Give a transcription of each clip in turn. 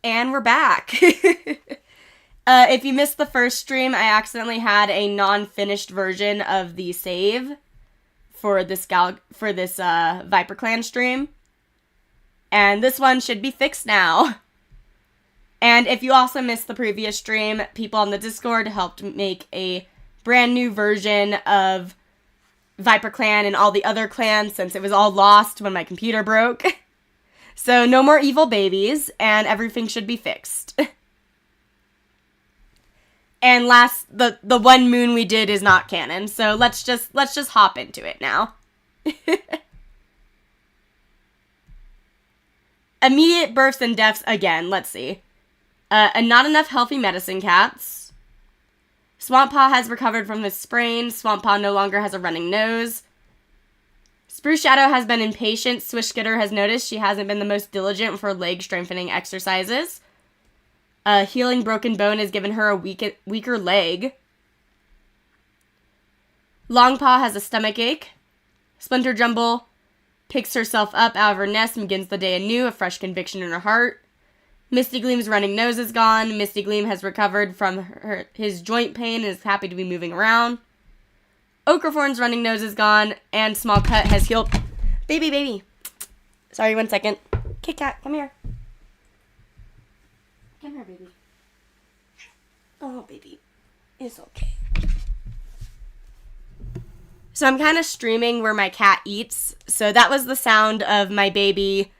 And we're back. If you missed the first stream, I accidentally had a non-finished version of the save for this ViperClan stream. And this one should be fixed now. And if you also missed the previous stream, people on the Discord helped make a brand new version of ViperClan and all the other clans since it was all lost when my computer broke. So no more evil babies, and everything should be fixed. And the one moon we did is not canon, so let's just hop into it now. Immediate births and deaths again. Let's see. Not enough healthy medicine cats. Swamp Paw has recovered from his sprain. Swamp Paw no longer has a running nose. Spruce Shadow has been impatient. Swish Skitter has noticed she hasn't been the most diligent for leg strengthening exercises. Healing Broken Bone has given her a weaker leg. Long Paw has a stomach ache. Splinter Jumble picks herself up out of her nest and begins the day anew, a fresh conviction in her heart. Misty Gleam's running nose is gone. Misty Gleam has recovered from his joint pain and is happy to be moving around. Ochreforn's running nose is gone, and Small Cut has healed. Baby. Sorry, 1 second. Kit Kat, come here. Come here, baby. Oh, baby. It's okay. So I'm kind of streaming where my cat eats. So that was the sound of my baby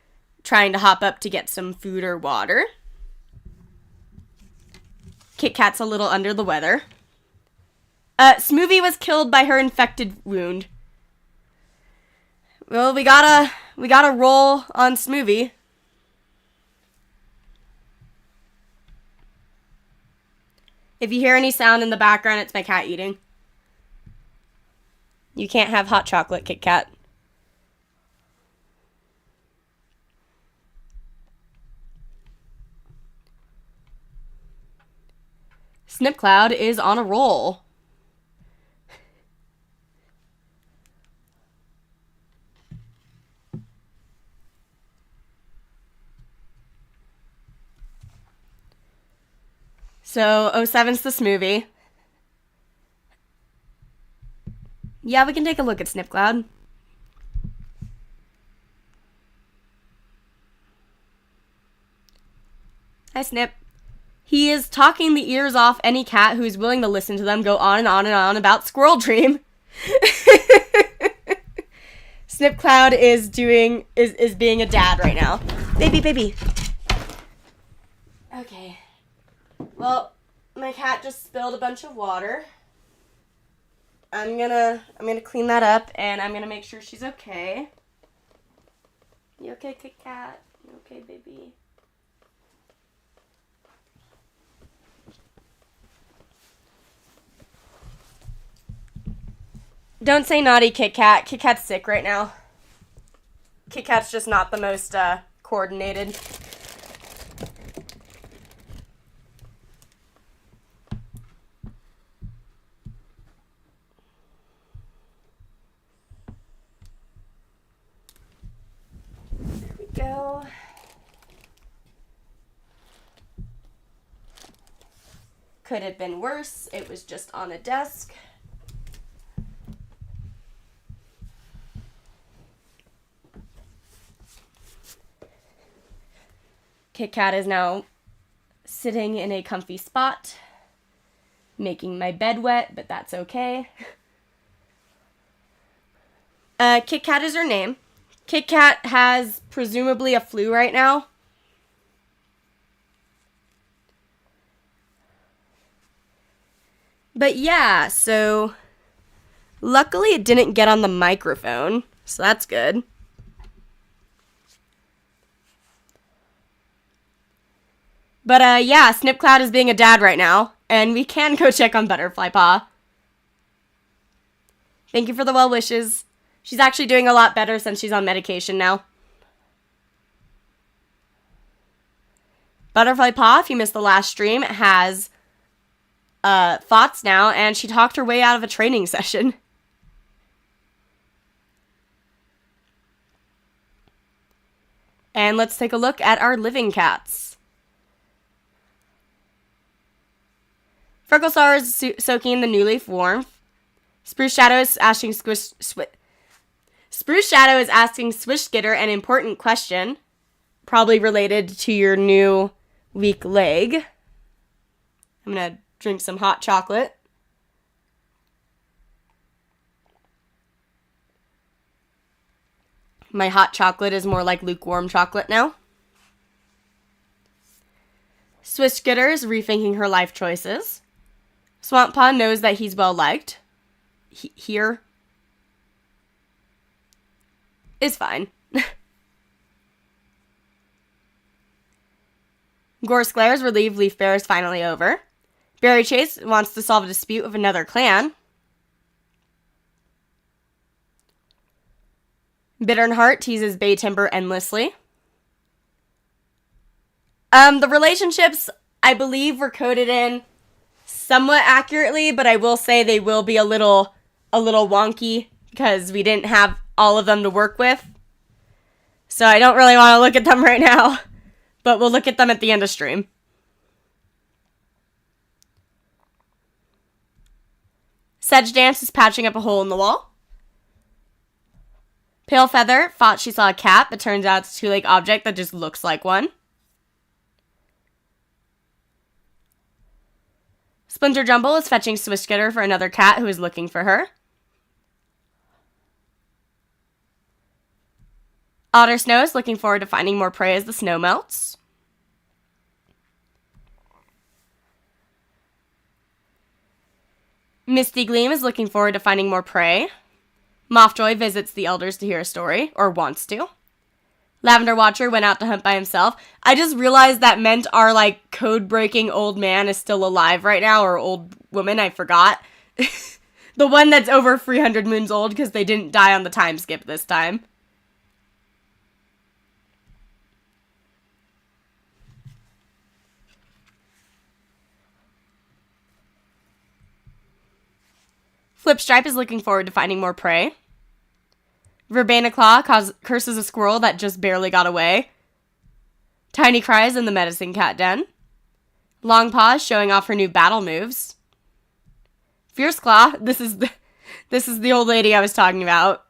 trying to hop up to get some food or water. Kit Kat's a little under the weather. Smoothie was killed by her infected wound. Well, we gotta roll on Smoothie. If you hear any sound in the background, it's my cat eating. You can't have hot chocolate, Kit Kat. Snipcloud is on a roll. So, 07's the Smoothie. Yeah, we can take a look at Snipcloud. Hi, Snip. He is talking the ears off any cat who is willing to listen to them go on and on and on about Squirrel Dream. Snipcloud is being a dad right now. Baby. Okay. Well, my cat just spilled a bunch of water. I'm gonna clean that up, and I'm gonna make sure she's okay. You okay, Kit Kat? You okay, baby? Don't say naughty, Kit Kat. Kit Kat's sick right now. Kit Kat's just not the most coordinated. Go. Could have been worse. It was just on a desk. Kit Kat is now sitting in a comfy spot, making my bed wet, but that's okay. Kit Kat is her name. Kit Kat has presumably a flu right now. But yeah, so luckily it didn't get on the microphone, so that's good. But yeah, Snipcloud is being a dad right now, and we can go check on Butterfly Paw. Thank you for the well wishes. She's actually doing a lot better since she's on medication now. Butterfly Paw, if you missed the last stream, has thoughts now, and she talked her way out of a training session. And let's take a look at our living cats. Frecklestar is soaking in the new leaf warmth. Spruce Shadow is asking Swishgitter an important question, probably related to your new weak leg. I'm gonna drink some hot chocolate. My hot chocolate is more like lukewarm chocolate now. Swishgitter is rethinking her life choices. Swamp Pond knows that he's well liked. Here is fine. Gorse Glare is relieved Leaf Bear is finally over. Berry Chase wants to solve a dispute with another clan. Bittern Heart teases Bay Timber endlessly. The relationships, I believe, were coded in somewhat accurately, but I will say they will be a little wonky because we didn't have all of them to work with. So I don't really want to look at them right now, but we'll look at them at the end of stream. Sedge Dance is patching up a hole in the wall. Pale Feather thought she saw a cat, but turns out it's a two-leg object that just looks like one. Splinter Jumble is fetching Swishgitter for another cat who is looking for her. Otter Snow is looking forward to finding more prey as the snow melts. Misty Gleam is looking forward to finding more prey. Mothjoy visits the elders to hear a story, or wants to. Lavender Watcher went out to hunt by himself. I just realized that meant our, code-breaking old man is still alive right now, or old woman, I forgot. The one that's over 300 moons old, because they didn't die on the time skip this time. Flipstripe is looking forward to finding more prey. Verbena Claw curses a squirrel that just barely got away. Tiny cries in the medicine cat den. Long Paw showing off her new battle moves. Fierce Claw, this is the old lady I was talking about.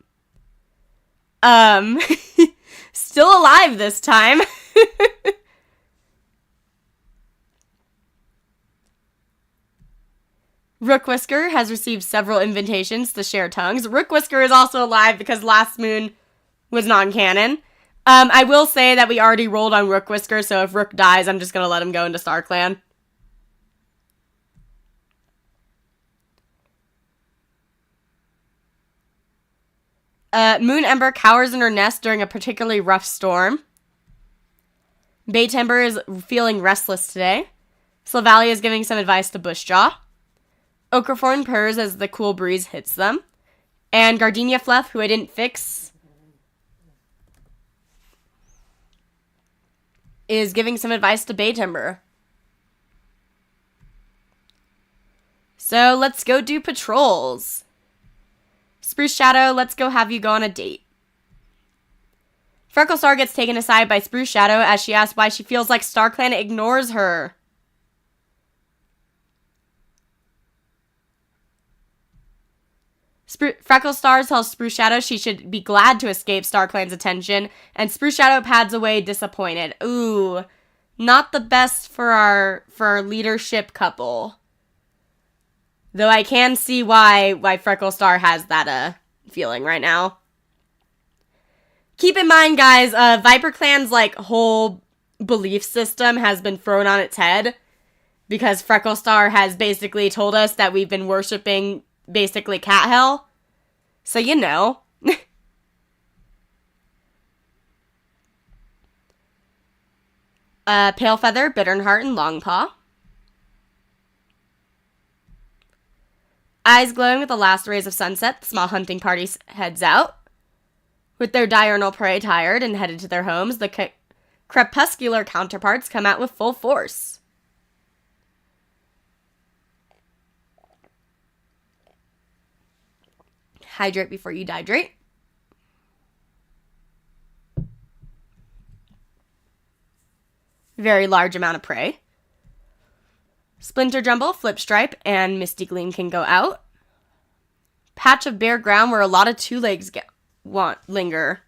Still alive this time. Rook Whisker has received several invitations to share tongues. Rook Whisker is also alive because last moon was non-canon. I will say that we already rolled on Rook Whisker, so if Rook dies, I'm just going to let him go into StarClan. Moon Ember cowers in her nest during a particularly rough storm. Bay Timber is feeling restless today. Slavalia is giving some advice to Bushjaw. Okraforn purrs as the cool breeze hits them. And Gardenia Fluff, who I didn't fix, is giving some advice to Bay Timber. So let's go do patrols. Spruce Shadow, let's go have you go on a date. Frecklestar gets taken aside by Spruce Shadow as she asks why she feels like StarClan ignores her. Frecklestar tells Spruce Shadow she should be glad to escape StarClan's attention, and Spruce Shadow pads away disappointed. Ooh, not the best for our leadership couple. Though I can see why Frecklestar has that feeling right now. Keep in mind, guys, ViperClan's whole belief system has been thrown on its head because Frecklestar has basically told us that we've been worshipping basically cat hell. So you know. Pale Feather, Bittern Heart, and Long Paw. Eyes glowing with the last rays of sunset, the small hunting party heads out. With their diurnal prey tired and headed to their homes, the crepuscular counterparts come out with full force. Hydrate before you dehydrate. Very large amount of prey. Splinter Jumble, Flip Stripe, and Misty Gleam can go out. Patch of bare ground where a lot of two legs linger.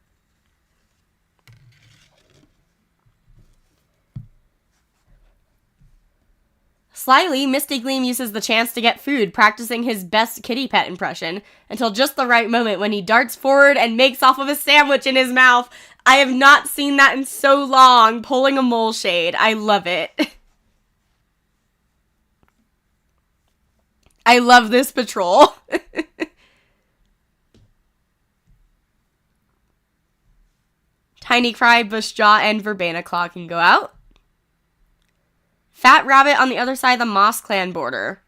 Slyly, Misty Gleam uses the chance to get food, practicing his best kitty pet impression, until just the right moment when he darts forward and makes off with a sandwich in his mouth. I have not seen that in so long, pulling a mole shade. I love it. I love this patrol. Tiny Cry, Bushjaw, and Verbena Claw can go out. Fat Rabbit on the other side of the Moss Clan border.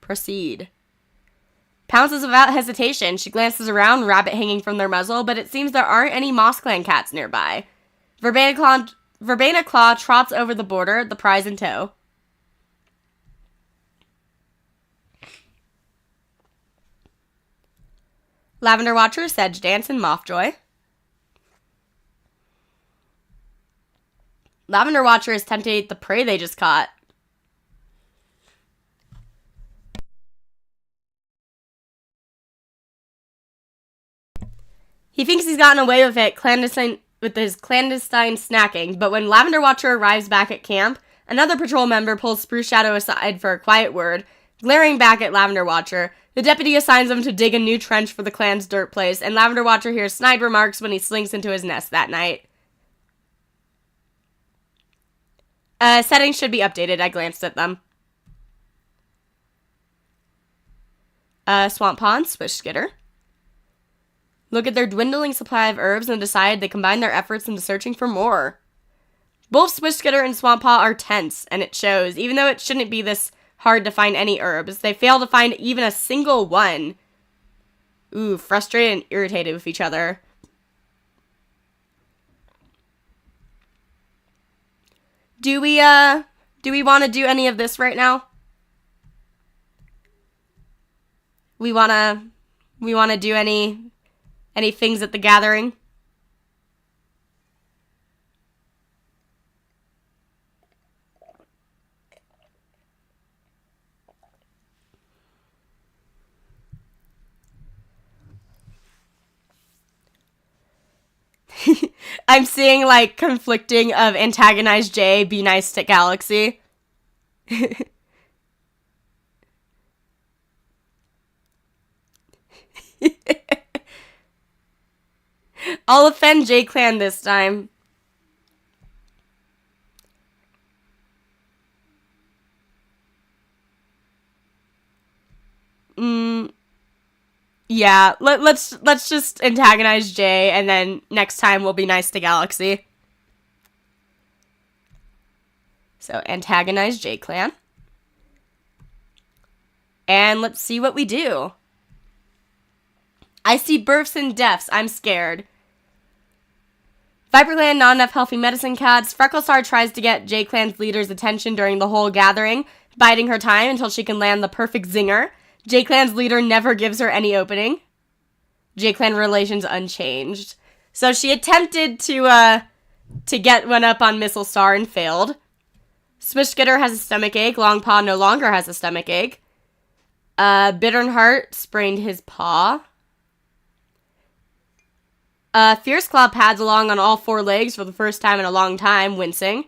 Proceed. Pounces without hesitation. She glances around, Rabbit hanging from their muzzle, but it seems there aren't any Moss Clan cats nearby. Verbena Claw trots over the border, the prize in tow. Lavender Watcher, Sedge Dance, and Mothjoy. Lavender Watcher is tempted to eat the prey they just caught. He thinks he's gotten away with it with his clandestine snacking, but when Lavender Watcher arrives back at camp, another patrol member pulls Spruce Shadow aside for a quiet word. Glaring back at Lavender Watcher, the deputy assigns him to dig a new trench for the clan's dirt place, and Lavender Watcher hears snide remarks when he slinks into his nest that night. Settings should be updated. I glanced at them. Swamp Pond, Swish Skitter. Look at their dwindling supply of herbs and decide they combine their efforts into searching for more. Both Swish Skitter and Swamp Paw are tense, and it shows. Even though it shouldn't be this hard to find any herbs, they fail to find even a single one. Ooh, frustrated and irritated with each other. Do we want to do any of this right now? We want to do any things at the gathering? I'm seeing, like, conflicting of antagonize Jay, be nice to Galaxy. I'll offend JayClan this time. Yeah, let's just antagonize Jay, and then next time we'll be nice to Galaxy. So, antagonize JayClan. And let's see what we do. I see births and deaths. I'm scared. ViperClan, not enough healthy medicine cats. Frecklestar tries to get JayClan's leader's attention during the whole gathering, biding her time until she can land the perfect zinger. JayClan's leader never gives her any opening. JayClan relations unchanged. So she attempted to get one up on Missile Star and failed. Swish Skitter has a stomachache. Longpaw no longer has a stomachache. Bittern Heart sprained his paw. Fierce Claw pads along on all four legs for the first time in a long time, wincing.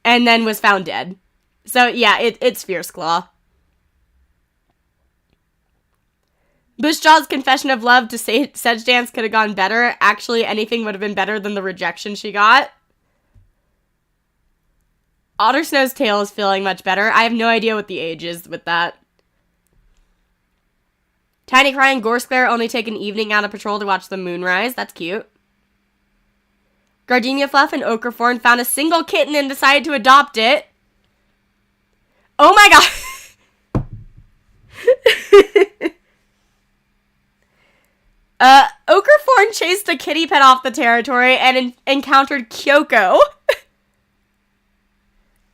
And then was found dead. So yeah, it's Fierce Claw. Bushjaw's confession of love to Sedge Dance could have gone better. Actually, anything would have been better than the rejection she got. Otter Snow's tail is feeling much better. I have no idea what the age is with that. Tiny Cry and Gorsclare only take an evening out of patrol to watch the moon rise. That's cute. Gardenia Fluff and Ochreforn found a single kitten and decided to adopt it. Oh my god! Ochreforn chased a kitty pet off the territory and encountered Kyoko.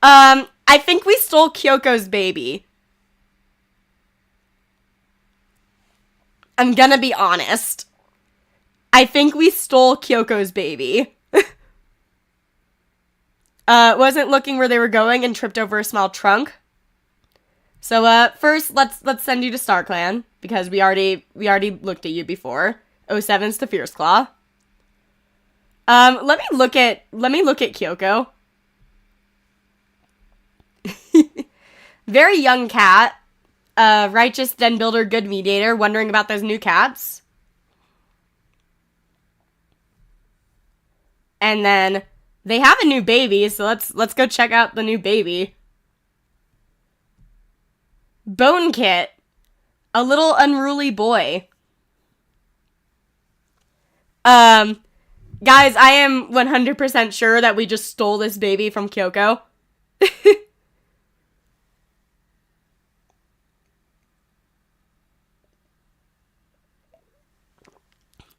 I think we stole Kyoko's baby. I'm gonna be honest. I think we stole Kyoko's baby. Wasn't looking where they were going and tripped over a small trunk. So first let's send you to StarClan because we already looked at you before. 07's to Fierce Claw. Let me look at Kyoko. Very young cat. Righteous den builder, good mediator, wondering about those new cats. And then they have a new baby, so let's go check out the new baby. Bone Kit, a little unruly boy. Guys, I am 100% sure that we just stole this baby from Kyoko.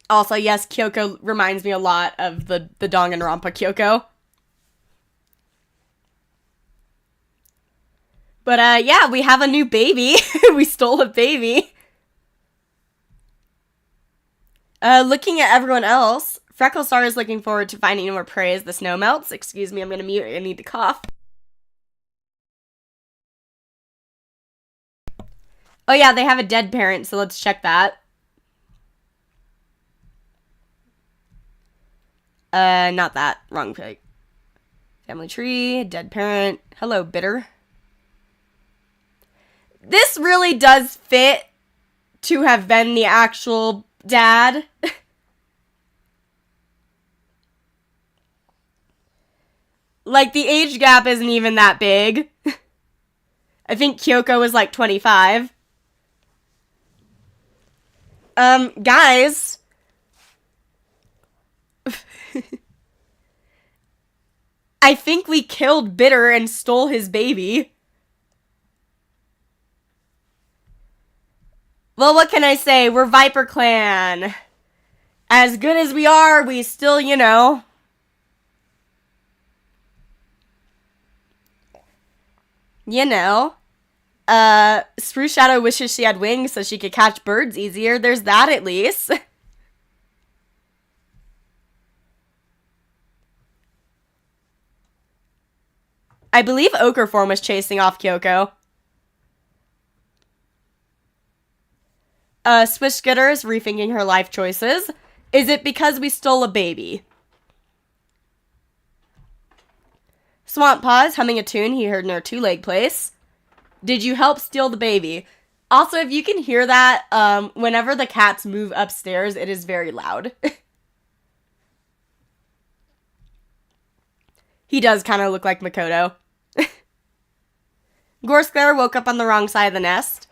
Also, yes, Kyoko reminds me a lot of the Danganronpa Kyoko. But, yeah, we have a new baby. We stole a baby. Looking at everyone else, Frecklestar is looking forward to finding more prey as the snow melts. Excuse me, I'm gonna mute. I need to cough. Oh yeah, they have a dead parent, so let's check that. Not that. Wrong pig. Family tree, dead parent. Hello, Bitter. This really does fit to have been the actual dad. Like, the age gap isn't even that big. I think Kyoko was like 25. Guys. I think we killed Bitter and stole his baby. Well, what can I say? We're ViperClan. As good as we are, we still, you know. Spruce Shadow wishes she had wings so she could catch birds easier. There's that at least. I believe Ochre Form was chasing off Kyoko. Swish Skitter is rethinking her life choices. Is it because we stole a baby? Swamp Paw is humming a tune he heard in her two-leg place. Did you help steal the baby? Also, if you can hear that, whenever the cats move upstairs, it is very loud. He does kind of look like Makoto. Gorskler woke up on the wrong side of the nest.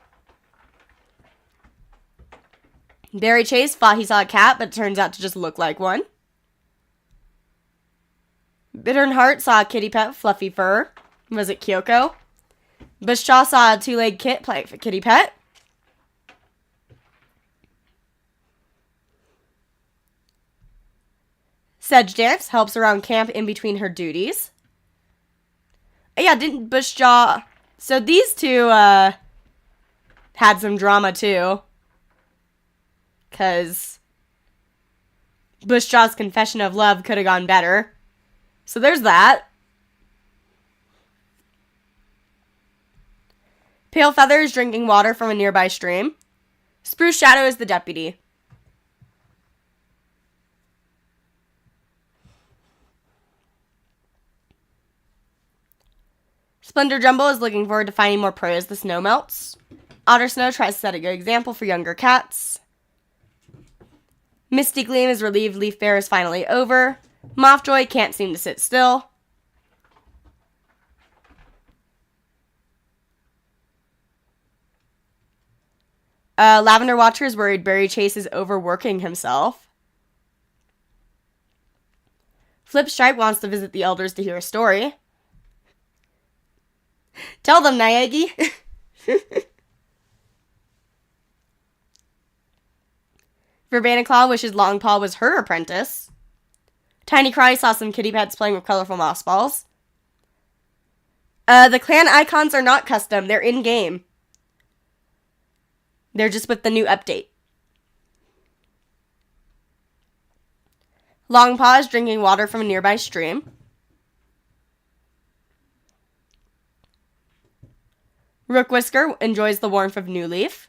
Barry Chase thought he saw a cat, but it turns out to just look like one. Bitter and Heart saw a kitty pet, fluffy fur. Was it Kyoko? Bushjaw saw a two-legged kitty pet. Sedge Dance helps around camp in between her duties. Yeah, didn't Bushjaw... So these two, had some drama, too. Because Bushjaw's confession of love could have gone better. So there's that. Pale Feather is drinking water from a nearby stream. Spruce Shadow is the deputy. Splendor Jumbo is looking forward to finding more prey as the snow melts. Otter Snow tries to set a good example for younger cats. Misty Gleam is relieved Leaf Bear is finally over. Mothjoy can't seem to sit still. Lavender Watcher is worried Barry Chase is overworking himself. Flip Stripe wants to visit the elders to hear a story. Tell them, Naegi. Verbena Claw wishes Longpaw was her apprentice. Tiny Cry saw some kitty pets playing with colorful moss balls. The clan icons are not custom. They're in-game. They're just with the new update. Longpaw is drinking water from a nearby stream. Rook Whisker enjoys the warmth of New Leaf.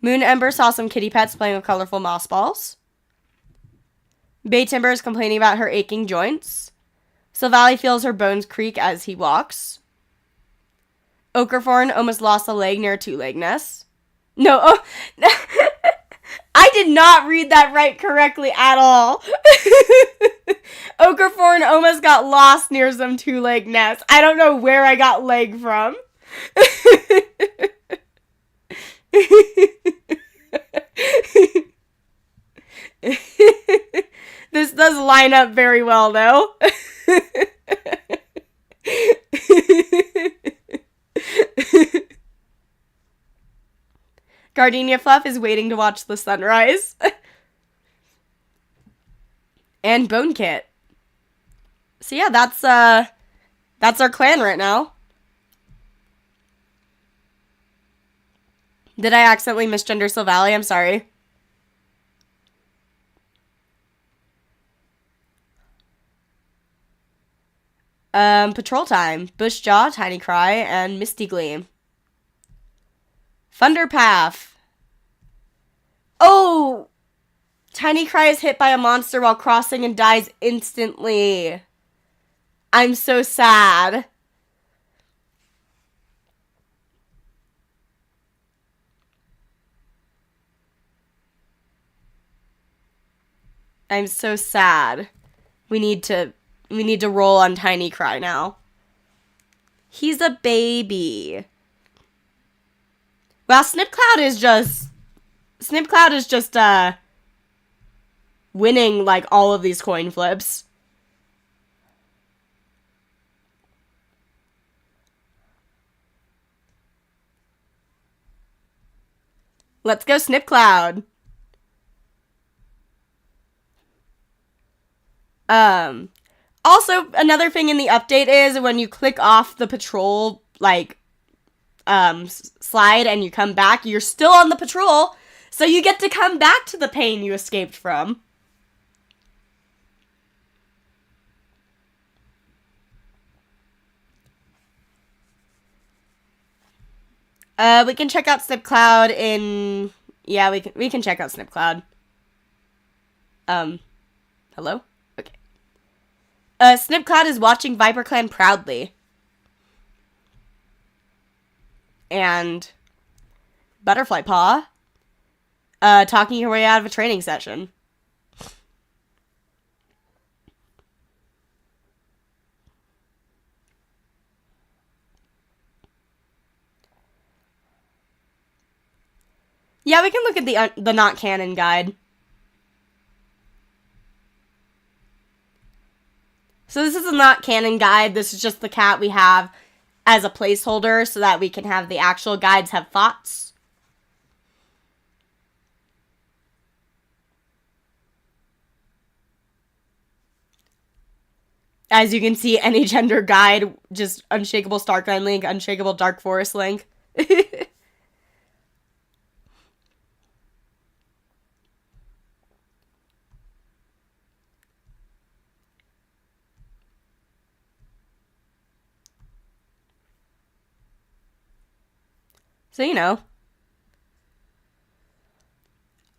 Moon Ember saw some kitty pets playing with colorful moss balls. Bay Timber is complaining about her aching joints. Silvally feels her bones creak as he walks. Ochreforn almost lost a leg near a two-leg nest. No, oh, I did not read that right correctly at all. Ochreforn almost got lost near some two-leg nests. I don't know where I got leg from. This does line up very well, though. Gardenia Fluff is waiting to watch the sunrise. And Bone Kit. So yeah, that's our clan right now. Did I accidentally misgender Silvally? I'm sorry. Patrol Time. Bushjaw, Tiny Cry, and Misty Gleam. Thunderpath. Oh! Tiny Cry is hit by a monster while crossing and dies instantly. I'm so sad. I'm so sad. We need to roll on Tiny Cry now. He's a baby. Well, Snipcloud is just winning like all of these coin flips. Let's go Snipcloud. Also, another thing in the update is when you click off the patrol, like, slide and you come back, you're still on the patrol, so you get to come back to the pain you escaped from. We can check out Snipcloud in... Yeah, we can check out Snipcloud. Hello? Okay. Snipcloud is watching ViperClan proudly. And Butterfly Paw, talking your way out of a training session. Yeah, we can look at the not canon guide. So this is a not canon guide. This is just the cat we have as a placeholder so that we can have the actual guides have thoughts. As you can see, any gender guide, just Unshakable Starkline link, Unshakable Dark Forest link. So, you know.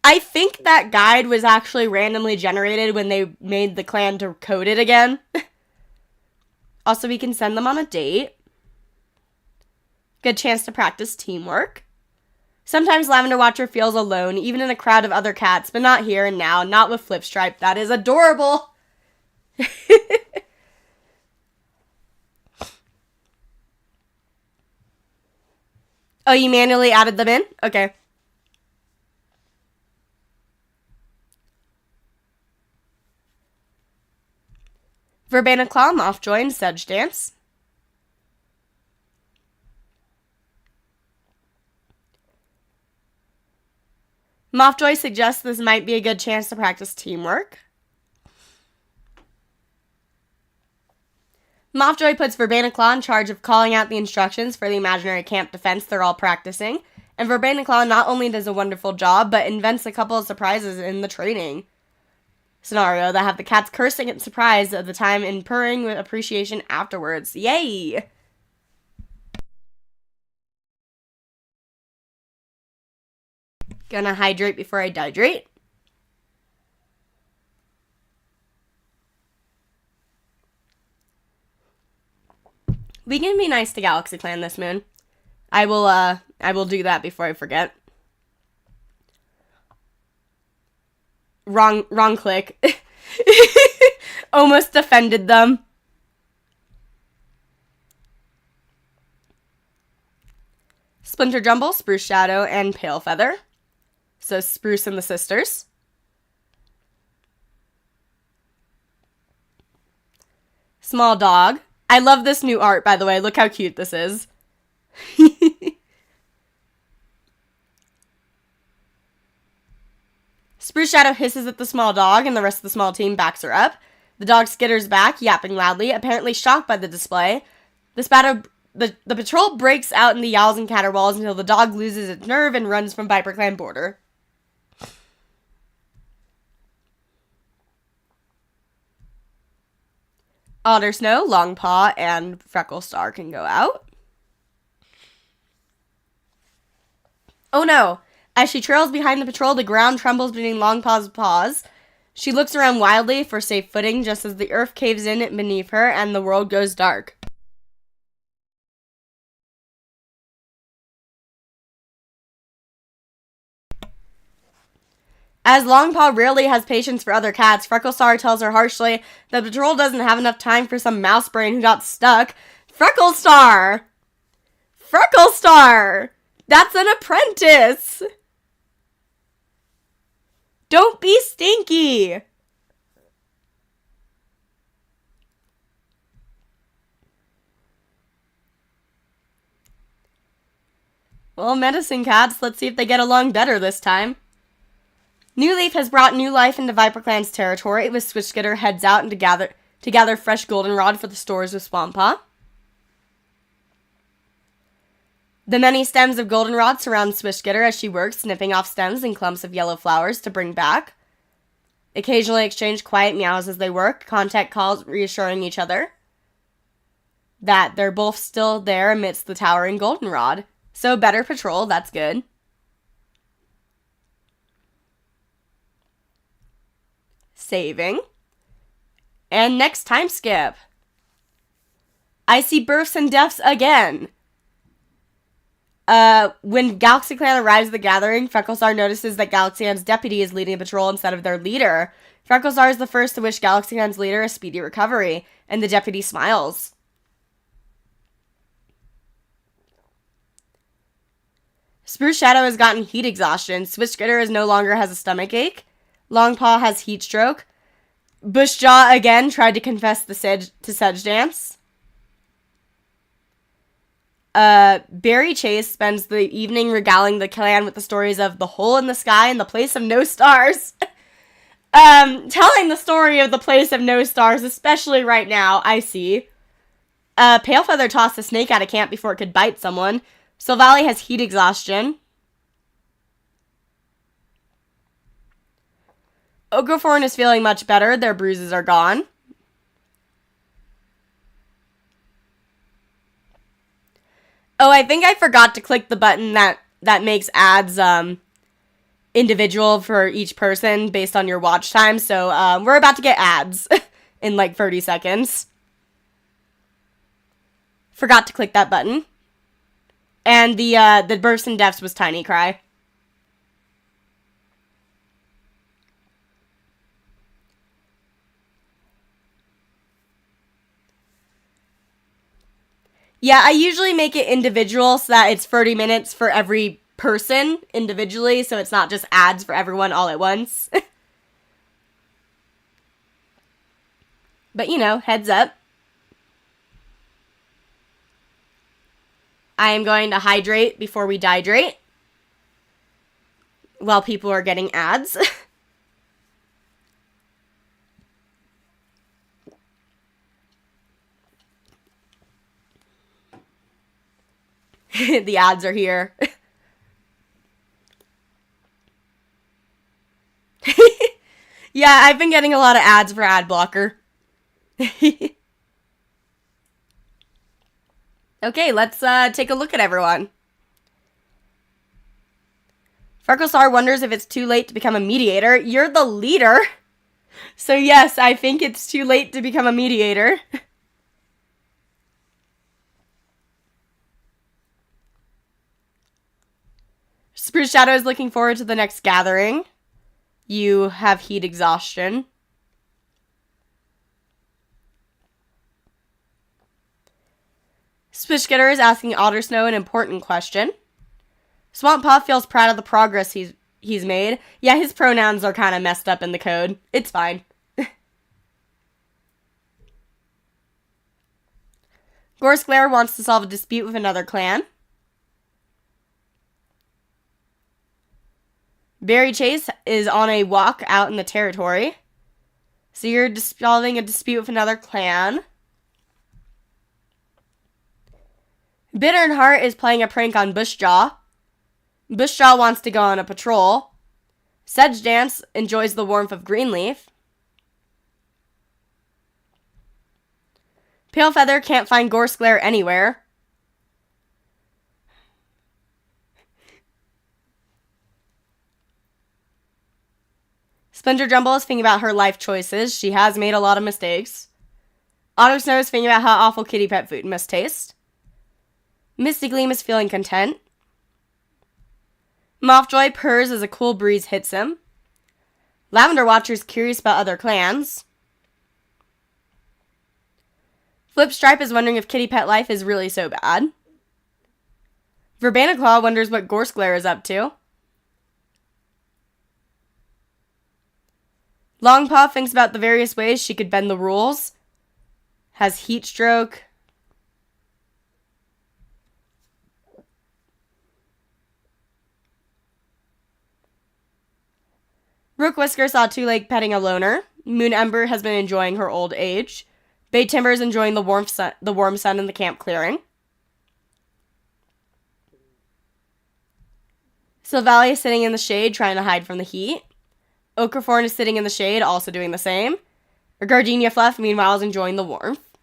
I think that guide was actually randomly generated when they made the clan to code it again. Also, we can send them on a date. Good chance to practice teamwork. Sometimes Lavender Watcher feels alone, even in a crowd of other cats, but not here and now, not with Flipstripe. That is adorable. Oh, you manually added them in? Okay. Verbena Claw, Mothjoy, and Sedge Dance. Mothjoy suggests this might be a good chance to practice teamwork. Mothjoy puts Verbena Claw in charge of calling out the instructions for the imaginary camp defense they're all practicing. And Verbena Claw not only does a wonderful job, but invents a couple of surprises in the training. scenario that have the cats cursing in surprise at the time and purring with appreciation afterwards. Yay! Gonna hydrate before I dehydrate. We can be nice to GalaxyClan this moon. I will do that before I forget. Wrong click. Almost offended them. Splinter Jumble, Spruce Shadow, and Pale Feather. So Spruce and the sisters. Small Dog. I love this new art, by the way. Look how cute this is. Spruce Shadow hisses at the small dog, and the rest of the small team backs her up. The dog skitters back, yapping loudly, apparently shocked by the display. The patrol breaks out in the yowls and caterwauls until the dog loses its nerve and runs from ViperClan border. Otter Snow, Longpaw, and Freckle Star can go out. Oh no! As she trails behind the patrol, the ground trembles beneath Longpaw's paws. She looks around wildly for safe footing just as the earth caves in beneath her and the world goes dark. As Longpaw rarely has patience for other cats, Frecklestar tells her harshly that the patrol doesn't have enough time for some mouse brain who got stuck. Frecklestar! Frecklestar! That's an apprentice! Don't be stinky! Well, medicine cats, let's see if they get along better this time. New Leaf has brought new life into ViperClan's territory, with Switchskitter heads out and to gather fresh goldenrod for the stores with Swampaw. The many stems of goldenrod surround Switchskitter as she works, snipping off stems and clumps of yellow flowers to bring back. Occasionally exchange quiet meows as they work, contact calls reassuring each other that they're both still there amidst the towering goldenrod. So better patrol, that's good. Saving. And next time skip. I see births and deaths again. When GalaxyClan arrives at the gathering, Frecklestar notices that GalaxyClan's deputy is leading a patrol instead of their leader. Frecklestar is the first to wish GalaxyClan's leader a speedy recovery, and the deputy smiles. Spruce Shadow has gotten heat exhaustion. Switchskitter no longer has a stomach ache. Longpaw has heat stroke. Bushjaw again tried to confess to Sedge Dance. Barry Chase spends the evening regaling the clan with the stories of the hole in the sky and the place of no stars. Telling the story of the place of no stars, especially right now, I see. Palefeather tossed a snake out of camp before it could bite someone. Silvally has heat exhaustion. Ogrethorn is feeling much better. Their bruises are gone. Oh, I think I forgot to click the button that makes ads individual for each person based on your watch time. So we're about to get ads in like 30 seconds. Forgot to click that button. And the births and deaths was Tiny Cry. Yeah, I usually make it individual so that it's 30 minutes for every person individually, so it's not just ads for everyone all at once. But, you know, heads up. I am going to hydrate before we dihydrate while people are getting ads. The ads are here. Yeah, I've been getting a lot of ads for ad blocker. Okay, let's take a look at everyone. Freckle wonders if it's too late to become a mediator. You're the leader. So yes, I think it's too late to become a mediator. Spruce Shadow is looking forward to the next gathering. You have heat exhaustion. Swishgetter is asking Ottersnow an important question. Swamp Puff feels proud of the progress he's made. Yeah, his pronouns are kind of messed up in the code. It's fine. Gorsglare wants to solve a dispute with another clan. Berry Chase is on a walk out in the territory. So you're solving a dispute with another clan. Bitter in Heart is playing a prank on Bushjaw. Bushjaw wants to go on a patrol. Sedge Dance enjoys the warmth of Greenleaf. Palefeather can't find Gorsglare anywhere. Splinter Jumble is thinking about her life choices. She has made a lot of mistakes. Ottersnow is thinking about how awful kitty pet food must taste. Misty Gleam is feeling content. Mothjoy purrs as a cool breeze hits him. Lavender Watcher is curious about other clans. Flipstripe is wondering if kitty pet life is really so bad. Verbena Claw wonders what Gorsglare is up to. Longpaw thinks about the various ways she could bend the rules. Has heat stroke. Rook Whisker saw Two Leg petting a loner. Moon Ember has been enjoying her old age. Bay Timber is enjoying the warm sun in the camp clearing. Sylvalia is sitting in the shade trying to hide from the heat. Okraforn is sitting in the shade, also doing the same. Gardenia Fluff, meanwhile, is enjoying the warmth.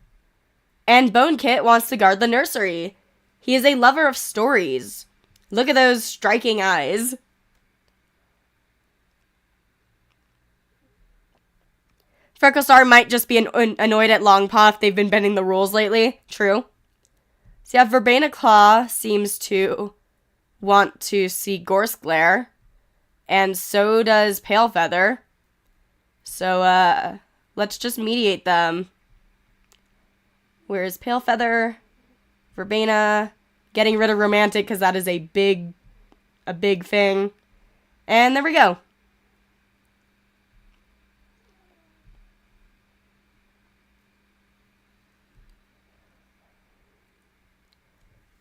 And Bone Kit wants to guard the nursery. He is a lover of stories. Look at those striking eyes. Frecklestar might just be annoyed at Longpaw if they've been bending the rules lately. True. So yeah, Verbena Claw seems to want to see Gorsglare. And so does Palefeather. So, let's just mediate them. Where's Palefeather? Verbena. Getting rid of Romantic, because that is a big thing. And there we go.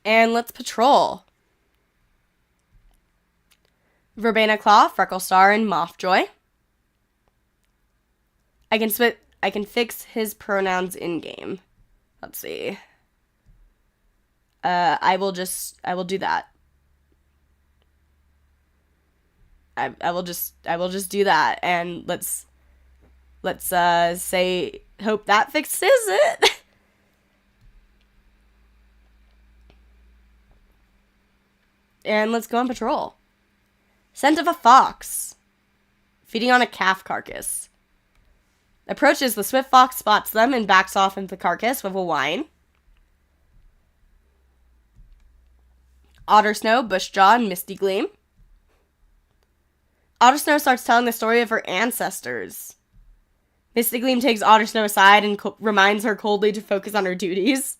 And let's patrol. Verbena Claw, Frecklestar, and Mothjoy. I can fix his pronouns in game. Let's see. I will do that. I will just do that, and let's say hope that fixes it. And let's go on patrol. Scent of a fox. Feeding on a calf carcass. Approaches the swift fox, spots them, and backs off into the carcass with a whine. Ottersnow, Bushjaw, and Misty Gleam. Ottersnow starts telling the story of her ancestors. Misty Gleam takes Ottersnow aside and reminds her coldly to focus on her duties.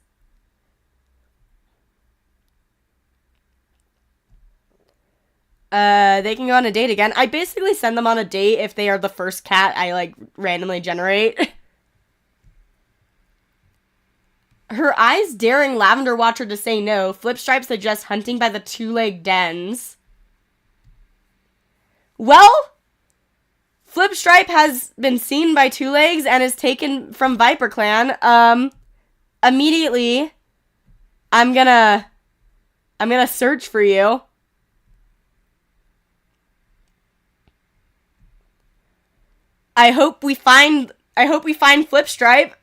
They can go on a date again. I basically send them on a date if they are the first cat I, randomly generate. Her eyes daring Lavender Watcher to say no. Flipstripe suggests hunting by the two-leg dens. Well, Flipstripe has been seen by Two Legs and is taken from ViperClan. Immediately, I'm gonna search for you. I hope we find Flip Stripe.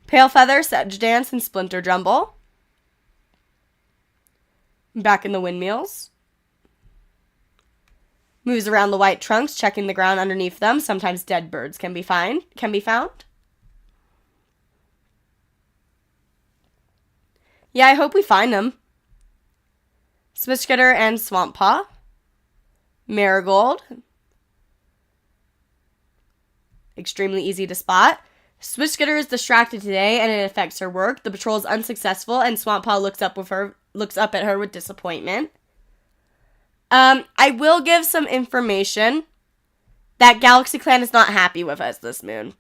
Pale Feather, Sedge Dance, and Splinter Jumble. Back in the windmills. Moves around the white trunks, checking the ground underneath them. Sometimes dead birds can be found. Yeah, I hope we find them. Switchcutter and Swamp Paw. Marigold. Extremely easy to spot. Switchcutter is distracted today, and it affects her work. The patrol is unsuccessful, and Swamp Paw looks up at her with disappointment. I will give some information that Galaxy Clan is not happy with us this moon.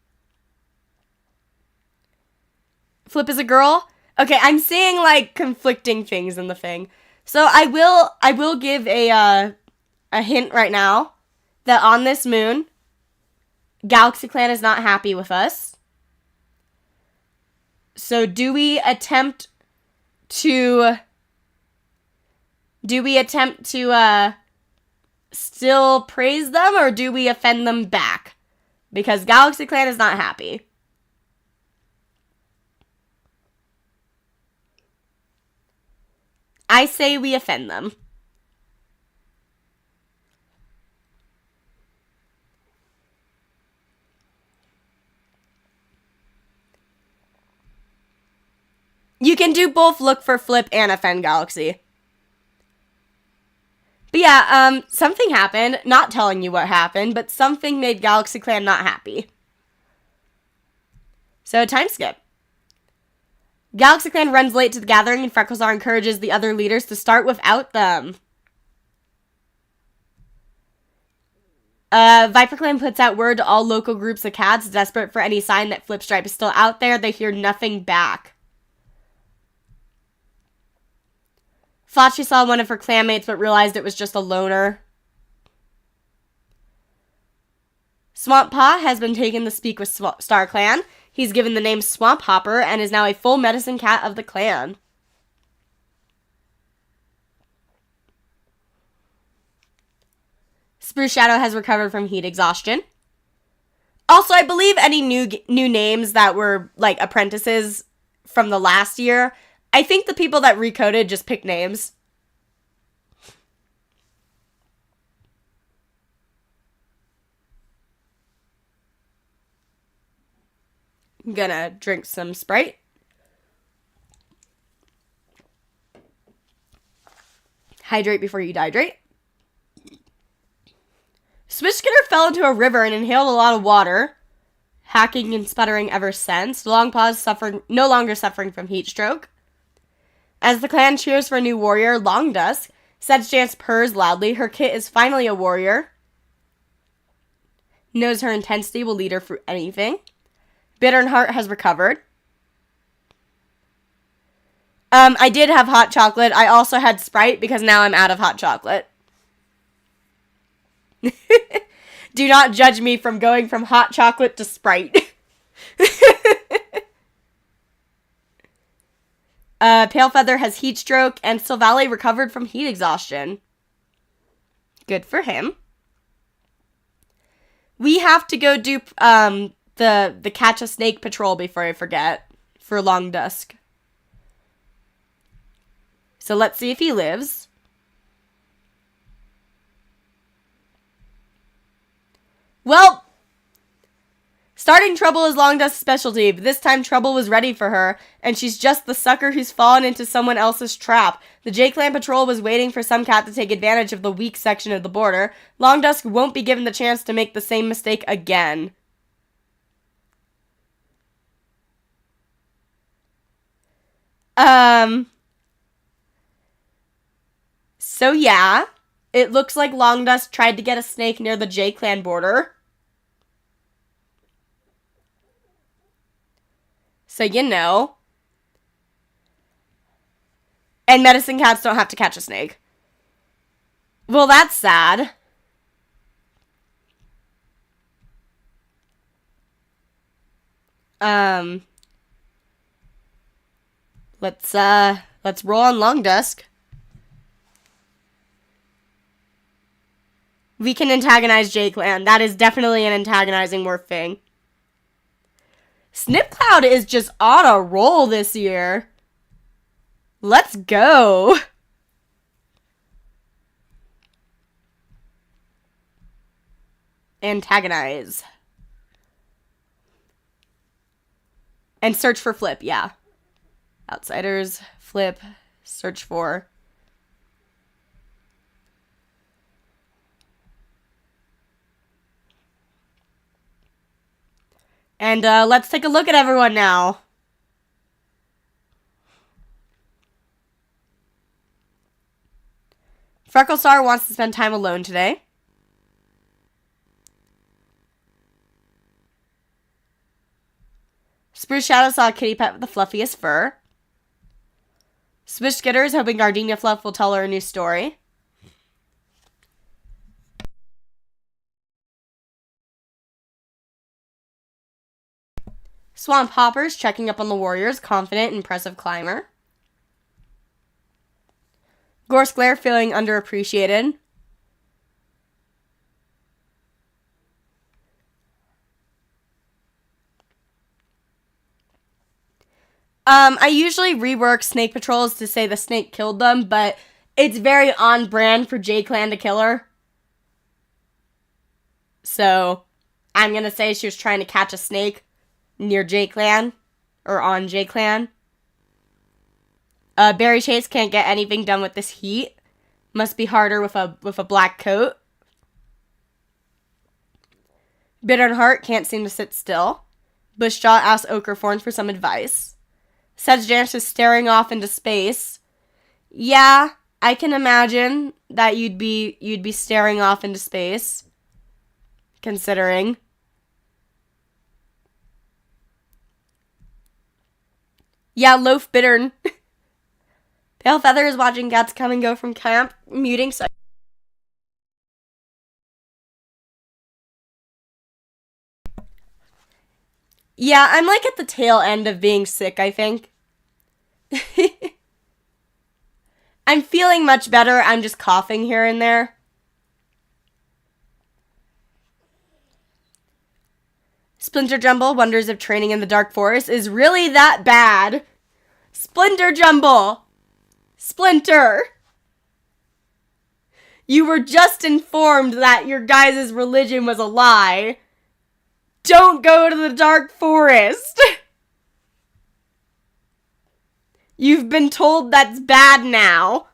Flip is a girl. Okay, I'm seeing like conflicting things in the thing, so I will give a hint right now that on this moon, Galaxy Clan is not happy with us. So do we attempt to still praise them, or do we offend them back? Because Galaxy Clan is not happy. I say we offend them. You can do both look for Flip and offend Galaxy. But yeah, something happened. Not telling you what happened, but something made Galaxy Clan not happy. So, time skip. Galaxy Clan runs late to the gathering, and Frecklezar encourages the other leaders to start without them. ViperClan puts out word to all local groups of cats, desperate for any sign that Flipstripe is still out there. They hear nothing back. Thought she saw one of her clanmates, but realized it was just a loner. Swamp Paw has been taken to speak with Star Clan. He's given the name Swamp Hopper and is now a full medicine cat of the clan. Spruce Shadow has recovered from heat exhaustion. Also, I believe any new names that were like apprentices from the last year, I think the people that recoded just picked names. I'm gonna drink some Sprite. Hydrate before you dehydrate. Switchcutter fell into a river and inhaled a lot of water, hacking and sputtering ever since. Longpaw's no longer suffering from heat stroke. As the clan cheers for a new warrior, Long Dusk, Sedge Dance purrs loudly. Her kit is finally a warrior. Knows her intensity will lead her through anything. Bittern Heart has recovered. I did have hot chocolate. I also had Sprite because now I'm out of hot chocolate. Do not judge me from going from hot chocolate to Sprite. Pale Feather has heat stroke, and Silvally recovered from heat exhaustion. Good for him. We have to go do the catch a snake patrol before I forget for Long Dusk. So let's see if he lives. Well, starting trouble is Long Dusk's specialty, but this time trouble was ready for her, and she's just the sucker who's fallen into someone else's trap. The JayClan patrol was waiting for some cat to take advantage of the weak section of the border. Long Dusk won't be given the chance to make the same mistake again. So yeah, it looks like Long Dusk tried to get a snake near the JayClan border. So you know. And medicine cats don't have to catch a snake. Well, that's sad. Let's roll on Long Dusk. We can antagonize JayClan. That is definitely an antagonizing morph thing. Snipcloud is just on a roll this year. Let's go. Antagonize. And search for flip, yeah. Outsiders, flip, search for. And let's take a look at everyone now. Frecklestar wants to spend time alone today. Spruce Shadow saw a kitty pet with the fluffiest fur. Swish Skitter is hoping Gardenia Fluff will tell her a new story. Swamp Hopper's checking up on the Warriors, confident, impressive climber. Gorse Glare feeling underappreciated. I usually rework snake patrols to say the snake killed them, but it's very on brand for JayClan to kill her. So, I'm gonna say she was trying to catch a snake near JayClan, or on JayClan. Berry Chase can't get anything done with this heat. Must be harder with a black coat. Bitter Heart can't seem to sit still. Bushjaw asks Ochreforn for some advice. Sedge is staring off into space. Yeah, I can imagine that you'd be staring off into space. Considering. Yeah, Loaf Bittern. Pale Feather is watching cats come and go from camp, muting so. Yeah, I'm like at the tail end of being sick, I think. I'm feeling much better. I'm just coughing here and there. Splinter Jumble wonders if training in the Dark Forest is really that bad. Splinter Jumble! Splinter! You were just informed that your guys' religion was a lie. Don't go to the Dark Forest! You've been told that's bad now.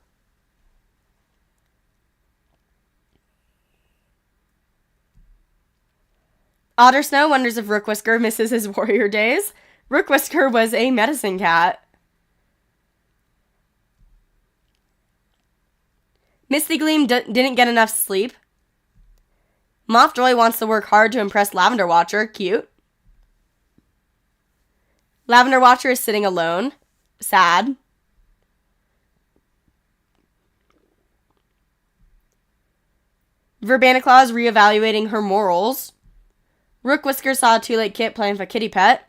Otter Snow wonders if Rookwhisker misses his warrior days. Rookwhisker was a medicine cat. Misty Gleam didn't get enough sleep. Mothjoy wants to work hard to impress Lavender Watcher. Cute. Lavender Watcher is sitting alone. Sad. Verbaniclaw is reevaluating her morals. Rookwhisker saw a Too Late Kit playing with a kitty pet.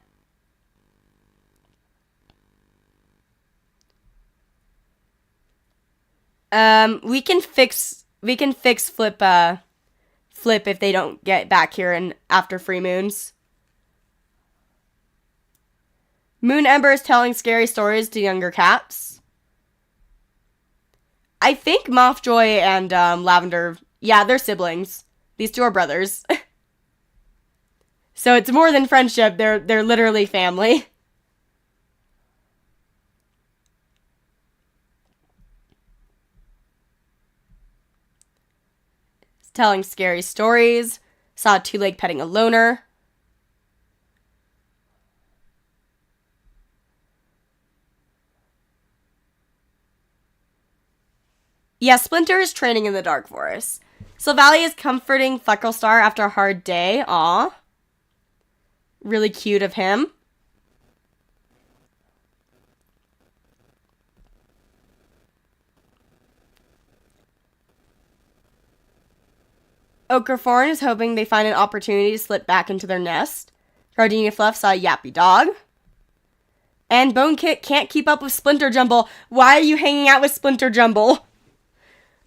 We can fix Flip if they don't get back here and after Free Moons. Moon Ember is telling scary stories to younger cats. I think Mothjoy and Lavender, yeah, they're siblings. These two are brothers. So it's more than friendship, they're literally family. Telling scary stories. Saw a two-leg petting a loner. Yeah, Splinter is training in the Dark Forest. Sylvalia is comforting Frecklestar after a hard day. Aw. Really cute of him. Ochreforn is hoping they find an opportunity to slip back into their nest. Gardenia Fluff saw a yappy dog. And Bone Kit can't keep up with Splinter Jumble. Why are you hanging out with Splinter Jumble?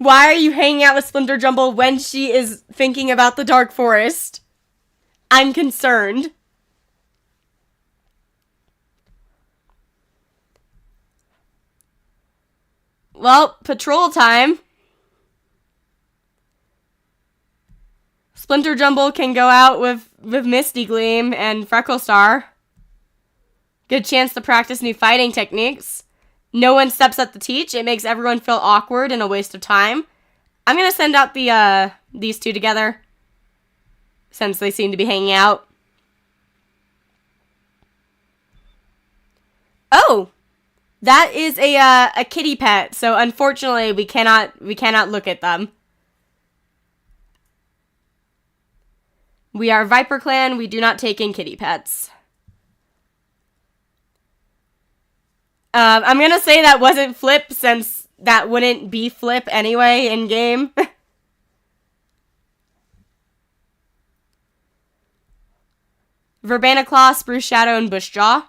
Why are you hanging out with Splinter Jumble when she is thinking about the Dark Forest? I'm concerned. Well, patrol time. Splinter Jumble can go out with Misty Gleam and Freckle Star. Good chance to practice new fighting techniques. No one steps up to teach. It makes everyone feel awkward and a waste of time. I'm going to send out these two together, since they seem to be hanging out. Oh! That is a kitty pet, so unfortunately we cannot look at them. We are ViperClan, we do not take in kitty pets. I'm gonna say that wasn't Flip, since that wouldn't be Flip anyway in-game. Verbena Claw, Spruce Shadow, and Bushjaw.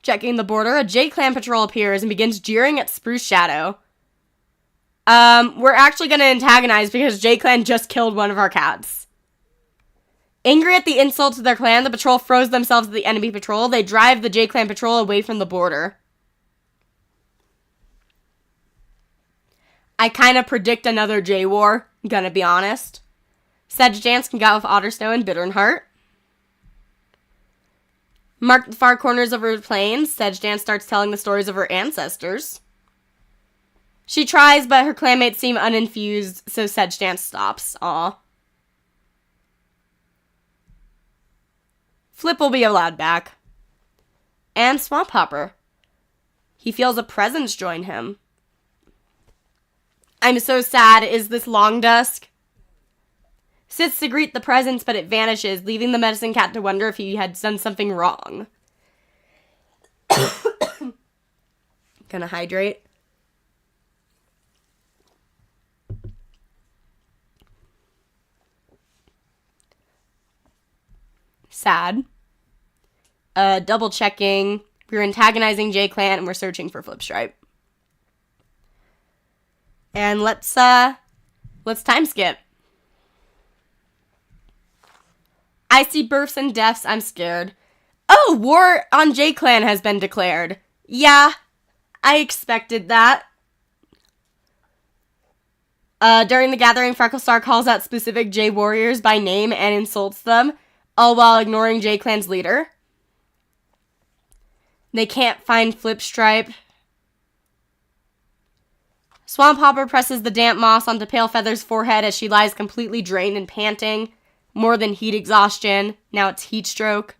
Checking the border, a JayClan patrol appears and begins jeering at Spruce Shadow. We're actually going to antagonize because JayClan just killed one of our cats. Angry at the insult to their clan, the patrol throws themselves at the enemy patrol. They drive the JayClan patrol away from the border. I kind of predict another Jay war, gonna be honest. Sedge Dance can go with Otterstone and Bittern Heart. Mark the far corners of her plains. Sedge Dance starts telling the stories of her ancestors. She tries, but her clanmates seem uninfused, so Sedge Dance stops. Aw. Flip will be allowed back. And Swamp Hopper. He feels a presence join him. I'm so sad. Is this Long Dusk? Sits to greet the presence, but it vanishes, leaving the medicine cat to wonder if he had done something wrong. Gonna hydrate. Sad. Double checking. We're antagonizing JayClan and we're searching for Flipstripe. And let's time skip. I see births and deaths. I'm scared. Oh, war on JayClan has been declared. Yeah, I expected that. During the gathering, Frecklestar calls out specific Jay warriors by name and insults them, all while ignoring JayClan's leader. They can't find Flipstripe. Swamp Hopper presses the damp moss onto Palefeather's forehead as she lies completely drained and panting. More than heat exhaustion. Now it's heat stroke.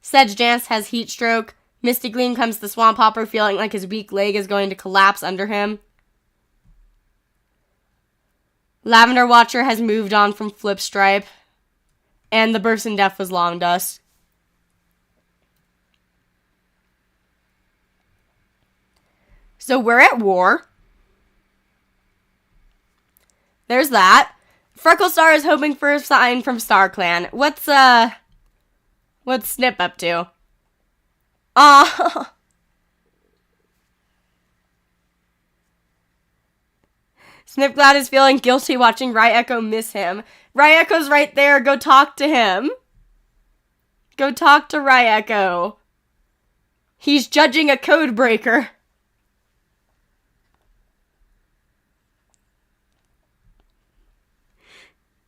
Sedge Dance has heat stroke. Misty Gleam comes to Swamp Hopper feeling like his weak leg is going to collapse under him. Lavender Watcher has moved on from Flipstripe. And the burst in death was Long Dusk. So we're at war. There's that. Frecklestar is hoping for a sign from StarClan. What's Snip up to? Aw. Snipglad is feeling guilty watching Ryecho miss him. Ryecho's right there. Go talk to him. Go talk to Ryecho. He's judging a code breaker.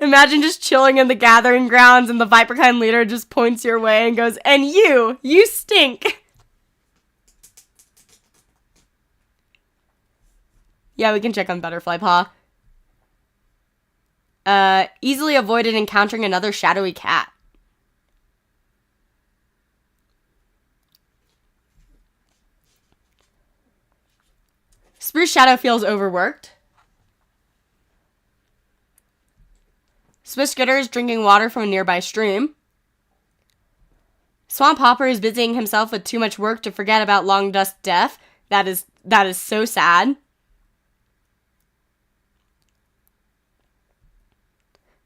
Imagine just chilling in the gathering grounds and the ViperClan leader just points your way and goes, and you stink. Yeah, we can check on Butterfly Paw. Easily avoided encountering another shadowy cat. Spruce Shadow feels overworked. Swishgitter is drinking water from a nearby stream. Swamp Hopper is busying himself with too much work to forget about Long Dusk's death. That is so sad.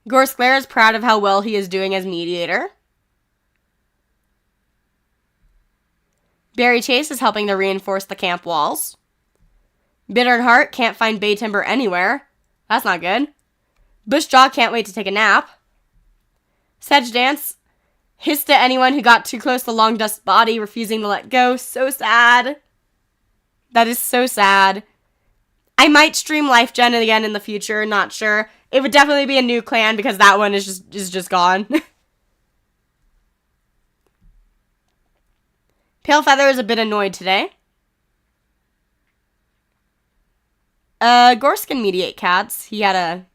Gorsclair is proud of how well he is doing as mediator. Berry Chase is helping to reinforce the camp walls. Bitter and Heart can't find Bay Timber anywhere. That's not good. Bushjaw can't wait to take a nap. Sedge Dance hissed at anyone who got too close to Long Dust's body, refusing to let go. So sad. That is so sad. I might stream Life Gen again in the future, not sure. It would definitely be a new clan because that one is just gone. Pale Feather is a bit annoyed today. Gorse can mediate cats. He had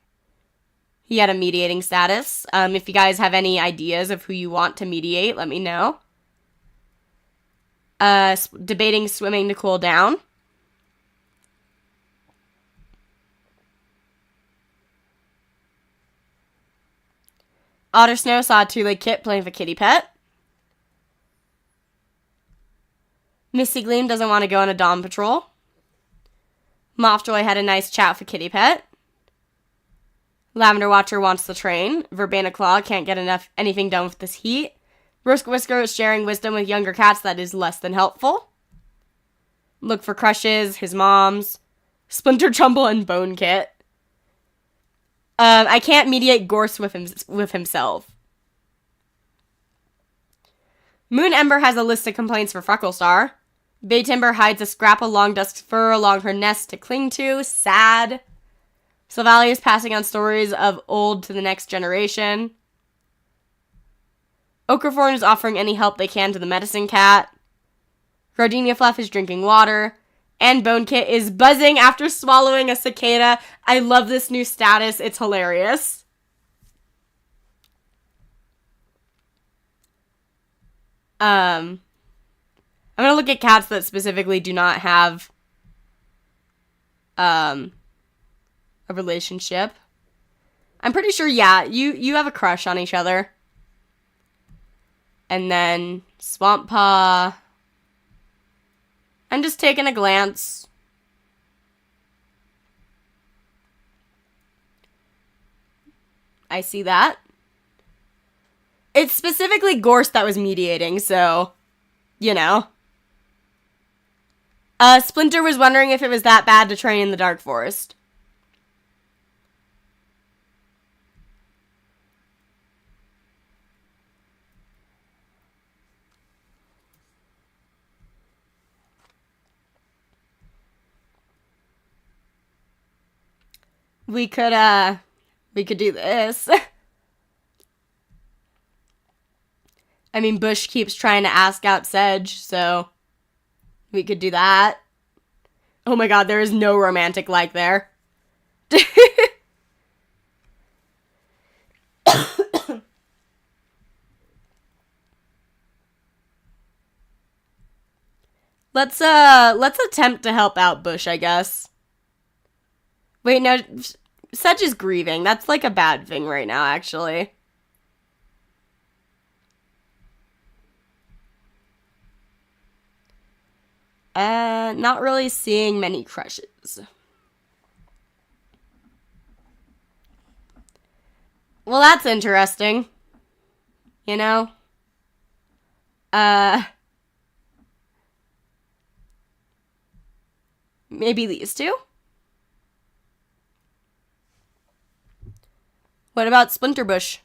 a mediating status. If you guys have any ideas of who you want to mediate, let me know. Debating swimming to cool down. Otter Snow saw a two-leg kit playing with a kitty pet. Misty Gleam doesn't want to go on a Dawn patrol. Mothjoy had a nice chat with a kitty pet. Lavender Watcher wants the train. Verbena Claw can't get anything done with this heat. Rusk Whisker is sharing wisdom with younger cats that is less than helpful. Look for crushes, his mom's. Splinter Trumbull and Bone Kit. I can't mediate Gorse with himself. Moon Ember has a list of complaints for Frecklestar. Bay Timber hides a scrap of Long Dust's fur along her nest to cling to. Sad. Sylvalia is passing on stories of old to the next generation. Okraforn is offering any help they can to the medicine cat. Gardenia Fluff is drinking water. And Bone Kit is buzzing after swallowing a cicada. I love this new status. It's hilarious. I'm going to look at cats that specifically do not have a relationship. I'm pretty sure, yeah, you have a crush on each other. And then Swamp Paw. I'm just taking a glance. I see that. It's specifically Gorse that was mediating, so, you know. Splinter was wondering if it was that bad to train in the Dark Forest. We could do this. I mean, Bush keeps trying to ask out Sedge, so we could do that. Oh my god, there is no romantic like there. Let's attempt to help out Bush, I guess. Wait, no, Sedge is grieving. That's like a bad thing right now, actually. Not really seeing many crushes. Well, that's interesting. You know? Maybe these two? What about Splinterbush?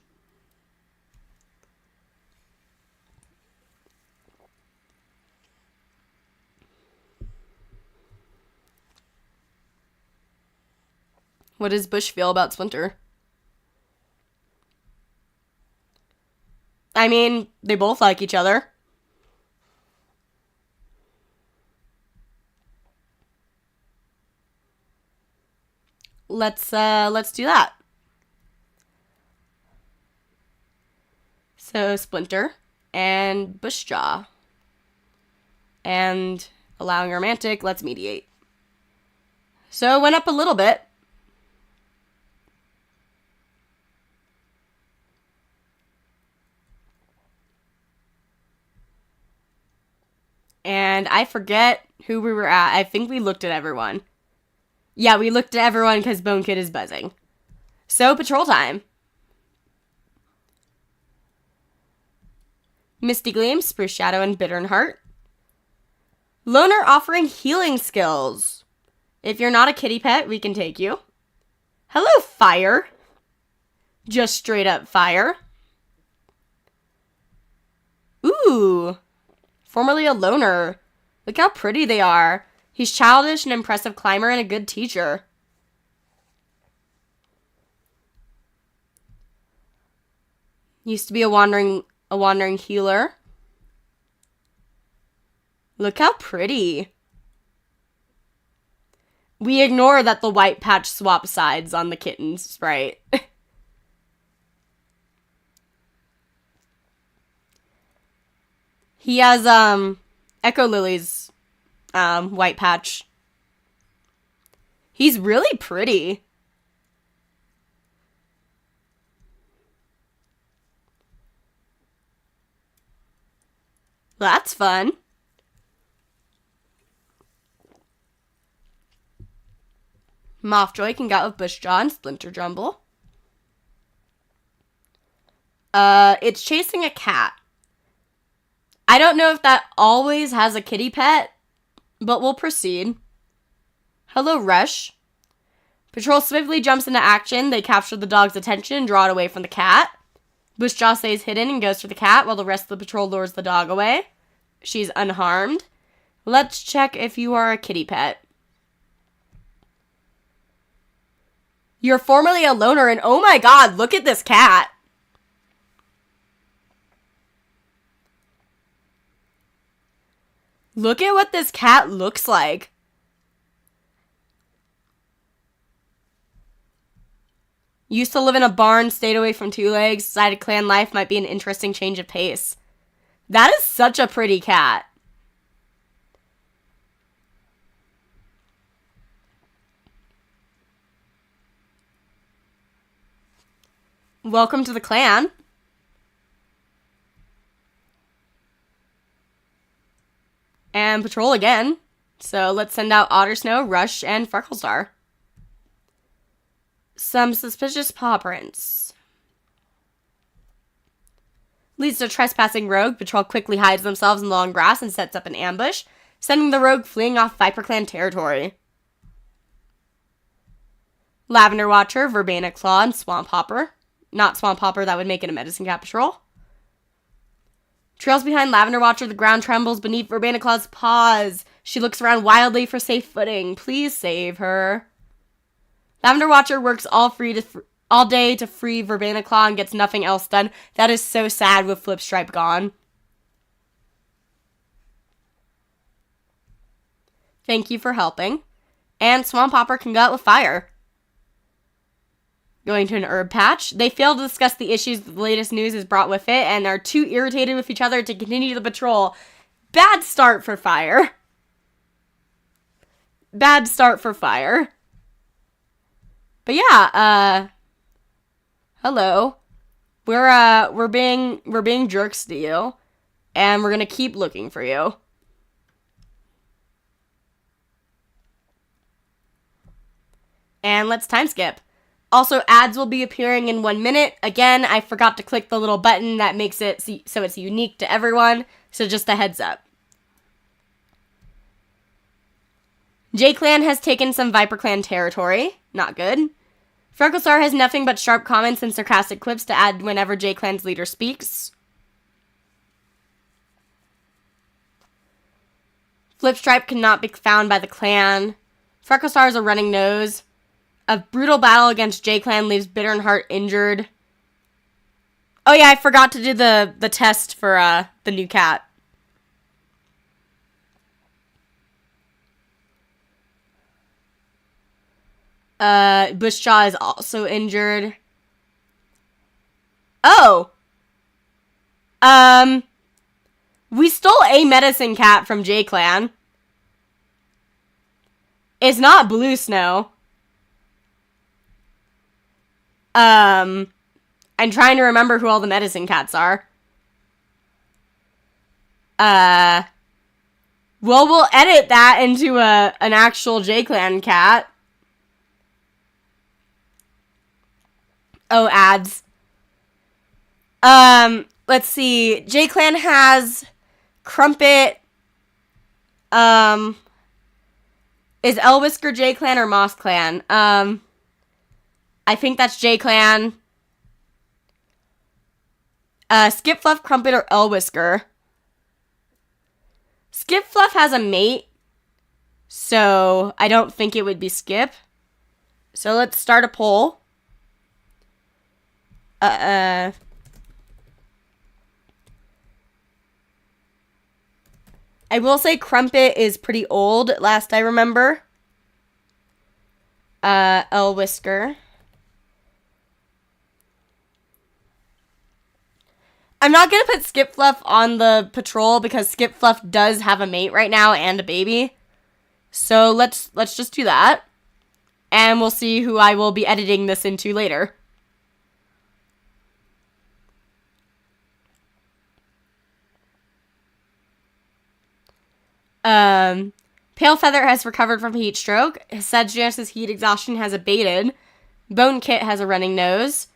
What does Bush feel about Splinter? I mean, they both like each other. Let's do that. So, Splinter and Bushjaw. And allowing romantic, let's mediate. So, it went up a little bit. And I forget who we were at. I think we looked at everyone. Yeah, we looked at everyone because Bone Kid is buzzing. So, patrol time. Misty Gleam, Spruce Shadow, and Bitter and Heart. Loner offering healing skills. If you're not a kitty pet, we can take you. Hello, fire. Just straight up fire. Ooh. Formerly a loner. Look how pretty they are. He's childish, an impressive climber, and a good teacher. Used to be a wandering healer. Look how pretty. We ignore that the white patch swaps sides on the kitten's sprite. He has, Echo Lily's, white patch. He's really pretty. That's fun. Mothjoy can get with Bushjaw and Splinter Jumble. It's chasing a cat. I don't know if that always has a kitty pet, but we'll proceed. Hello, Rush. Patrol swiftly jumps into action. They capture the dog's attention and draw it away from the cat. Bushjaw stays hidden and goes for the cat while the rest of the patrol lures the dog away. She's unharmed. Let's check if you are a kitty pet. You're formerly a loner, and oh my god, look at this cat. Look at what this cat looks like. Used to live in a barn, stayed away from two legs, decided clan life might be an interesting change of pace. That is such a pretty cat. Welcome to the clan. And patrol again. So let's send out Ottersnow, Rush, and Frecklestar. Some suspicious paw prints. Leads to trespassing rogue. Patrol quickly hides themselves in the long grass and sets up an ambush, sending the rogue fleeing off ViperClan territory. Lavender Watcher, Verbena Claw, and Swamp Hopper. Not Swamp Hopper, that would make it a Medicine Cat patrol. Trails behind Lavender Watcher, the ground trembles beneath Verbena Claw's paws. She looks around wildly for safe footing. Please save her. Lavender Watcher works all day to free Verbena Claw and gets nothing else done. That is so sad with Flip Stripe gone. Thank you for helping. And Swamp Hopper can go out with fire. Going to an herb patch. They fail to discuss the issues that the latest news has brought with it and are too irritated with each other to continue the patrol. Bad start for fire. Bad start for fire. But yeah, hello. We're being jerks to you, and we're gonna keep looking for you. And let's time skip. Also, ads will be appearing in 1 minute. Again, I forgot to click the little button that makes it so it's unique to everyone. So just a heads up. JayClan has taken some ViperClan territory. Not good. Frecklestar has nothing but sharp comments and sarcastic quips to add whenever JayClan's leader speaks. Flipstripe cannot be found by the clan. Frecklestar has a running nose. A brutal battle against JayClan leaves Bitter and Heart injured. Oh yeah, I forgot to do the test for the new cat. Bushjaw is also injured. Oh! We stole a medicine cat from JayClan. It's not Blue Snow. I'm trying to remember who all the medicine cats are. Well, we'll edit that into an actual JayClan cat. Oh, ads. Let's see. JayClan has Crumpet, Is Elwisker JayClan or Moss Clan? I think that's JayClan. Skip Fluff, Crumpet, or Elwisker? Skip Fluff has a mate, so I don't think it would be Skip. So let's start a poll. I will say Crumpet is pretty old, last I remember. Elwisker. I'm not gonna put Skip Fluff on the patrol because Skip Fluff does have a mate right now and a baby. So let's just do that. And we'll see who I will be editing this into later. Pale Feather has recovered from heat stroke. Sagittarius' heat exhaustion has abated. Bone Kit has a running nose.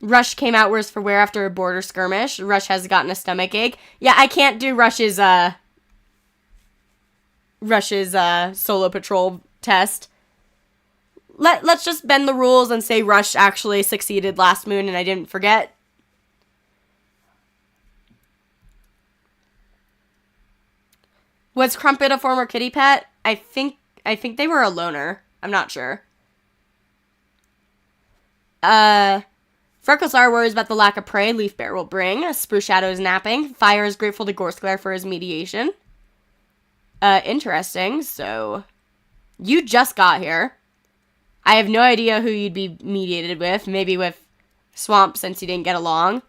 Rush came out worse for wear after a border skirmish. Rush has gotten a stomach ache. Yeah, I can't do Rush's solo patrol test. Let's just bend the rules and say Rush actually succeeded last moon and I didn't forget. Was Crumpet a former kitty pet? I think they were a loner. I'm not sure. Freckles are worries about the lack of prey Leaf Bear will bring. Spruce Shadow is napping. Fire is grateful to Gorsglare for his mediation. Interesting. So, you just got here. I have no idea who you'd be mediated with. Maybe with Swamp since you didn't get along.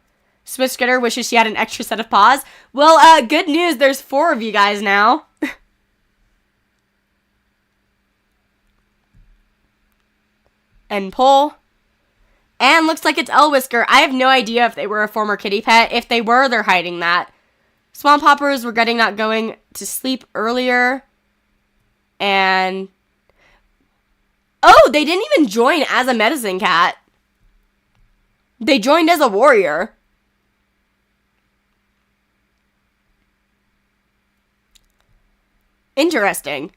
Swift Skitter wishes she had an extra set of paws. Well, good news. There's 4 of you guys now. And poll. And looks like it's Elwisker. I have no idea if they were a former kitty pet. If they were, they're hiding that. Swamp Hoppers regretting not going to sleep earlier. And... oh, they didn't even join as a medicine cat. They joined as a warrior. Interesting.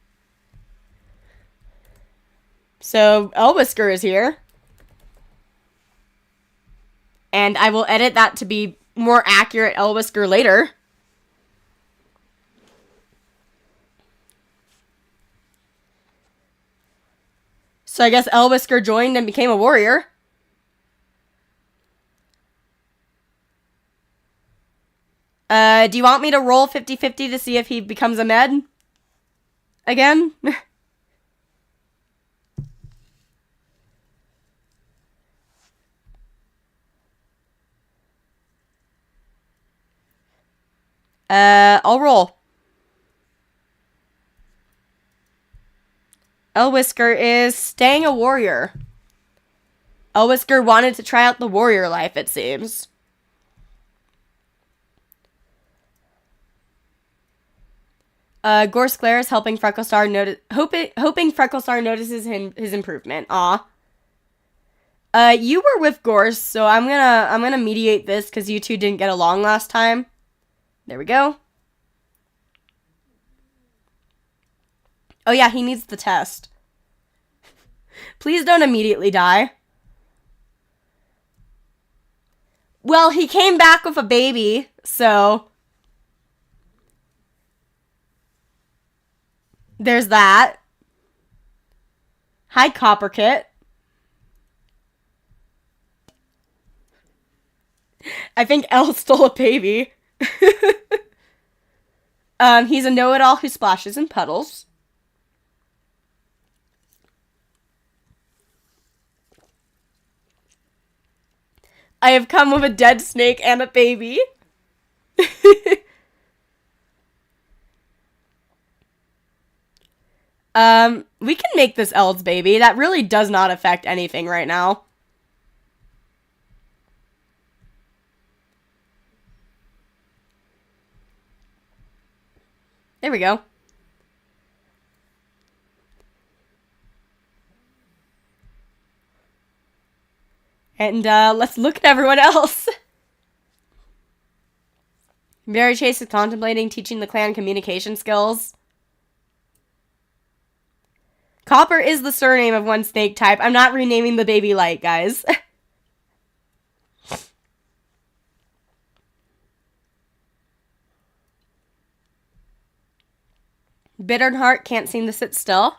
So, Elwisker is here. And I will edit that to be more accurate Elwisker later. So I guess Elwisker joined and became a warrior. Do you want me to roll 50-50 to see if he becomes a med? Again? I'll roll. Elwisker is staying a warrior. Elwisker wanted to try out the warrior life, it seems. Gorsglare is helping Frecklestar hoping Frecklestar notices his improvement. Aw. You were with Gorse, so I'm gonna mediate this because you two didn't get along last time. There we go. Oh yeah, he needs the test. Please don't immediately die. Well, he came back with a baby, so... there's that. Hi, Copperkit. I think Elle stole a baby. He's a know-it-all who splashes in puddles. I have come with a dead snake and a baby. We can make this Elle's baby. That really does not affect anything right now. There we go. And, let's look at everyone else. Mary Chase is contemplating teaching the clan communication skills. Copper is the surname of one snake type. I'm not renaming the baby Light, guys. Bittern Heart can't seem to sit still.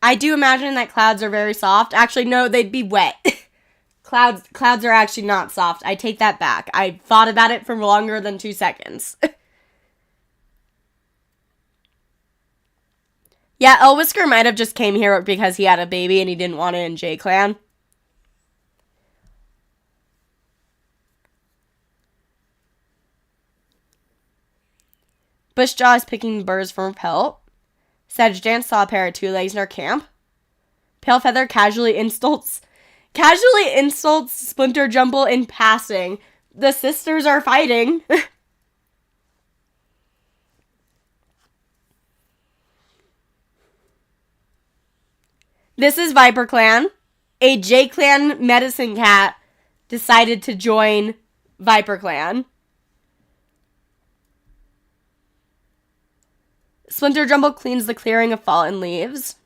I do imagine that clouds are very soft. Actually, no, they'd be wet. Clouds are actually not soft. I take that back. I thought about it for longer than 2 seconds. Yeah, Elwhisker might have just came here because he had a baby and he didn't want it in JayClan. Bushjaw is picking burrs from her pelt. Sagittarius saw a pair of 2 legs in her camp. Palefeather casually insults Splinter Jumble in passing. The sisters are fighting. This is ViperClan. A JayClan medicine cat decided to join ViperClan. Splinter Jumble cleans the clearing of fallen leaves.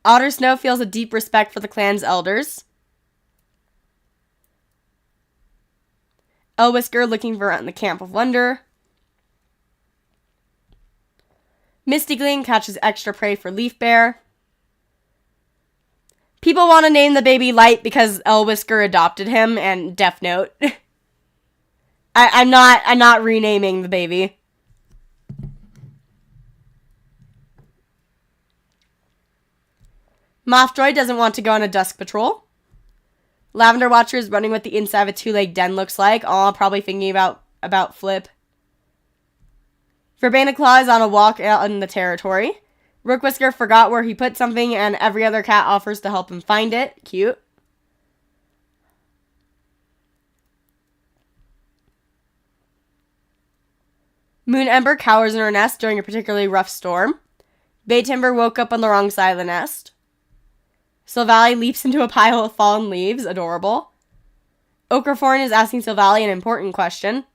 Otter Snow feels a deep respect for the clan's elders. Elwhisker looking for in the Camp of Wonder. Misty Gleam catches extra prey for Leaf Bear. People want to name the baby Light because Elwhisker adopted him, and Death Note. I'm not renaming the baby. Mothjoy doesn't want to go on a dusk patrol. Lavender Watcher is running what the inside of a 2-leg den looks like. Aw, probably thinking about Flip. Verbena Claw is on a walk out in the territory. Rookwhisker forgot where he put something, and every other cat offers to help him find it. Cute. Moon Ember cowers in her nest during a particularly rough storm. Bay Timber woke up on the wrong side of the nest. Sylvally leaps into a pile of fallen leaves. Adorable. Ochreforn is asking Sylvally an important question.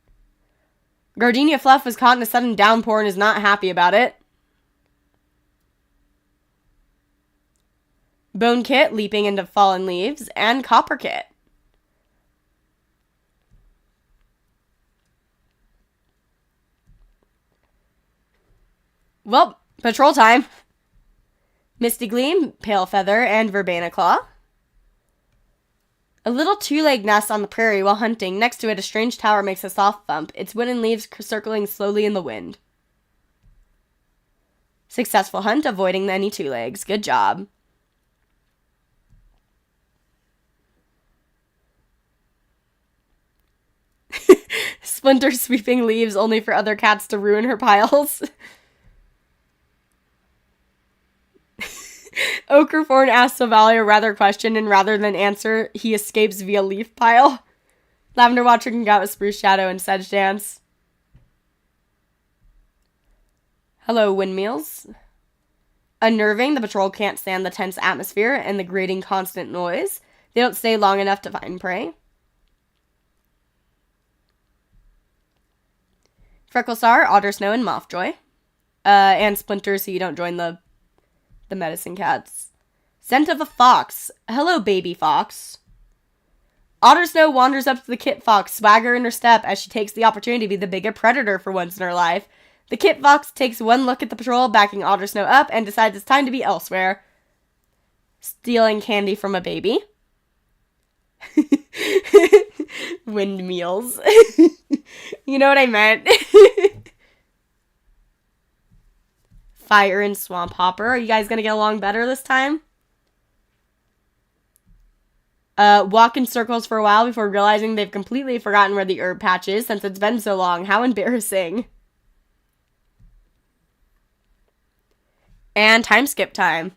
Gardenia Fluff was caught in a sudden downpour and is not happy about it. Bone Kit leaping into fallen leaves. And Copper Kit. Well, patrol time. Misty Gleam, Palefeather, and Verbena Claw. A little 2-leg nest on the prairie while hunting. Next to it, a strange tower makes a soft thump, its wooden leaves circling slowly in the wind. Successful hunt, avoiding any 2 legs. Good job. Splinter sweeping leaves only for other cats to ruin her piles. Ochreforn asks Sylvally a rather question, and rather than answer, he escapes via leaf pile. Lavender Watcher can get with Spruce Shadow and Sedge Dance. Hello, windmills. Unnerving, the patrol can't stand the tense atmosphere and the grating constant noise. They don't stay long enough to find prey. Frecklestar, Otter Snow, and Mothjoy. And Splinter, so you don't join the medicine cats. Scent of a fox. Hello, baby fox. Otter Snow wanders up to the kit fox, swagger in her step as she takes the opportunity to be the bigger predator for once in her life. The kit fox takes one look at the patrol, backing Otter Snow up, and decides it's time to be elsewhere. Stealing candy from a baby. Windmills. You know what I meant. Fire and Swamp Hopper. Are you guys going to get along better this time? Walk in circles for a while before realizing they've completely forgotten where the herb patch is since it's been so long. How embarrassing. And time skip time.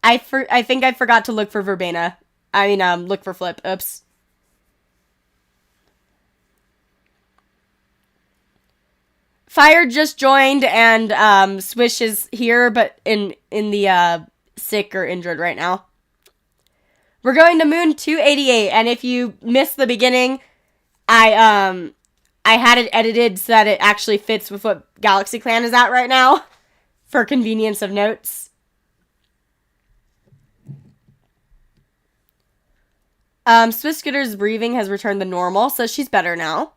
I think I forgot to look for Verbena. Look for Flip. Oops. Fire just joined, and Swish is here, but in the sick or injured right now. We're going to Moon 288, and if you missed the beginning, I had it edited so that it actually fits with what Galaxy Clan is at right now, for convenience of notes. Swiss Scooter's breathing has returned to normal, so she's better now.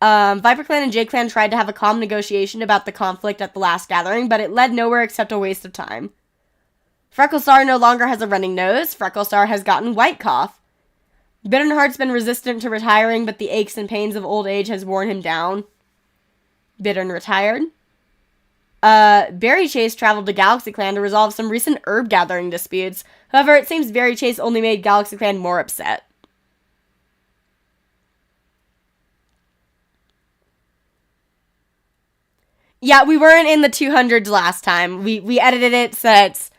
ViperClan and JayClan tried to have a calm negotiation about the conflict at the last gathering, but it led nowhere except a waste of time. Frecklestar no longer has a running nose. Frecklestar has gotten white cough. Bitterheart's been resistant to retiring, but the aches and pains of old age has worn him down. Bittern retired. Berry Chase traveled to Galaxy Clan to resolve some recent herb gathering disputes. However, it seems Berry Chase only made Galaxy Clan more upset. Yeah, we weren't in the 200s last time. We edited it so that it's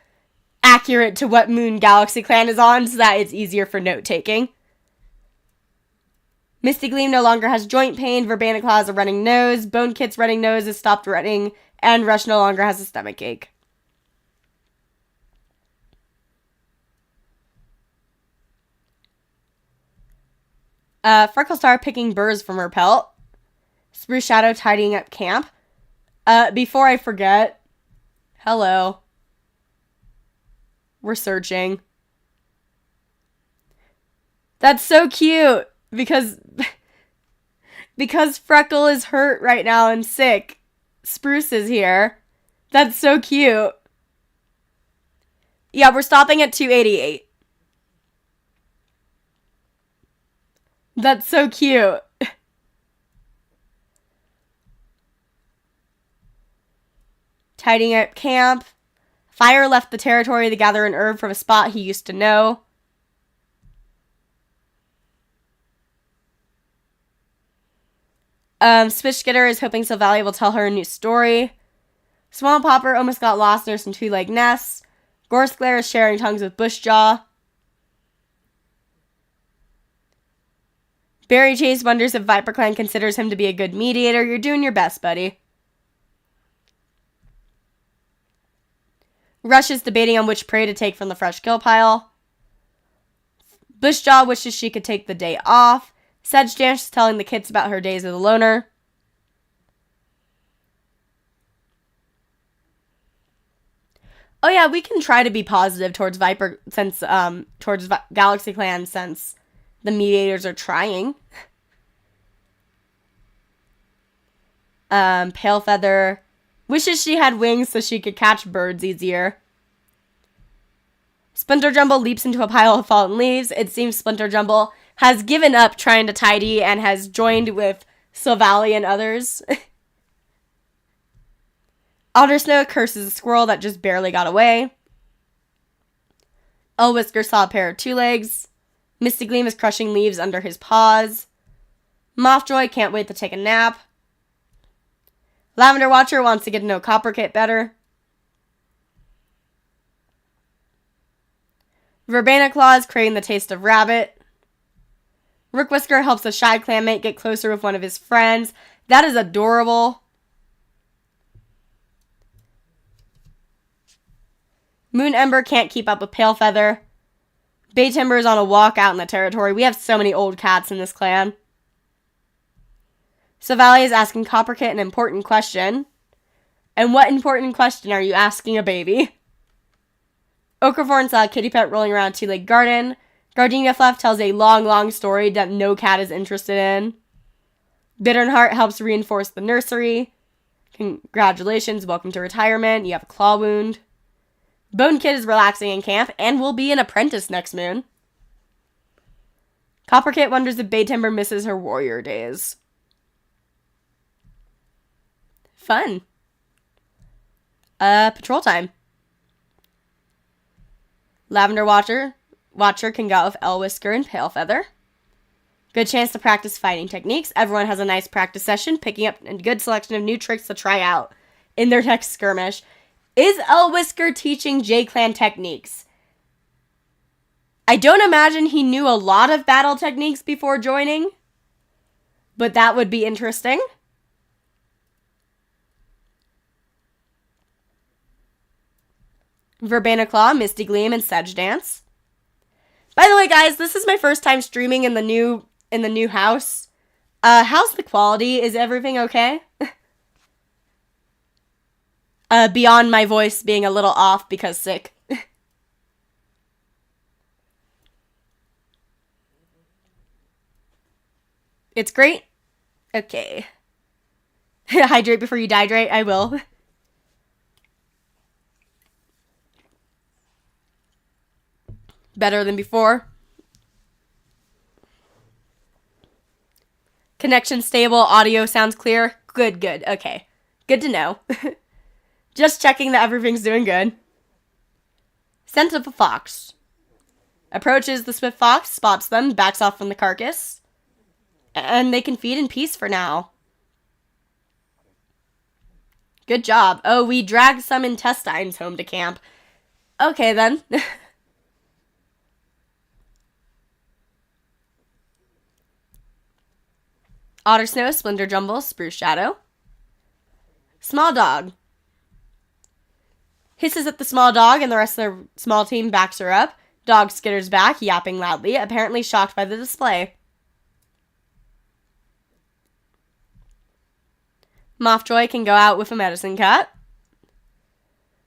accurate to what moon Galaxy Clan is on, so that it's easier for note-taking. Misty Gleam no longer has joint pain, Verbena Claw has a running nose, Bone Kit's running nose has stopped running, and Rush no longer has a stomach ache. Frecklestar picking burrs from her pelt. Spruce Shadow tidying up camp. Before I forget, hello. We're searching. That's so cute, because Freckle is hurt right now and sick. Spruce is here. That's so cute. Yeah, we're stopping at 288. That's so cute. Tidying up camp. Fire left the territory to gather an herb from a spot he used to know. Swish Skitter is hoping Sylvalia will tell her a new story. Swamp Hopper almost got lost near some two-leg nests. Gorse Glare is sharing tongues with Bushjaw. Berry Chase wonders if ViperClan considers him to be a good mediator. You're doing your best, buddy. Rush is debating on which prey to take from the fresh kill pile. Bushjaw wishes she could take the day off. Sedge Dance is telling the kids about her days as a loner. Oh yeah, we can try to be positive towards Galaxy Clan since the mediators are trying. Palefeather wishes she had wings so she could catch birds easier. Splinter Jumble leaps into a pile of fallen leaves. It seems Splinter Jumble has given up trying to tidy and has joined with Sylvalia and others. Aldersnow curses a squirrel that just barely got away. Whisker saw a pair of two legs. Misty Gleam is crushing leaves under his paws. Mothjoy can't wait to take a nap. Lavender Watcher wants to get to know Copperkit better. Verbena Claw is craving the taste of rabbit. Rook Whisker helps a shy clanmate get closer with one of his friends. That is adorable. Moon Ember can't keep up with Palefeather. Baytimber is on a walk out in the territory. We have so many old cats in this clan. Sylvalia is asking Copperkit an important question. And what important question are you asking a baby? Ochrevorn saw a kitty pet rolling around a two-legged garden. Gardenia Fluff tells a long, long story that no cat is interested in. Bitternheart helps reinforce the nursery. Congratulations, welcome to retirement. You have a claw wound. Bone Kid is relaxing in camp and will be an apprentice next moon. Copperkit wonders if Baytimber misses her warrior days. Fun. Patrol time. Lavender Watcher can go with Whisker and Palefeather. Good chance to practice fighting techniques. Everyone has a nice practice session, picking up a good selection of new tricks to try out in their next skirmish. Is Whisker teaching JayClan techniques? I don't imagine he knew a lot of battle techniques before joining, but that would be interesting. Verbena Claw, Misty Gleam, and Sedge Dance. By the way, guys, this is my first time streaming in the new house. How's the quality? Is everything okay? Beyond my voice being a little off because sick. It's great? Okay. Hydrate before you dehydrate? I will. Better than before. Connection stable, audio sounds clear. Good. Okay. Good to know. Just checking that everything's doing good. Scent of a fox. Approaches the swift fox, spots them, backs off from the carcass. And they can feed in peace for now. Good job. Oh, we dragged some intestines home to camp. Okay, then. Otter Snow, Splinter Jumble, Spruce Shadow. Small Dog. Hisses at the small dog and the rest of the small team backs her up. Dog skitters back, yapping loudly, apparently shocked by the display. Mothjoy can go out with a medicine cat.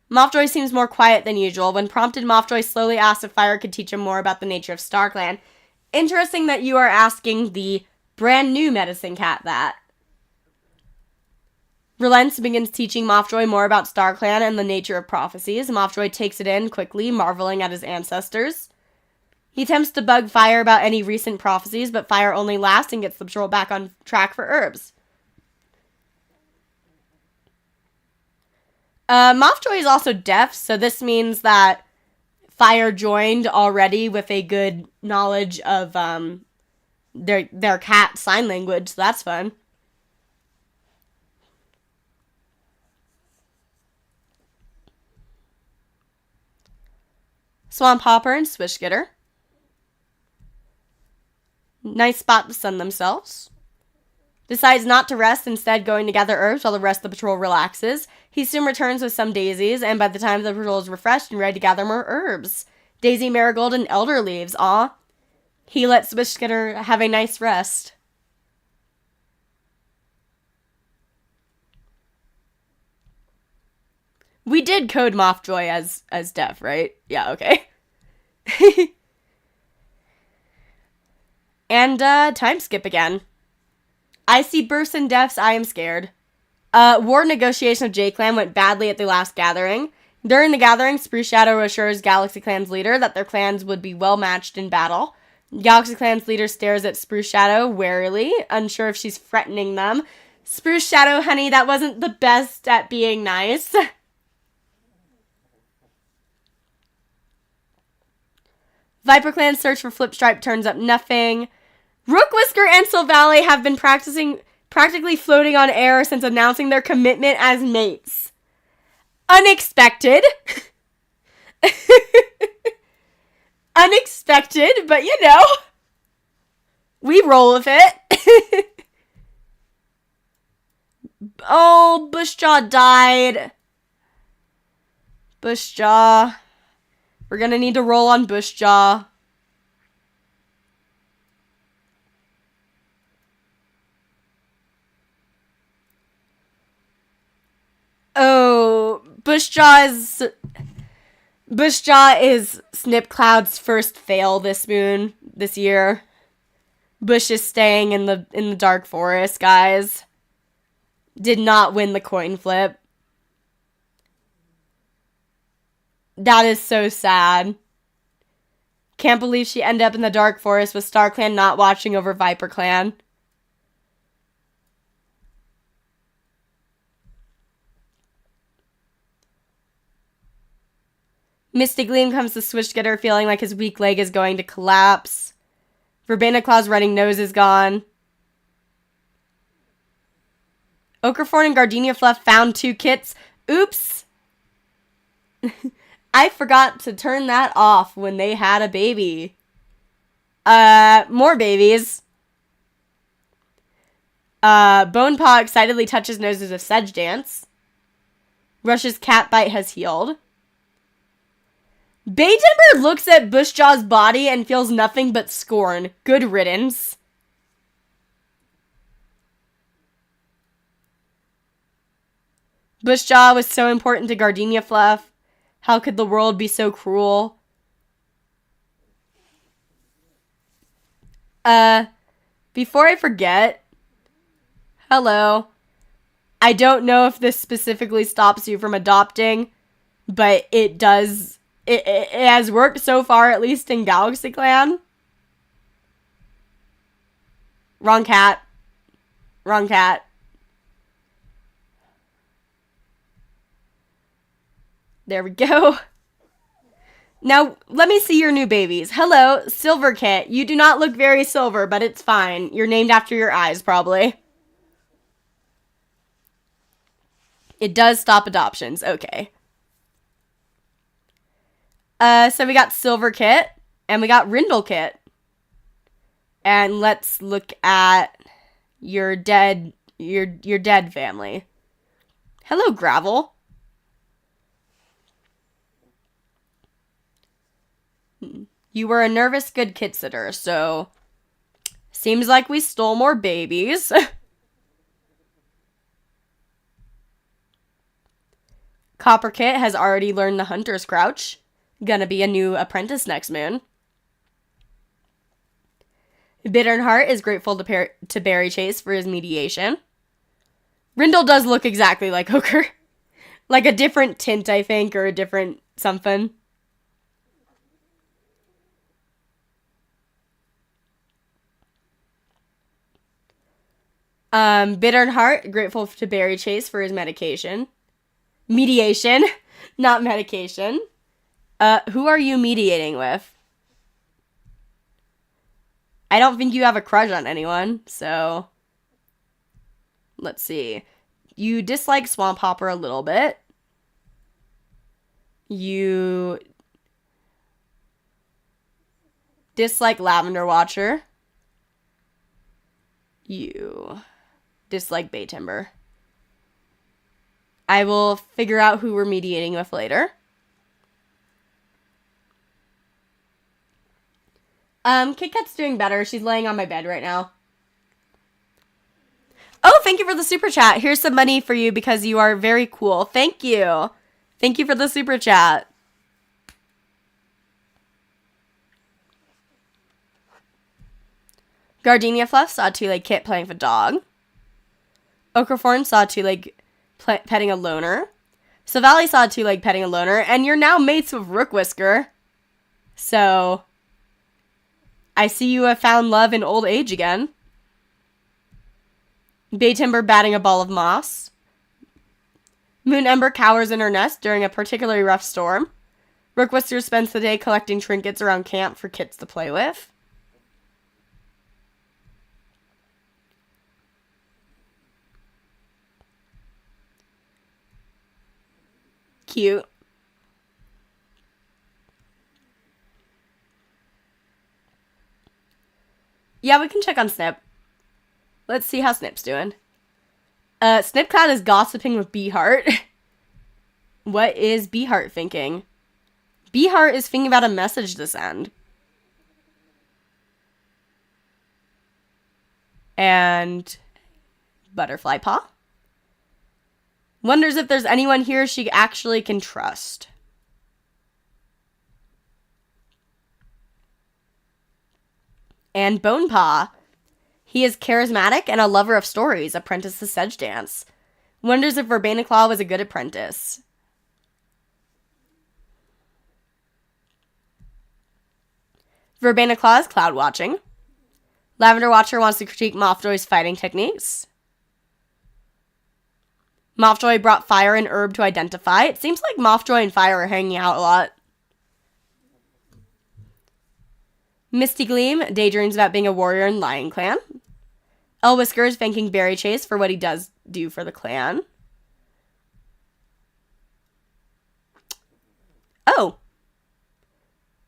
Mothjoy seems more quiet than usual. When prompted, Mothjoy slowly asks if Fire could teach him more about the nature of StarClan. Interesting that you are asking the brand new medicine cat that. Relents begins teaching Mothjoy more about StarClan and the nature of prophecies. Mothjoy takes it in quickly, marveling at his ancestors. He attempts to bug Fire about any recent prophecies, but Fire only laughs and gets the patrol back on track for herbs. Mothjoy is also deaf, so this means that Fire joined already with a good knowledge of their cat sign language, so that's fun. Swamp Hopper and Swishgetter. Nice spot to sun themselves. Decides not to rest, instead going to gather herbs while the rest of the patrol relaxes. He soon returns with some daisies, and by the time the patrol is refreshed and ready to gather more herbs. Daisy, marigold, and elder leaves. Aw. He lets Swishgetter have a nice rest. We did code Mothjoy as deaf, right? Yeah, okay. And, time skip again. I see bursts and deaths, I am scared. War negotiation of JayClan went badly at the last gathering. During the gathering, Spruce Shadow assures Galaxy Clan's leader that their clans would be well matched in battle. Galaxy Clan's leader stares at Spruce Shadow warily, unsure if she's threatening them. Spruce Shadow, honey, that wasn't the best at being nice. ViperClan's search for Flipstripe turns up nothing. Rook Whisker and Sylvally have been practically floating on air since announcing their commitment as mates. Unexpected. Unexpected, but you know. We roll with it. Oh, Bushjaw died. Bushjaw. We're gonna need to roll on Bushjaw. Oh, Bushjaw is Snipcloud's first fail this year. Bush is staying in the Dark Forest, guys. Did not win the coin flip. That is so sad. Can't believe she ended up in the Dark Forest with StarClan not watching over ViperClan. Misty Gleam comes to Swishgetter feeling like his weak leg is going to collapse. Verbena Claw's running nose is gone. Ochreforn and Gardenia Fluff found 2 kits. Oops! I forgot to turn that off when they had a baby. More babies. Bonepaw excitedly touches noses of Sedge Dance. Rush's cat bite has healed. Baytimber looks at Bushjaw's body and feels nothing but scorn. Good riddance. Bushjaw was so important to Gardenia Fluff. How could the world be so cruel? Before I forget, hello. I don't know if this specifically stops you from adopting, but it does. It has worked so far, at least in Galaxy Clan. Wrong cat. Wrong cat. There we go. Now, let me see your new babies. Hello, Silver Kit. You do not look very silver, but it's fine. You're named after your eyes, probably. It does stop adoptions. Okay. So we got Silver Kit, and we got Rindle Kit. And let's look at your dead family. Hello, Gravel. You were a nervous good kid sitter, so seems like we stole more babies. Copper Kit has already learned the Hunter's Crouch. Gonna be a new apprentice next moon. Bitternheart is grateful to Berry Chase for his mediation. Rindle does look exactly like Hooker. Like a different tint, I think, or a different something. Bitternheart, grateful to Berry Chase for his medication. Mediation, not medication. Who are you mediating with? I don't think you have a crush on anyone, so let's see. You dislike Swamp Hopper a little bit. You dislike Lavender Watcher. You dislike Baytimber. I will figure out who we're mediating with later. Kit Kat's doing better. She's laying on my bed right now. Oh, thank you for the super chat. Here's some money for you because you are very cool. Thank you. Thank you for the super chat. Gardenia Fluff saw Two-Leg Kit playing with a dog. Okraform saw Two-Leg petting a loner. Savali saw Two-Leg petting a loner. And you're now mates with Rook Whisker. So I see you have found love in old age again. Baytimber batting a ball of moss. Moon Ember cowers in her nest during a particularly rough storm. Rook Whisker spends the day collecting trinkets around camp for kits to play with. Cute. Yeah, we can check on Snip. Let's see how Snip's doing. Snipcat is gossiping with Beeheart. What is Beeheart thinking? Beeheart is thinking about a message to send. And Butterfly Paw wonders if there's anyone here she actually can trust. And Bonepaw. He is charismatic and a lover of stories, apprentice to Sedge Dance. Wonders if Verbena Claw was a good apprentice. Verbena Claw is cloud watching. Lavender Watcher wants to critique Mothjoy's fighting techniques. Mothjoy brought Fire and Herb to identify. It seems like Mothjoy and Fire are hanging out a lot. Misty Gleam daydreams about being a warrior in Lion Clan. Whisker is thanking Berry Chase for what he does do for the clan. Oh.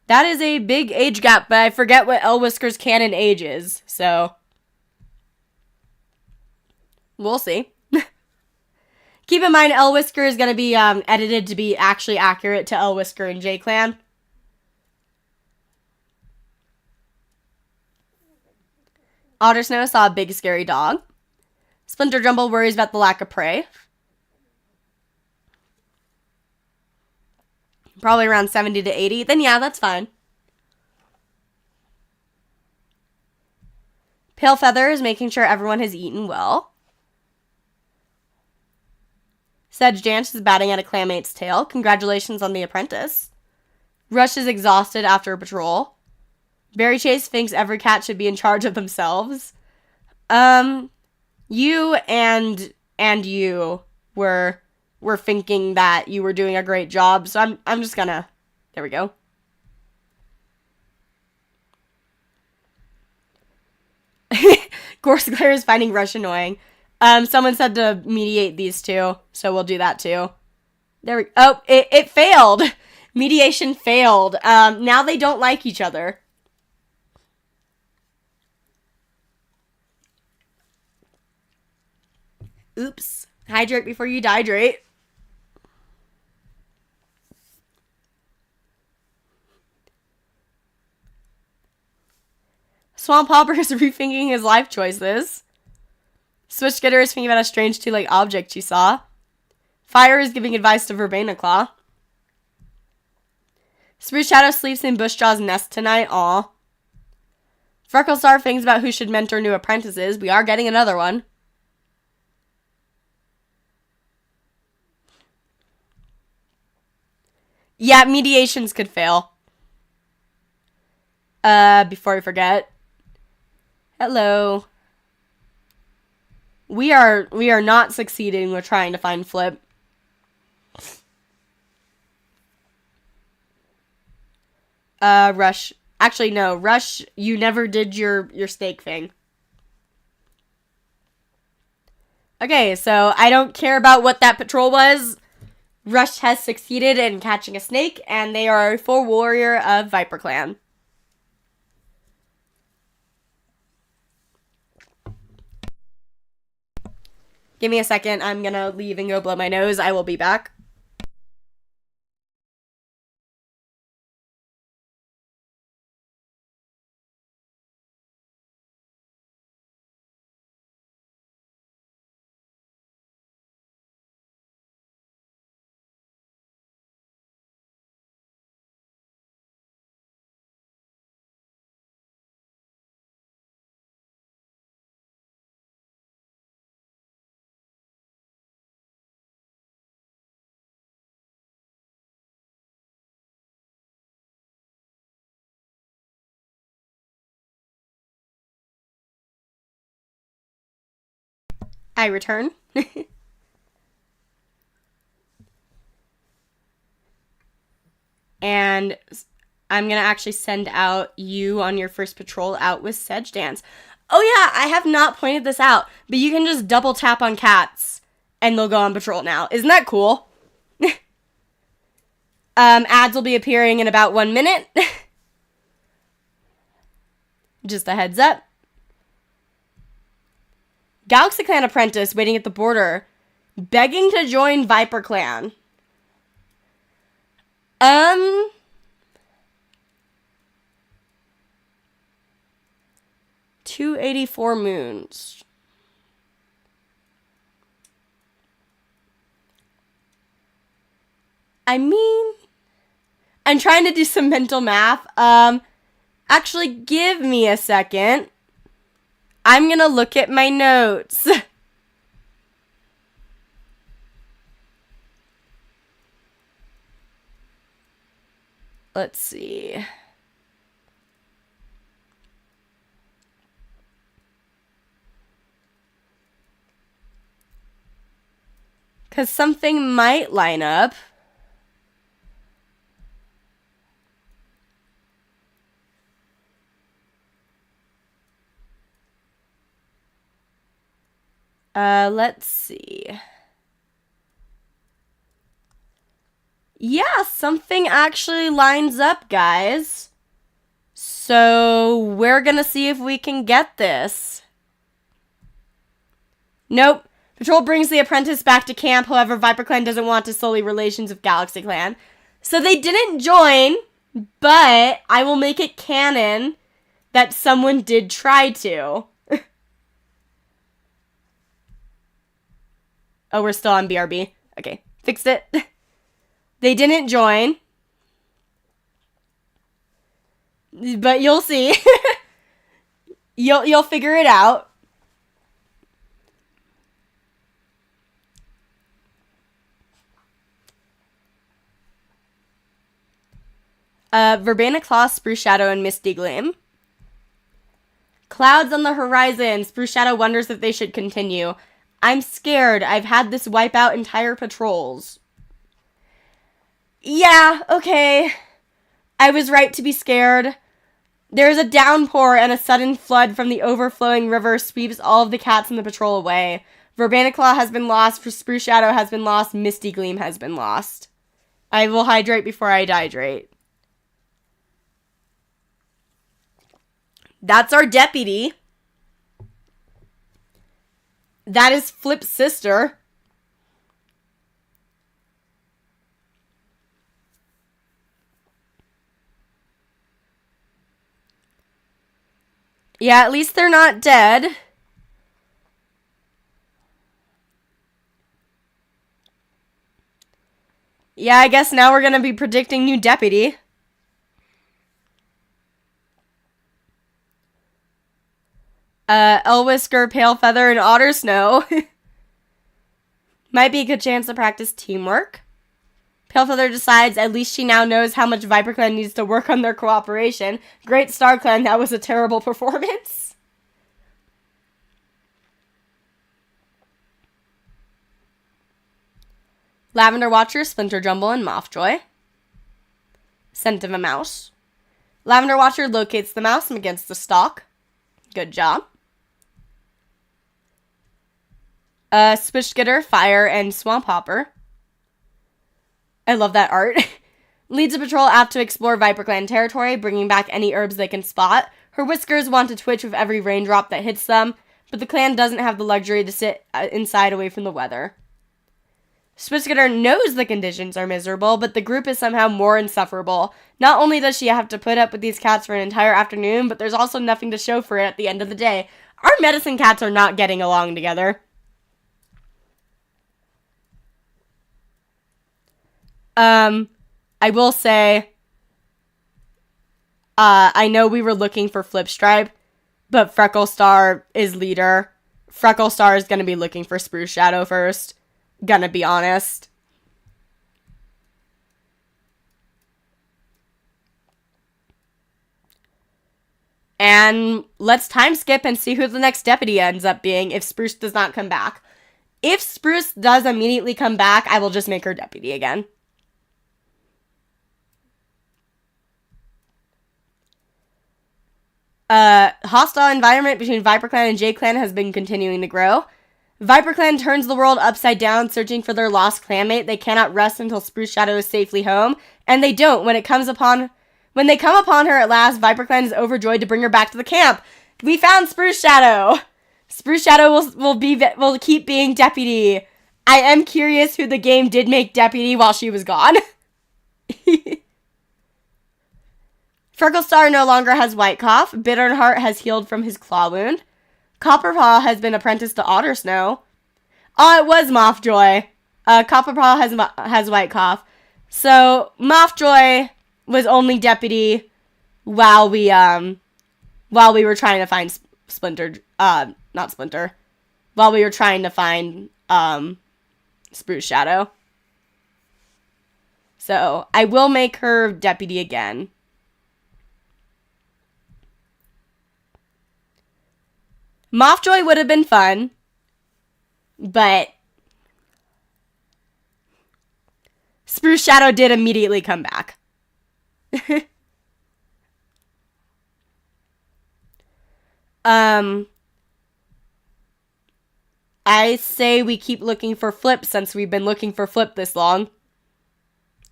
That is a big age gap, but I forget what Whisker's canon age is, so we'll see. Keep in mind, Whisker is going to be edited to be actually accurate to Whisker and JayClan. Otter Snow saw a big scary dog. Splinter Jumble worries about the lack of prey. Probably around 70 to 80. Then yeah, that's fine. Pale Feather is making sure everyone has eaten well. Sedge Dance is batting at a clanmate's tail. Congratulations on the apprentice. Rush is exhausted after a patrol. Berry Chase thinks every cat should be in charge of themselves. You and you were thinking that you were doing a great job, so I'm just gonna... There we go. Gorseclair is finding Rush annoying. Someone said to mediate these two, so we'll do that too. There we... Oh, it failed! Mediation failed. Now they don't like each other. Oops. Hydrate before you dehydrate. Swamp Hopper is rethinking his life choices. Switch Getter is thinking about a strange two-legged object she saw. Fire is giving advice to Verbena Claw. Spruce Shadow sleeps in Bushjaw's nest tonight. Aw. Frecklestar thinks about who should mentor new apprentices. We are getting another one. Yeah, mediations could fail. Before I forget. Hello. We are not succeeding with trying to find Flip. Rush. Actually, no. Rush, you never did your steak thing. Okay, so I don't care about what that patrol was. Rush has succeeded in catching a snake, and they are a full warrior of ViperClan. Give me a second. I'm gonna leave and go blow my nose. I will be back. I return. And I'm going to actually send out you on your first patrol out with Sedge Dance. Oh yeah, I have not pointed this out, but you can just double tap on cats and they'll go on patrol now. Isn't that cool? Ads will be appearing in about 1 minute. Just a heads up. Galaxy Clan apprentice waiting at the border, begging to join ViperClan. 284 moons. I mean, I'm trying to do some mental math. Actually, give me a second. I'm gonna look at my notes. Let's see. Because something might line up. Let's see. Yeah, something actually lines up, guys. So, we're gonna see if we can get this. Nope. Patrol brings the apprentice back to camp. However, ViperClan doesn't want to sully relations with Galaxy Clan. So they didn't join, but I will make it canon that someone did try to. Oh, we're still on BRB. Okay, fixed it. They didn't join. But you'll see. You'll figure it out. Verbena Claw, Spruce Shadow, and Misty Gleam. Clouds on the horizon. Spruce Shadow wonders if they should continue. I'm scared. I've had this wipe out entire patrols. Yeah, okay. I was right to be scared. There's a downpour and a sudden flood from the overflowing river sweeps all of the cats in the patrol away. Verbena Claw has been lost. Spruce Shadow has been lost. Misty Gleam has been lost. I will hydrate before I dehydrate. That's our deputy. That is Flip's sister. Yeah, at least they're not dead. Yeah, I guess now we're gonna be predicting new deputy. Elwhisker, Palefeather, and Otter Snow. Might be a good chance to practice teamwork. Palefeather decides at least she now knows how much ViperClan needs to work on their cooperation. Great StarClan, that was a terrible performance. Lavender Watcher, Splinter Jumble, and Mothjoy. Scent of a mouse. Lavender Watcher locates the mouse against the stalk. Good job. Switchgetter, Fire, and Swamp Hopper. I love that art. Leads a patrol out to explore ViperClan territory, bringing back any herbs they can spot. Her whiskers want to twitch with every raindrop that hits them, but the clan doesn't have the luxury to sit inside away from the weather. Switchgetter knows the conditions are miserable, but the group is somehow more insufferable. Not only does she have to put up with these cats for an entire afternoon, but there's also nothing to show for it at the end of the day. Our medicine cats are not getting along together. I will say, I know we were looking for Flipstripe, but Frecklestar is leader. Frecklestar is going to be looking for Spruce Shadow first. Gonna be honest. And let's time skip and see who the next deputy ends up being if Spruce does not come back. If Spruce does immediately come back, I will just make her deputy again. Hostile environment between ViperClan and JayClan has been continuing to grow. ViperClan turns the world upside down, searching for their lost clanmate. They cannot rest until Spruce Shadow is safely home, and they don't. When they come upon her at last, ViperClan is overjoyed to bring her back to the camp. We found Spruce Shadow. Spruce Shadow will keep being deputy. I am curious who the game did make deputy while she was gone. Frecklestar no longer has White Cough. Bitterheart has healed from his claw wound. Copperpaw has been apprenticed to Otter Snow. Oh, it was Mothjoy. Copperpaw has White Cough. So, Mothjoy was only deputy while we were trying to find not Splinter. While we were trying to find, Spruce Shadow. So, I will make her deputy again. Mothjoy would have been fun, but Spruce Shadow did immediately come back. I say we keep looking for Flip since we've been looking for Flip this long.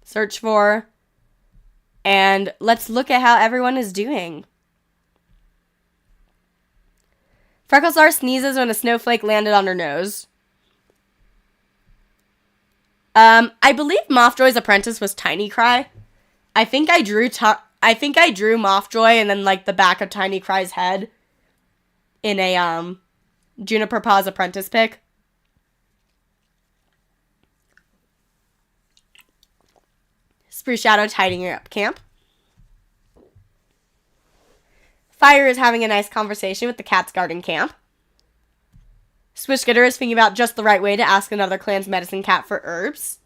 Search for, and let's look at how everyone is doing. Frecklestar sneezes when a snowflake landed on her nose. I believe Mothjoy's apprentice was Tiny Cry. I think I drew Mothjoy and then like the back of Tiny Cry's head in a Juniper Paw's apprentice pick. Spruce Shadow tidying up camp. Fire is having a nice conversation with the cats guarding camp. Swishgetter is thinking about just the right way to ask another clan's medicine cat for herbs.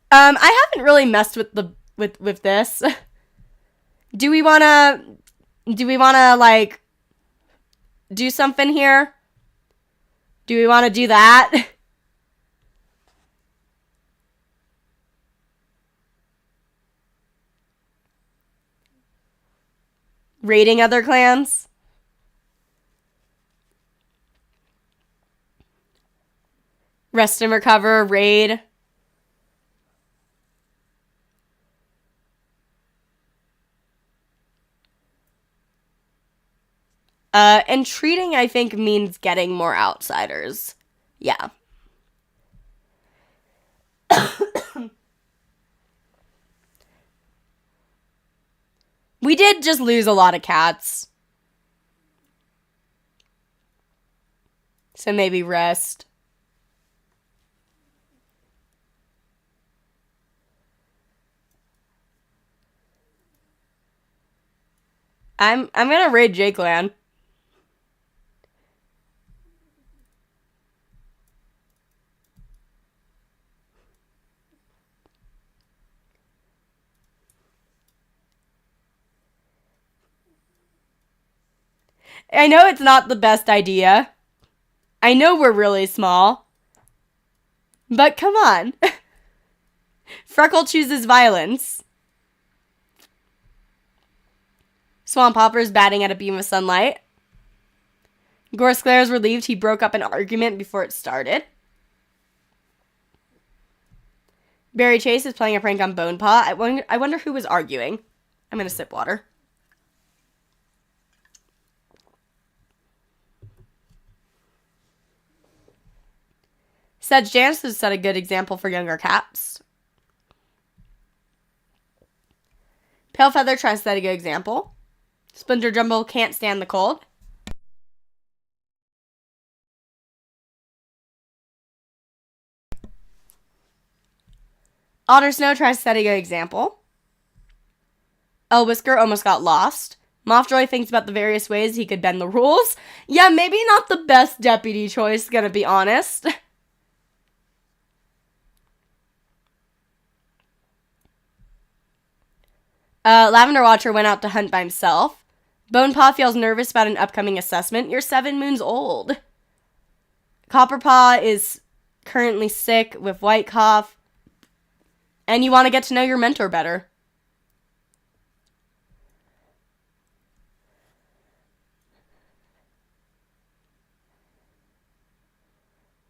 I haven't really messed with with this. Do we wanna like do something here? Do we wanna do that? Raiding other clans? Rest and recover, raid. Entreating, I think, means getting more outsiders. Yeah. We did just lose a lot of cats. So maybe rest. I'm gonna raid JayClan. I know it's not the best idea. I know we're really small. But come on. Freckle chooses violence. Swamp Hopper's batting at a beam of sunlight. Gorsclair is relieved he broke up an argument before it started. Barry Chase is playing a prank on Bonepaw. I wonder who was arguing. I'm gonna sip water. Sedge Dance has set a good example for younger cats. Pale Feather tries to set a good example. Splinter Jumble can't stand the cold. Otter Snow tries to set a good example. Whisker almost got lost. Mothjoy thinks about the various ways he could bend the rules. Yeah, maybe not the best deputy choice, gonna be honest. Lavender Watcher went out to hunt by himself. Bonepaw feels nervous about an upcoming assessment. You're 7 moons old. Copperpaw is currently sick with white cough. And you want to get to know your mentor better.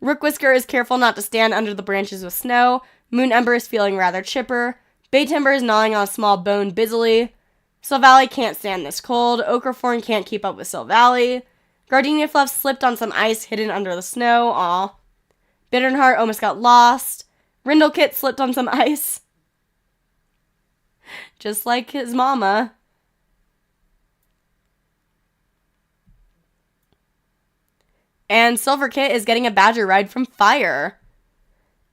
Rook Whisker is careful not to stand under the branches with snow. Moon Ember is feeling rather chipper. Bay Timber is gnawing on a small bone busily. Silvally can't stand this cold. Ochreforn can't keep up with Silvally. Gardenia Fluff slipped on some ice hidden under the snow. Aw. Bitternheart almost got lost. Rindlekit slipped on some ice. Just like his mama. And Silverkit is getting a badger ride from Fire.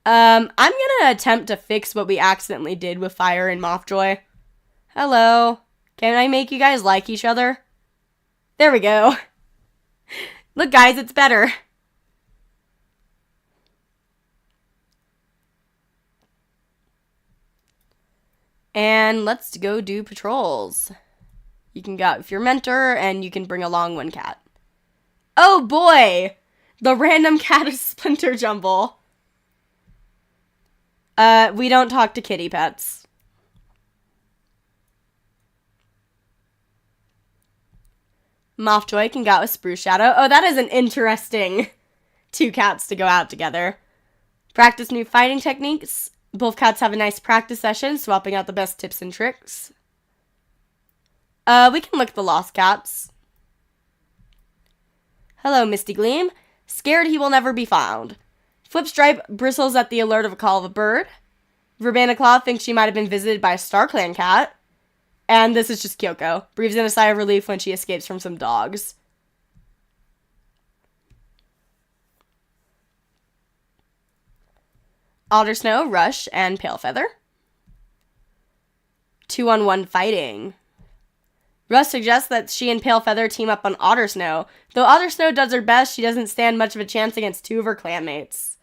I'm gonna attempt to fix what we accidentally did with Fire and Mothjoy. Hello. Can I make you guys like each other? There we go. Look, guys, it's better. And let's go do patrols. You can go with your mentor, and you can bring along 1 cat. Oh boy! The random cat is Splinter Jumble. We don't talk to kitty pets. Mothjoy can go out with Spruce Shadow. Oh, that is an interesting 2 cats to go out together. Practice new fighting techniques. Both cats have a nice practice session, swapping out the best tips and tricks. We can look at the lost cats. Hello, Misty Gleam. Scared he will never be found. Flipstripe bristles at the alert of a call of a bird. Verbena Claw thinks she might have been visited by a StarClan cat. And this is just Kyoko. Breathes in a sigh of relief when she escapes from some dogs. Alder Snow, Rush, and Pale Feather. 2-on-1 fighting. Rush suggests that she and Pale Feather team up on Otter Snow. Though Otter Snow does her best, she doesn't stand much of a chance against 2 of her clanmates.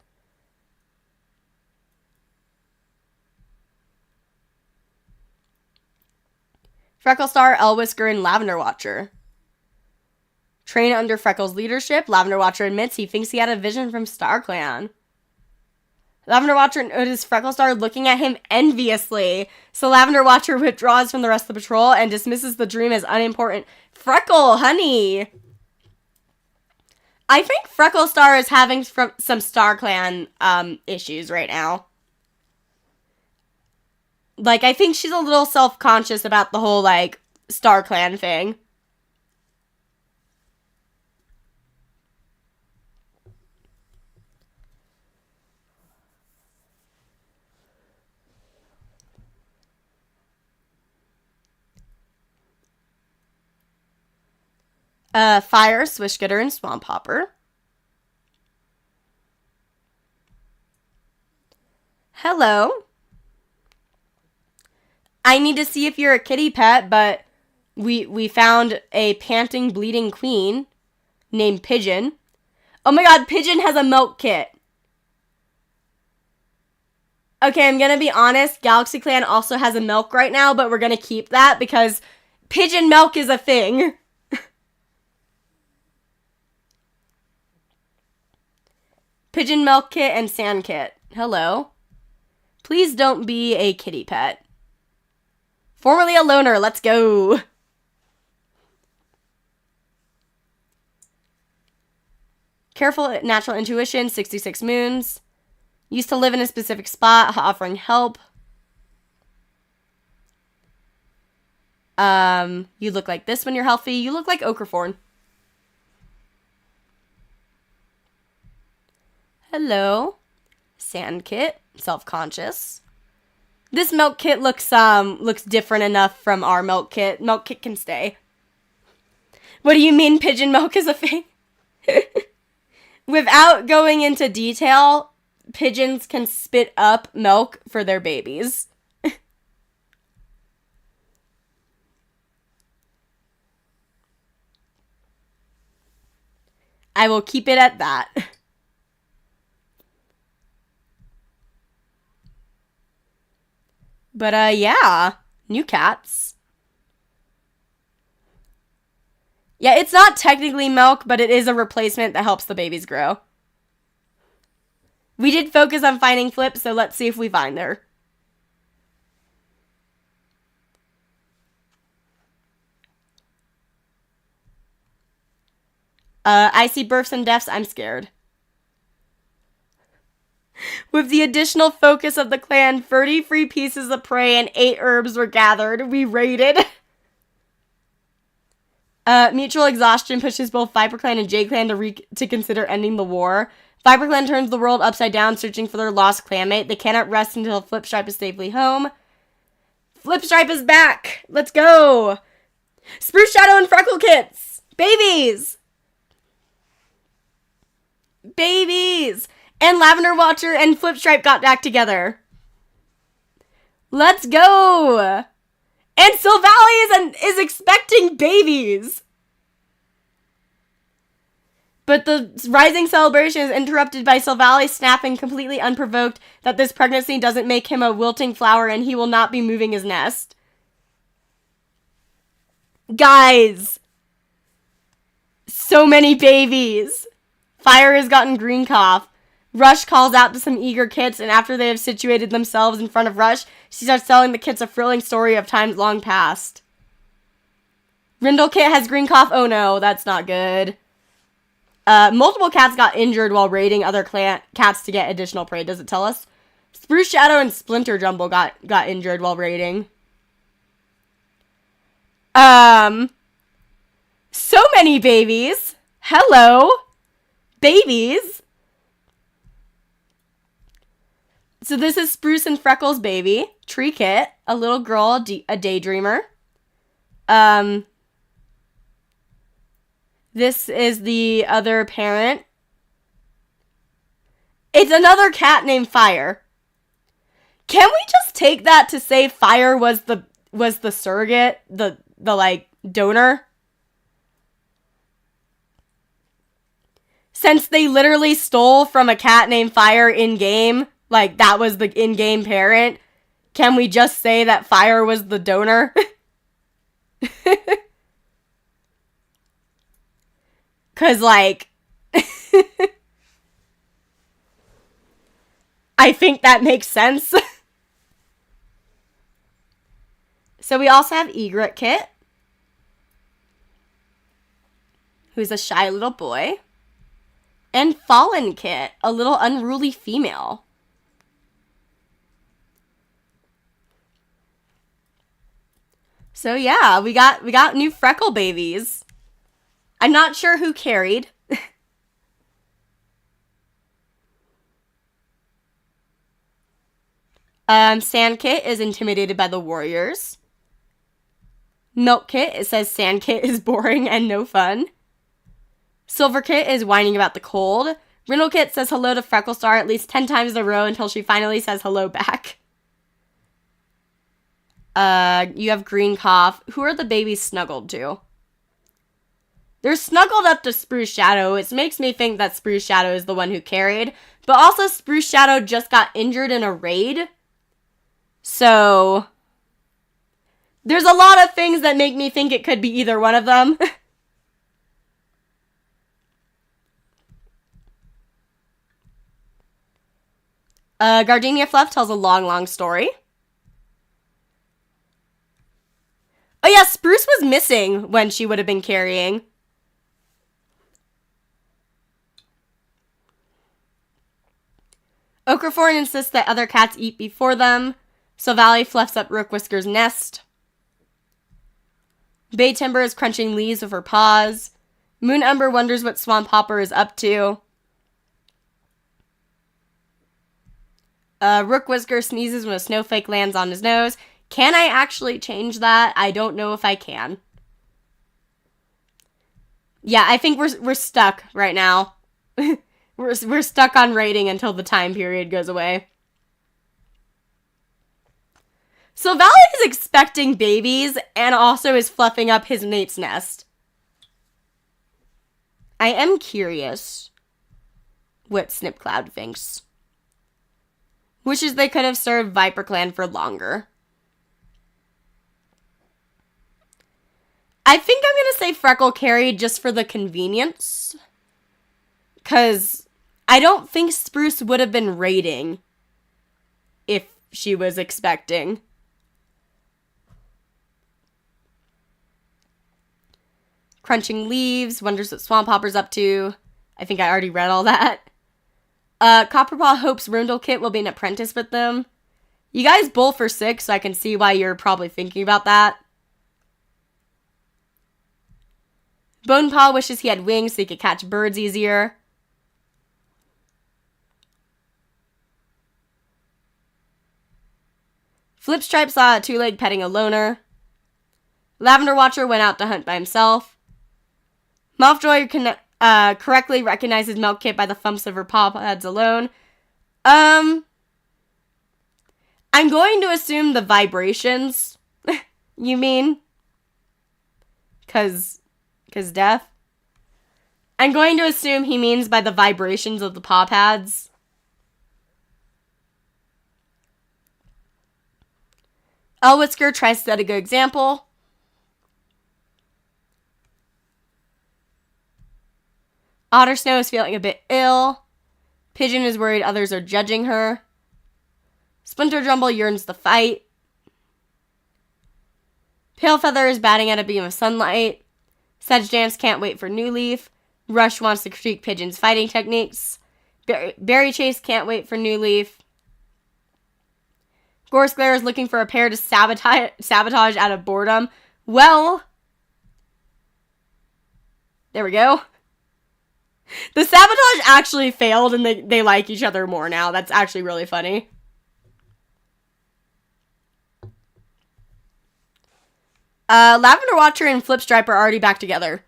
Frecklestar, Elwhisker, and Lavender Watcher. Train under Freckles' leadership, Lavender Watcher admits he thinks he had a vision from StarClan. Lavender Watcher notices Frecklestar looking at him enviously, so Lavender Watcher withdraws from the rest of the patrol and dismisses the dream as unimportant. Freckle, honey! I think Frecklestar is having some StarClan issues right now. Like, I think she's a little self-conscious about the whole, like, StarClan thing. Fire, Swishgetter, and Swamp Hopper. Hello. I need to see if you're a kitty pet, but we found a panting, bleeding queen named Pigeon. Oh my god, Pigeon has a milk kit. Okay, I'm gonna be honest, Galaxy Clan also has a milk right now, but we're gonna keep that because pigeon milk is a thing. Pigeon milk kit and sand kit. Hello. Please don't be a kitty pet. Formerly a loner, let's go. Careful natural intuition, 66 moons. Used to live in a specific spot, offering help. You look like this when you're healthy. You look like Okraforn. Hello. Sand kit, self-conscious. This milk kit looks different enough from our milk kit. Milk kit can stay. What do you mean pigeon milk is a thing? Without going into detail, pigeons can spit up milk for their babies. I will keep it at that. But, yeah. New cats. Yeah, it's not technically milk, but it is a replacement that helps the babies grow. We did focus on finding Flip, so let's see if we find her. I see births and deaths, I'm scared. With the additional focus of the clan, 30 free pieces of prey and 8 herbs were gathered. We raided. Mutual exhaustion pushes both ViperClan and JayClan to consider ending the war. ViperClan turns the world upside down, searching for their lost clanmate. They cannot rest until Flipstripe is safely home. Flipstripe is back! Let's go! Spruce Shadow and Freckle Kits! Babies! Babies! And Lavender Watcher and Flipstripe got back together. Let's go! And Sylvally is expecting babies! But the rising celebration is interrupted by Sylvally snapping completely unprovoked that this pregnancy doesn't make him a wilting flower and he will not be moving his nest. Guys! So many babies! Fire has gotten green cough. Rush calls out to some eager kits, and after they have situated themselves in front of Rush, she starts telling the kits a thrilling story of times long past. Rindle Kit has green cough. Oh no, that's not good. Multiple cats got injured while raiding other cats to get additional prey. Does it tell us? Spruce Shadow and Splinter Jumble got injured while raiding. So many babies. Hello. Babies. So this is Spruce and Freckles' baby. Tree Kit. A little girl, a daydreamer. This is the other parent. It's another cat named Fire. Can we just take that to say Fire was the surrogate, the like donor? Since they literally stole from a cat named Fire in game, like that was the in-game parent, can we just say that Fire was the donor? Cause like I think that makes sense. So we also have Egret Kit, who's a shy little boy. And Fallen Kit, a little unruly female. So yeah, we got new freckle babies. I'm not sure who carried. Sand Kit is intimidated by the warriors. Milk Kit, it says Sand Kit is boring and no fun. Silver Kit is whining about the cold. Brindle Kit says hello to Freckle Star at least 10 times in a row until she finally says hello back. You have Green Cough. Who are the babies snuggled to? They're snuggled up to Spruce Shadow, which makes me think that Spruce Shadow is the one who carried. But also Spruce Shadow just got injured in a raid. So there's a lot of things that make me think it could be either one of them. Gardenia Fluff tells a long story. Oh yeah, Spruce was missing when she would have been carrying. Okraforn insists that other cats eat before them, so Valley fluffs up Rook Whisker's nest. Bay Timber is crunching leaves with her paws. Moon Umber wonders what Swamp Hopper is up to. Rook Whisker sneezes when a snowflake lands on his nose. Can I actually change that? I don't know if I can. Yeah, I think we're stuck right now. we're stuck on raiding until the time period goes away. So Valley is expecting babies and also is fluffing up his mate's nest. I am curious what Snipcloud thinks. Wishes they could have served ViperClan for longer. I think I'm going to say Freckle carried just for the convenience. Because I don't think Spruce would have been raiding if she was expecting. Crunching leaves, wonders what Swamp Hopper's up to. I think I already read all that. Copperpaw hopes Rundle Kit will be an apprentice with them. You guys both for 6, so I can see why you're probably thinking about that. Bonepaw wishes he had wings so he could catch birds easier. Flipstripe saw a two-leg petting a loner. Lavender Watcher went out to hunt by himself. Mothjoy correctly recognizes Milk Kit by the thumps of her paw pads alone. I'm going to assume the vibrations. You mean? Cause death? I'm going to assume he means by the vibrations of the paw pads. Elwhisker tries to set a good example. Ottersnow is feeling a bit ill. Pigeon is worried others are judging her. Splinter Jumble yearns to fight. Palefeather is batting at a beam of sunlight. Sedge Dance can't wait for New Leaf. Rush wants to critique Pigeon's fighting techniques. Berry Chase can't wait for New Leaf. Gorsglare is looking for a pair to sabotage out of boredom. Well, there we go. The sabotage actually failed and they like each other more now. That's actually really funny. Lavender Watcher and Flipstripe are already back together.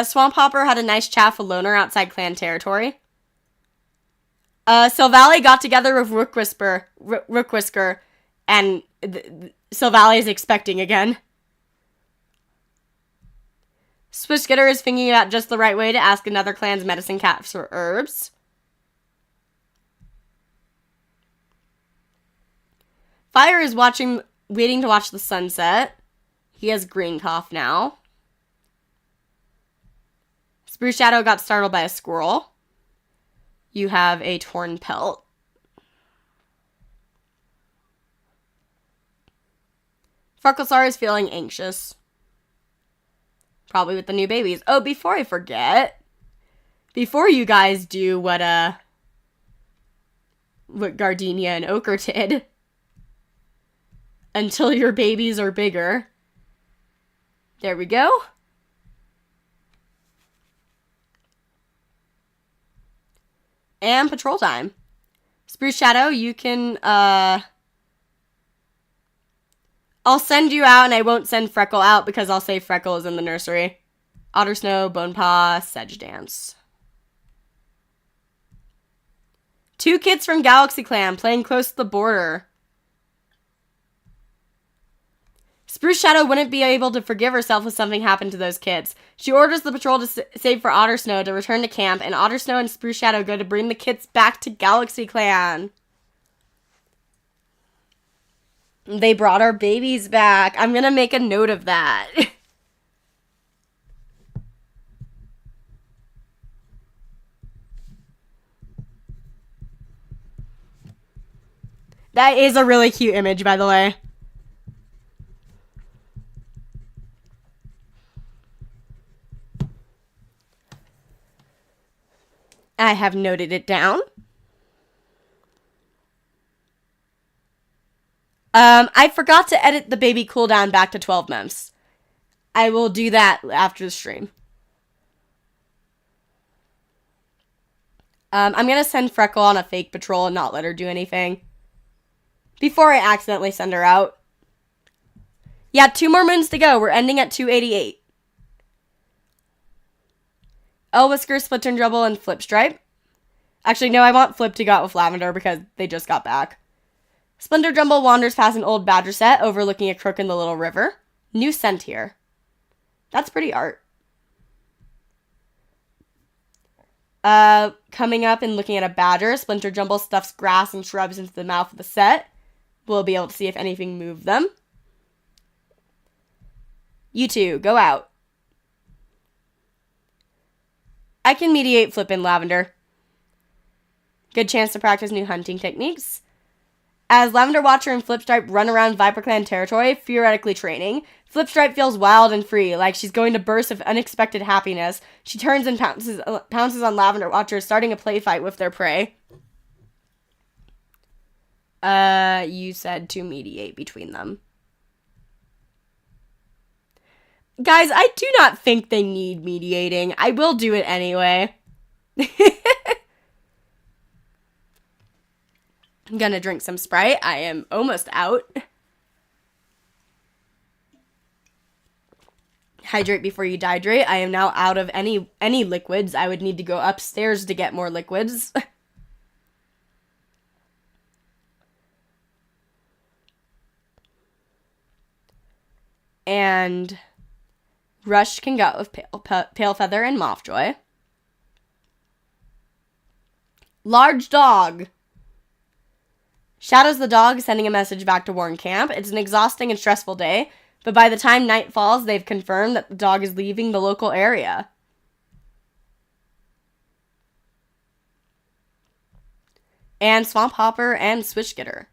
Swamp Hopper had a nice chat with Loner outside clan territory. Sylvally got together with Rook and Sylvally is expecting again. Swishgetter is thinking about just the right way to ask another clan's medicine cat for herbs. Fire is waiting to watch the sunset. He has green cough now. Spruce Shadow got startled by a squirrel. You have a torn pelt. Frecklesaur is feeling anxious. Probably with the new babies. Oh, before I forget, before you guys do what Gardenia and Ochre did, until your babies are bigger. There we go. And patrol time. Spruce Shadow, you can, I'll send you out, and I won't send Freckle out because I'll say Freckle is in the nursery. Otter Snow, Bonepaw, Sedge Dance. 2 kids from Galaxy Clan playing close to the border. Spruce Shadow wouldn't be able to forgive herself if something happened to those kids. She orders the patrol to save for Otter Snow to return to camp, and Otter Snow and Spruce Shadow go to bring the kids back to Galaxy Clan. They brought our babies back. I'm gonna make a note of that. That is a really cute image, by the way. I have noted it down. I forgot to edit the baby cooldown back to 12 months. I will do that after the stream. I'm going to send Freckle on a fake patrol and not let her do anything. Before I accidentally send her out. Yeah, 2 more moons to go. We're ending at 288. Whisker, Splinter Jumble, and Flip Stripe. Actually, no, I want Flip to go out with Lavender because they just got back. Splinter Jumble wanders past an old badger set overlooking a crook in the little river. New scent here. That's pretty art. Coming up and looking at a badger, Splinter Jumble stuffs grass and shrubs into the mouth of the set. We'll be able to see if anything moved them. You two, go out. I can mediate Flip and Lavender. Good chance to practice new hunting techniques. As Lavender Watcher and Flipstripe run around ViperClan territory, theoretically training, Flipstripe feels wild and free, like she's going to burst of unexpected happiness. She turns and pounces on Lavender Watcher, starting a play fight with their prey. You said to mediate between them. Guys, I do not think they need mediating. I will do it anyway. I'm gonna drink some Sprite. I am almost out. Hydrate before you dehydrate. I am now out of any liquids. I would need to go upstairs to get more liquids. And Rush can go with Pale Feather and Mothjoy. Large Dog. Shadow's the dog, sending a message back to Warren Camp. It's an exhausting and stressful day, but by the time night falls, they've confirmed that the dog is leaving the local area. And Swamp Hopper and Switchgetter.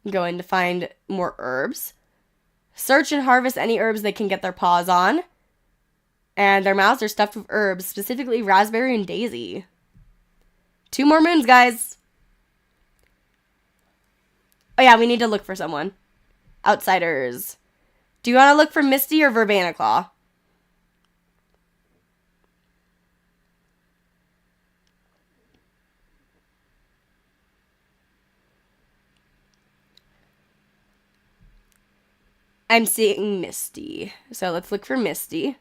Going to find more herbs. Search and harvest any herbs they can get their paws on. And their mouths are stuffed with herbs, specifically raspberry and daisy. 2 more moons, guys. Oh yeah, we need to look for someone. Outsiders. Do you want to look for Misty or Verbena Claw? I'm seeing Misty. So let's look for Misty.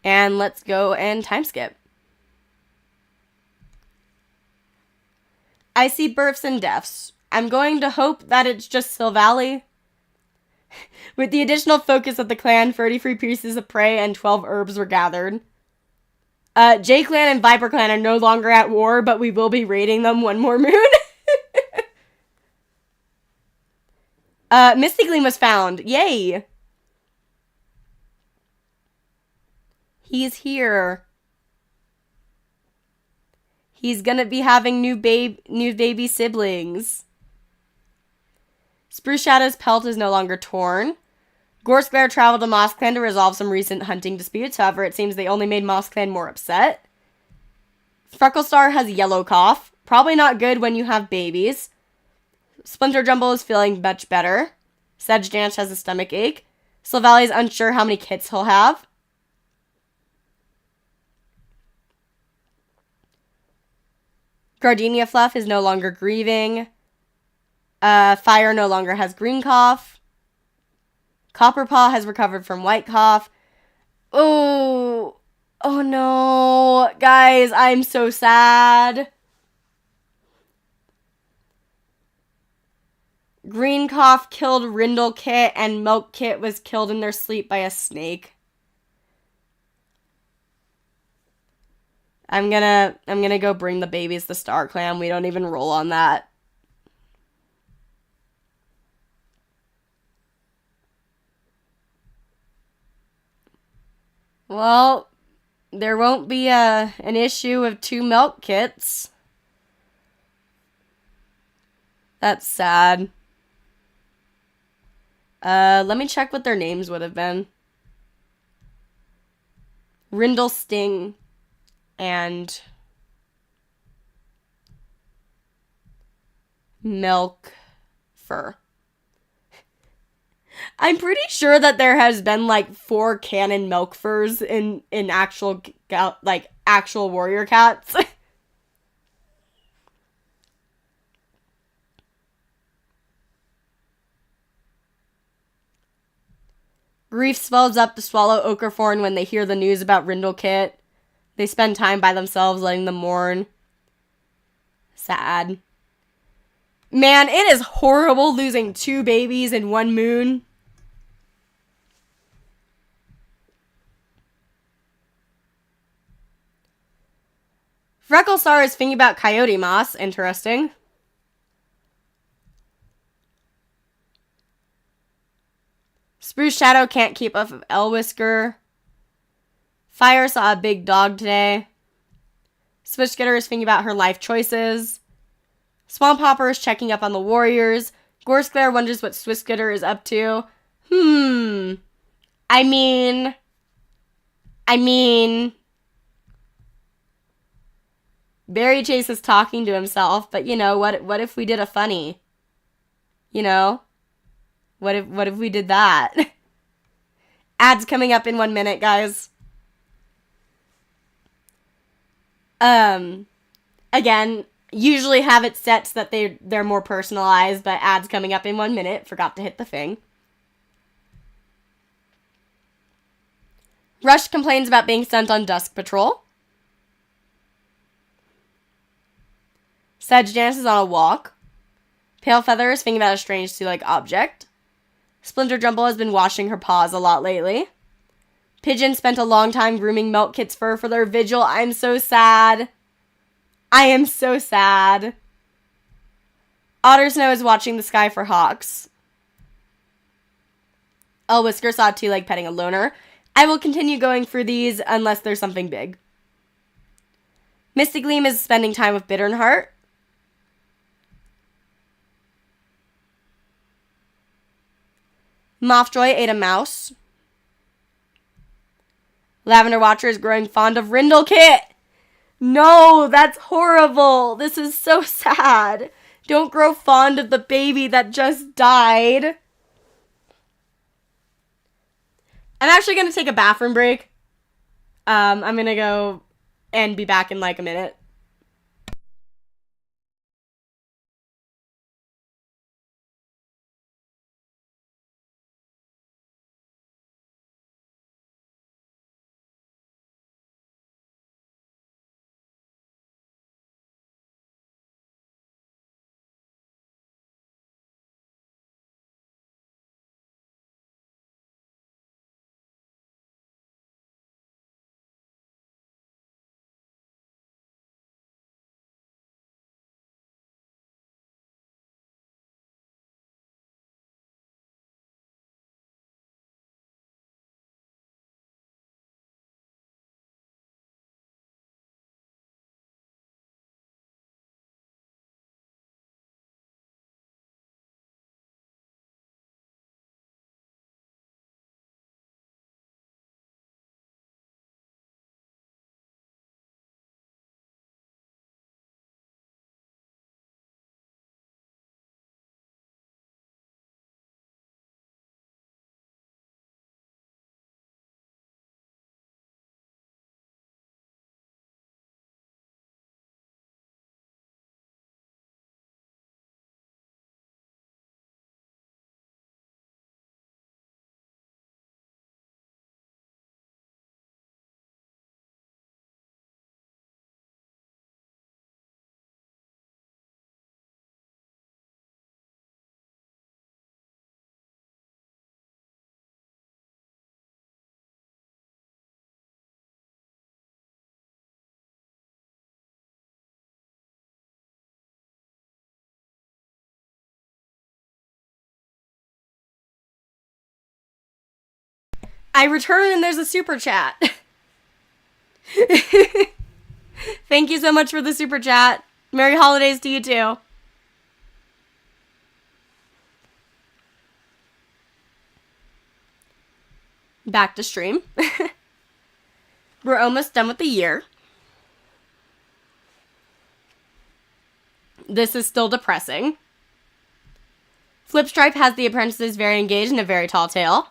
And let's go and time skip. I see births and deaths. I'm going to hope that it's just Silvally. With the additional focus of the clan, 33 pieces of prey and 12 herbs were gathered. JayClan and ViperClan are no longer at war, but we will be raiding them one more moon. Misty Gleam was found. Yay! He's here. He's gonna be having new baby siblings. Spruce Shadow's pelt is no longer torn. Gorskler traveled to Moss Clan to resolve some recent hunting disputes. However, it seems they only made Moss Clan more upset. Frecklestar has yellow cough. Probably not good when you have babies. Splinter Jumble is feeling much better. Sedge Dance has a stomach ache. Silvally is unsure how many kits he'll have. Gardenia Fluff is no longer grieving. Fire no longer has green cough. Copperpaw has recovered from white cough. Oh no. Guys, I'm so sad. Green cough killed Rindle Kit, and Milk Kit was killed in their sleep by a snake. I'm gonna go bring the babies to Star Clan. We don't even roll on that. Well, there won't be an issue of 2 milk kits. That's sad. Let me check what their names would have been. Rindle Sting and Milk Fur. I'm pretty sure that there has been like 4 canon milk furs in actual warrior cats. Grief swells up to swallow Okerthorn when they hear the news about Rindle Kit. They spend time by themselves, letting them mourn. Sad. Man, it is horrible losing 2 babies in 1 moon. Frecklestar is thinking about Coyote Moss. Interesting. Spruce Shadow can't keep up with Elwhisker. Fire saw a big dog today. Switchgetter is thinking about her life choices. Swamp Hopper is checking up on the warriors. Gorskler wonders what Switchgetter is up to. I mean... Berry Chase is talking to himself, but you know, what if we did a funny? You know? What if we did that? Ads coming up in 1 minute, guys. Again, usually have it set so that they're more personalized, but ads coming up in 1 minute. Forgot to hit the thing. Rush complains about being sent on Dusk Patrol. Sedge Dance is on a walk. Pale Feather is thinking about a strange sea-like object. Splinter Jumble has been washing her paws a lot lately. Pigeon spent a long time grooming Milk Kit's fur for their vigil. I'm so sad. I am so sad. Otter Snow is watching the sky for hawks. Elwhisker saw Two-Leg petting a loner. I will continue going through these unless there's something big. Misty Gleam is spending time with Bitternheart. Mothjoy ate a mouse. Lavender Watcher is growing fond of Rindle Kit. No, that's horrible. This is so sad. Don't grow fond of the baby that just died. I'm actually going to take a bathroom break. I'm going to go and be back in like a minute. I return and there's a super chat. Thank you so much for the super chat. Merry holidays to you too. Back to stream. We're almost done with the year. This is still depressing. Flipstripe has the apprentices very engaged and a very tall tail.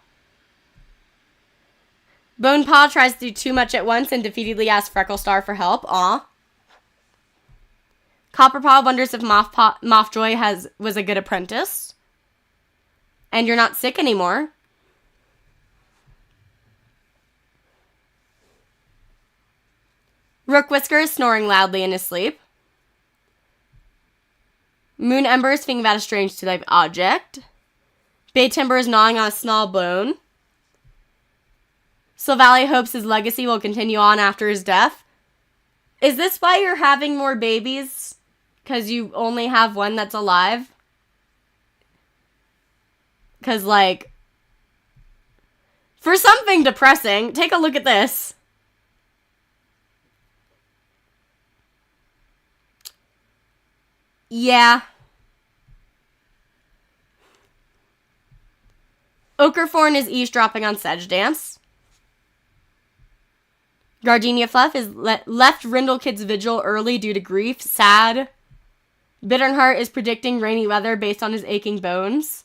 Bonepaw tries to do too much at once and defeatedly asks Frecklestar for help. Aw. Copperpaw wonders if Mothjoy was a good apprentice. And you're not sick anymore. Rook Whisker is snoring loudly in his sleep. Moon Ember is thinking about a strange two-type object. Bay Timber is gnawing on a small bone. Silvally hopes his legacy will continue on after his death. Is this why you're having more babies? Because you only have one that's alive? Because, like, for something depressing, take a look at this. Yeah. Oakerthorn is eavesdropping on Sedge Dance. Gardenia Fluff is left Rindlekid's vigil early due to grief. Sad. Bitternheart is predicting rainy weather based on his aching bones.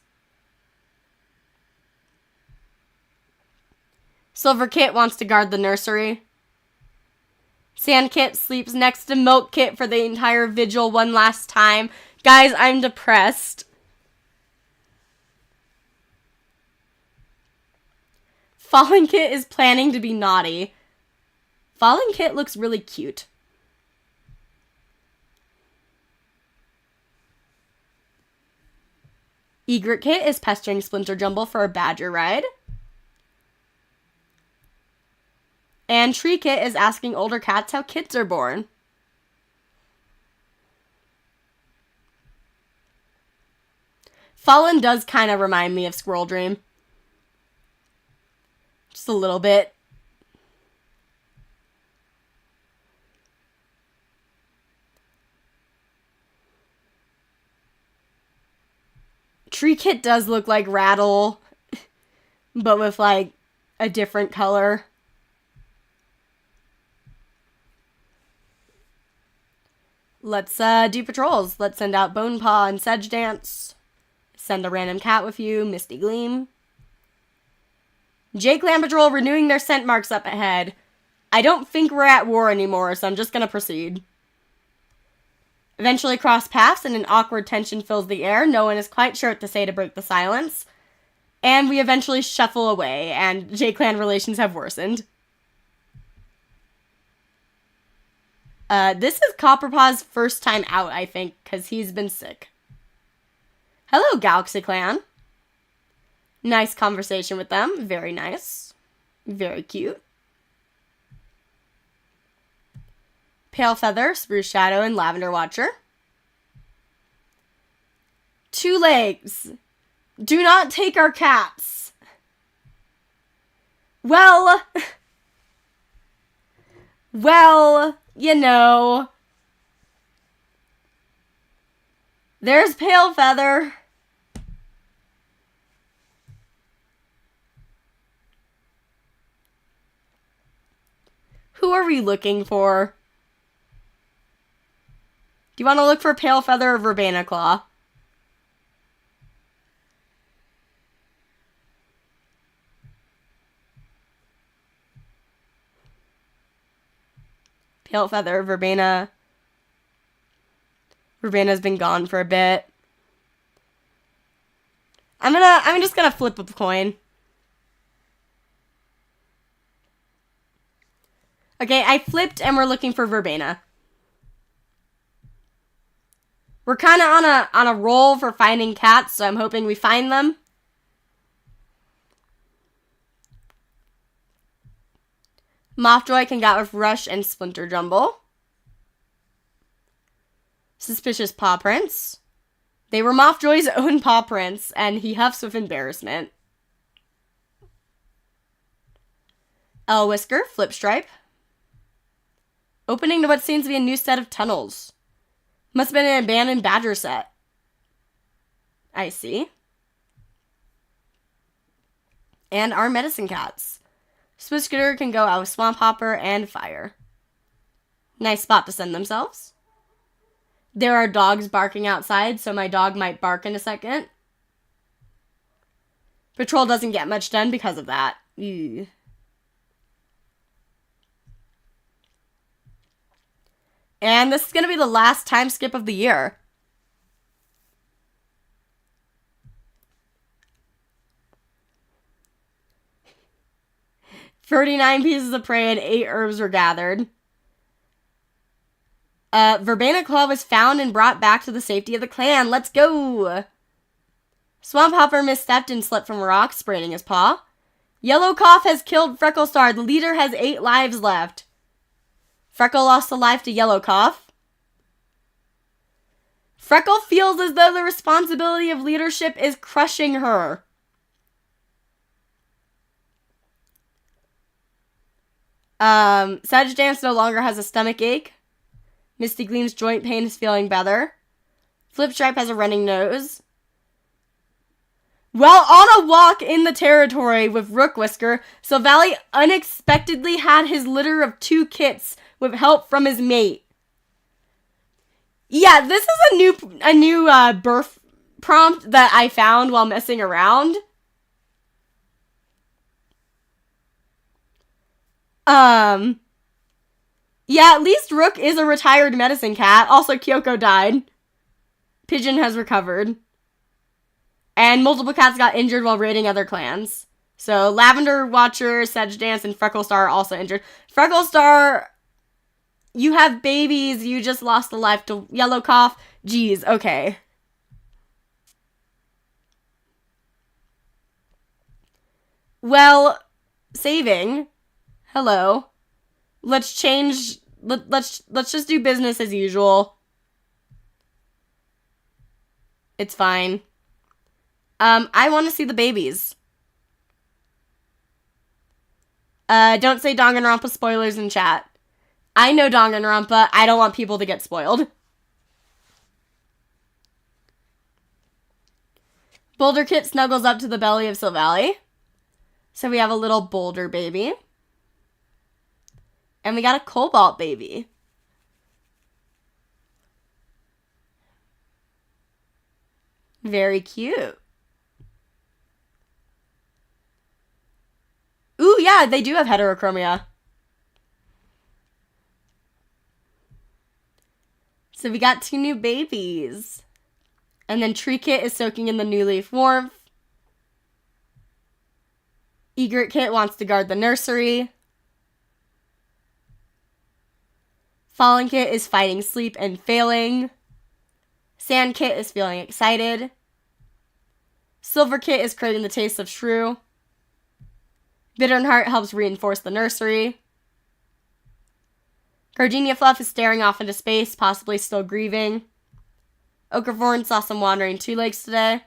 Silver Kit wants to guard the nursery. Sand Kit sleeps next to Milk Kit for the entire vigil one last time. Guys, I'm depressed. Fallen Kit is planning to be naughty. Fallen Kit looks really cute. Egret Kit is pestering Splinter Jumble for a badger ride. And Tree Kit is asking older cats how kids are born. Fallen does kind of remind me of Squirrel Dream. Just a little bit. Tree Kit does look like Rattle, but with, like, a different color. Let's do patrols. Let's send out Bonepaw and Sedge Dance. Send a random cat with you, Misty Gleam. JayClan Patrol renewing their scent marks up ahead. I don't think we're at war anymore, so I'm just gonna proceed. Eventually cross paths and an awkward tension fills the air. No one is quite sure what to say to break the silence. And we eventually shuffle away, and JayClan relations have worsened. This is Copperpaw's first time out, I think, because he's been sick. Hello, Galaxy Clan. Nice conversation with them. Very nice. Very cute. Pale Feather, Spruce Shadow, and Lavender Watcher. Two Legs. Do not take our cats. Well, you know. There's Pale Feather. Who are we looking for? Do you want to look for Pale Feather or Verbena Claw? Pale Feather, Verbena. Verbena's been gone for a bit. I'm just gonna flip a coin. Okay, I flipped and we're looking for Verbena. We're kind of on a roll for finding cats, so I'm hoping we find them. Mothjoy can get with Rush and Splinter Jumble. Suspicious paw prints. They were Mothjoy's own paw prints, and he huffs with embarrassment. Whisker, Flip Stripe. Opening to what seems to be a new set of tunnels. Must have been an abandoned badger set. I see. And our medicine cats. Swisker can go out with Swamp Hopper and Fire. Nice spot to send themselves. There are dogs barking outside, so my dog might bark in a second. Patrol doesn't get much done because of that. Ew. And this is going to be the last time skip of the year. "39 pieces of prey and 8 herbs were gathered. Verbena Claw was found and brought back to the safety of the clan. Let's go! Swamp Hopper misstepped and slipped from a rock, spraining his paw. Yellow Cough has killed Frecklestar. The leader has 8 lives left. Freckle lost a life to Yellow Cough. Freckle feels as though the responsibility of leadership is crushing her. Sedge Dance no longer has a stomach ache. Misty Gleam's joint pain is feeling better. Flip Stripe has a running nose. While on a walk in the territory with Rook Whisker, Silvally unexpectedly had his litter of 2 kits with help from his mate. Yeah, this is a new birth prompt that I found while messing around. Yeah, at least Rook is a retired medicine cat. Also, Kyoko died. Pigeon has recovered. And multiple cats got injured while raiding other clans. So, Lavender Watcher, Sedge Dance, and Frecklestar are also injured. Frecklestar, you have babies. You just lost a life to Yellow Cough. Jeez, okay. Well, saving. Hello. Let's change. Let's just do business as usual. It's fine. I want to see the babies. Don't say Danganronpa spoilers in chat. I know Danganronpa. I don't want people to get spoiled. Boulder Kit snuggles up to the belly of Silvally. So we have a little boulder baby. And we got a cobalt baby. Very cute. Ooh, yeah, they do have heterochromia. So we got 2 new babies. And then Tree Kit is soaking in the new leaf warmth. Egret Kit wants to guard the nursery. Fallen Kit is fighting sleep and failing. Sand Kit is feeling excited. Silver Kit is craving the taste of shrew. Bittern Heart helps reinforce the nursery. Gardenia Fluff is staring off into space, possibly still grieving. Ochrevorn saw some wandering two legs today.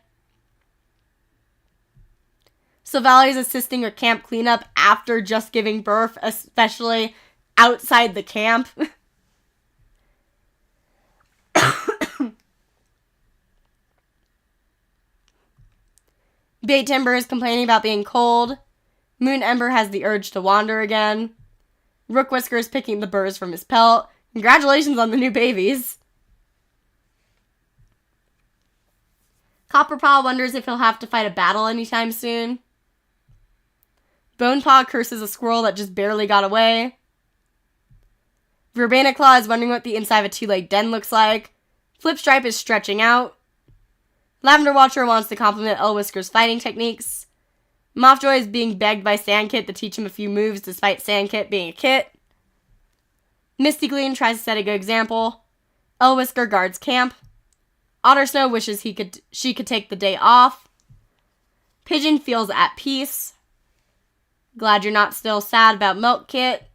Silvally is assisting with camp cleanup after just giving birth, especially outside the camp. Bait Timber is complaining about being cold. Moon Ember has the urge to wander again. Rook Whisker is picking the burrs from his pelt. Congratulations on the new babies. Copperpaw wonders if he'll have to fight a battle anytime soon. Bonepaw curses a squirrel that just barely got away. Verbena Claw is wondering what the inside of a two-legged den looks like. Flip Stripe is stretching out. Lavender Watcher wants to compliment Whisker's fighting techniques. Mothjoy is being begged by Sandkit to teach him a few moves despite Sandkit being a kit. Misty Gleam tries to set a good example. Whisker guards camp. Ottersnow wishes she could take the day off. Pigeon feels at peace. Glad you're not still sad about Milk Kit.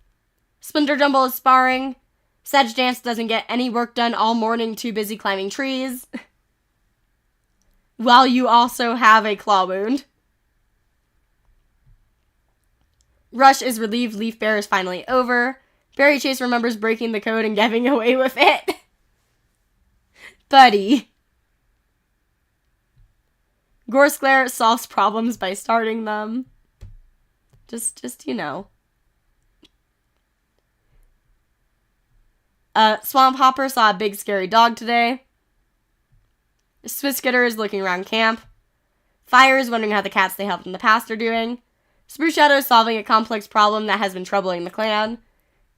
Splinter Jumble is sparring. Sedge Dance doesn't get any work done all morning, too busy climbing trees. While you also have a claw wound. Rush is relieved Leaf Bear is finally over. Berry Chase remembers breaking the code and getting away with it. Buddy. Gorsclair solves problems by starting them. Just you know. Swamp Hopper saw a big scary dog today. Swiss is looking around camp. Fire is wondering how the cats they helped in the past are doing. Spruce Shadow is solving a complex problem that has been troubling the clan.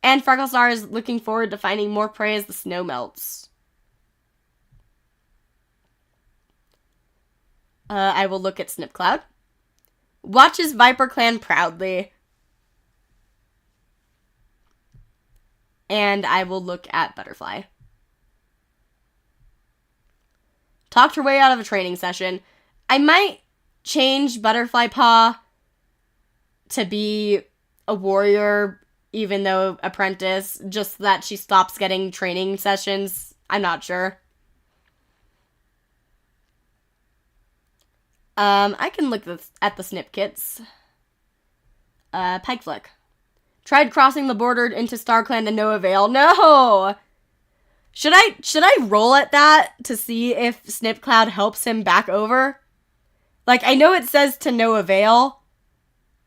And Frecklestar is looking forward to finding more prey as the snow melts. I will look at Snipcloud. Watches ViperClan proudly. And I will look at Butterfly. Talked her way out of a training session. I might change Butterfly Paw to be a warrior, even though apprentice, just so that she stops getting training sessions. I'm not sure. I can look at the snip kits. Pike Flick. Tried crossing the border into StarClan to no avail. No! Should I roll at that to see if Snipcloud helps him back over? Like, I know it says to no avail,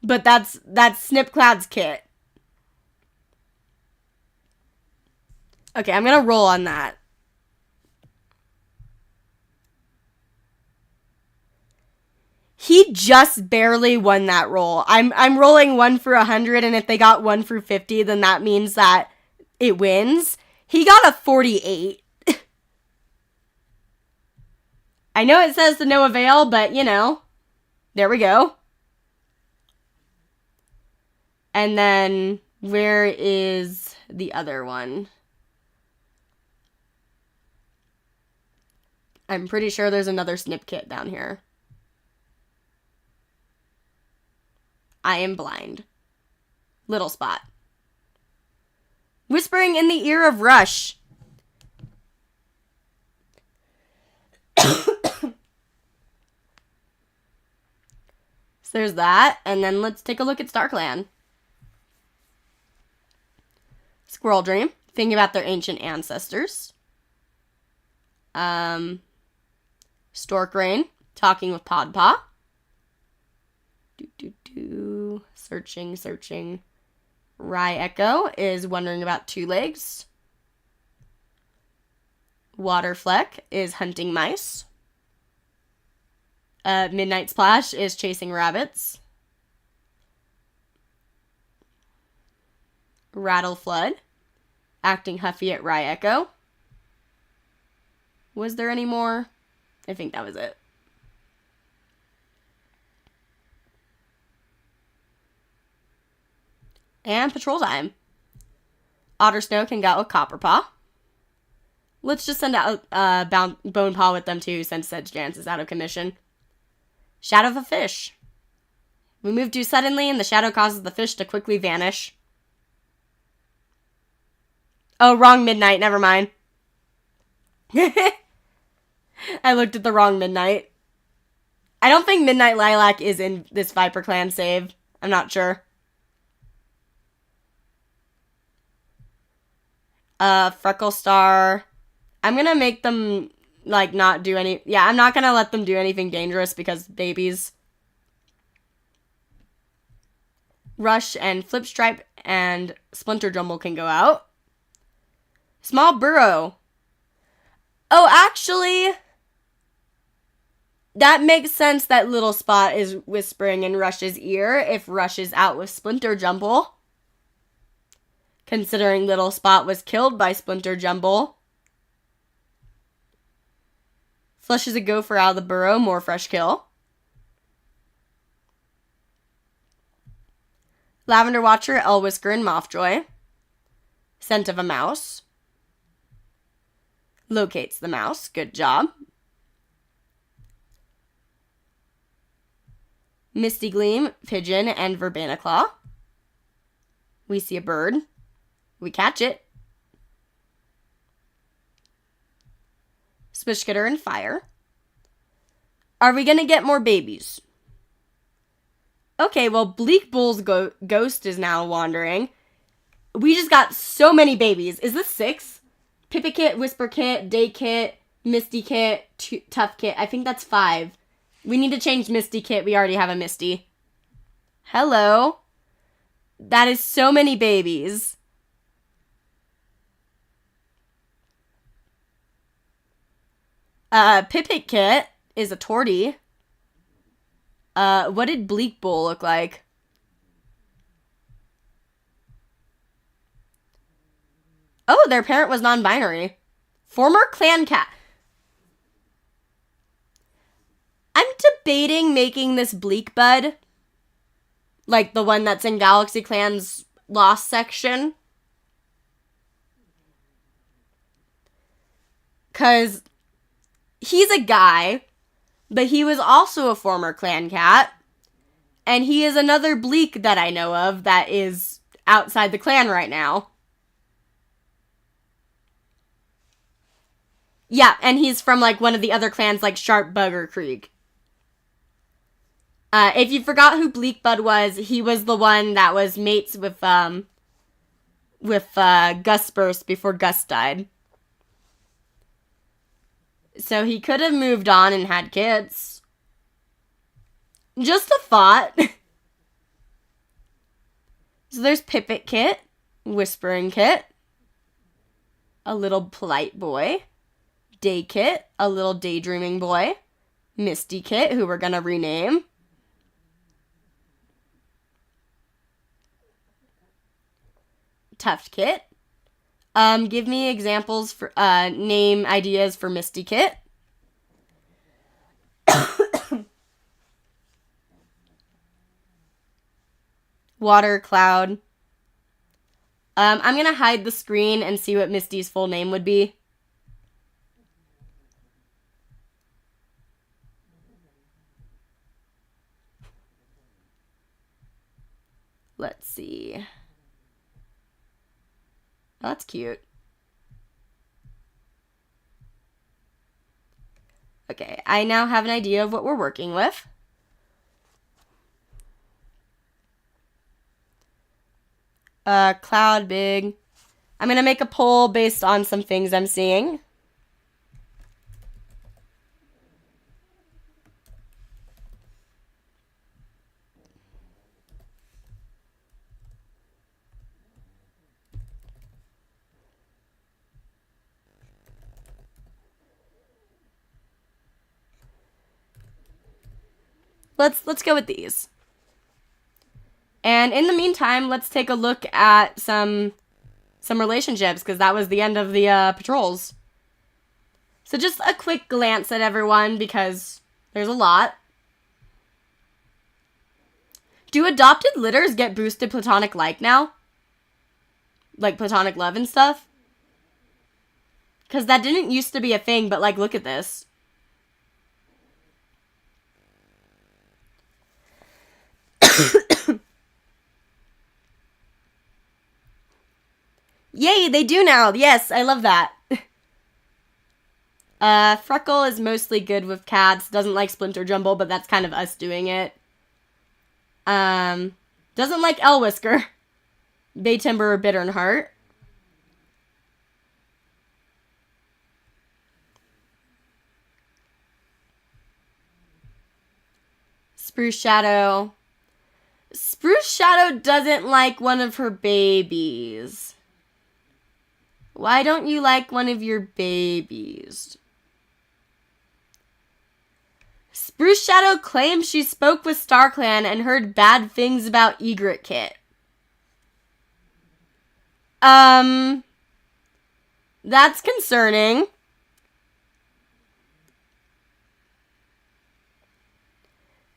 but that's Snipcloud's kit. Okay, I'm gonna roll on that. He just barely won that roll. I'm rolling 1 for 100, and if they got 1 for 50, then that means that it wins. He got a 48. I know it says to no avail, but, you know, there we go. And then, where is the other one? I'm pretty sure there's another snip kit down here. I am blind. Little spot. Whispering in the ear of Rush. So there's that. And then let's take a look at StarClan. Squirrel Dream. Thinking about their ancient ancestors. Stork Rain. Talking with Podpaw. Searching. Rye Echo is wondering about Two Legs. Waterfleck is hunting mice. Midnight Splash is chasing rabbits. Rattle Flood, acting huffy at Rye Echo. Was there any more? I think that was it. And patrol time. Otter Snow can go with Copperpaw. Let's just send out Bonepaw with them too, since Sedgejance is out of commission. Shadow of a Fish. We move too suddenly, and the shadow causes the fish to quickly vanish. Oh, wrong Midnight. Never mind. I looked at the wrong Midnight. I don't think Midnight Lilac is in this ViperClan save. I'm not sure. Frecklestar. I'm gonna make them, like, not do any... Yeah, I'm not gonna let them do anything dangerous because babies. Rush and Flipstripe and Splinter Jumble can go out. Small Burrow. Oh, actually... That makes sense that Little Spot is whispering in Rush's ear if Rush is out with Splinter Jumble. Considering Little Spot was killed by Splinter Jumble. Flushes a gopher out of the burrow, more fresh kill. Lavender Watcher, Elwhisker, and Mothjoy. Scent of a mouse. Locates the mouse, good job. Misty Gleam, Pigeon, and Verbena Claw. We see a bird. We catch it. Swishcutter and Fire. Are we going to get more babies? Okay, well, Bleak Bull's ghost is now wandering. We just got so many babies. Is this 6? Pipit Kit, Whisper Kit, Day Kit, Misty Kit, Tough Kit. I think that's 5. We need to change Misty Kit. We already have a Misty. Hello. That is so many babies. Pipit Kit is a tortie. What did Bleak Bull look like? Oh, their parent was non-binary. Former clan cat. I'm debating making this Bleak Bud. Like the one that's in Galaxy Clan's Lost section. Because he's a guy, but he was also a former clan cat. And he is another Bleak that I know of that is outside the clan right now. Yeah, and he's from, like, one of the other clans, like Sharp Bugger Creek. If you forgot who Bleak Bud was, he was the one that was mates with Gus Burst before Gus died. So he could have moved on and had kids. Just a thought. So there's Pipit Kit, Whispering Kit, a little polite boy, Day Kit, a little daydreaming boy, Misty Kit, who we're gonna rename, Tuft Kit. Give me examples for, name ideas for Misty Kit. Water Cloud. I'm gonna hide the screen and see what Misty's full name would be. Let's see. Oh, that's cute. Okay, I now have an idea of what we're working with. Cloud big. I'm gonna make a poll based on some things I'm seeing. Let's go with these. And in the meantime, let's take a look at some relationships, because that was the end of the patrols. So just a quick glance at everyone, because there's a lot. Do adopted litters get boosted platonic like now? Like platonic love and stuff? Because that didn't used to be a thing, but like, look at this. Yay, they do now. Yes, I love that. Freckle is mostly good with cats. Doesn't like Splinter Jumble, but that's kind of us doing it. Doesn't like Whisker. Bay Timber or Bittern Heart. Spruce Shadow. Spruce Shadow doesn't like one of her babies. Why don't you like one of your babies? Spruce Shadow claims she spoke with StarClan and heard bad things about Egret Kit. That's concerning.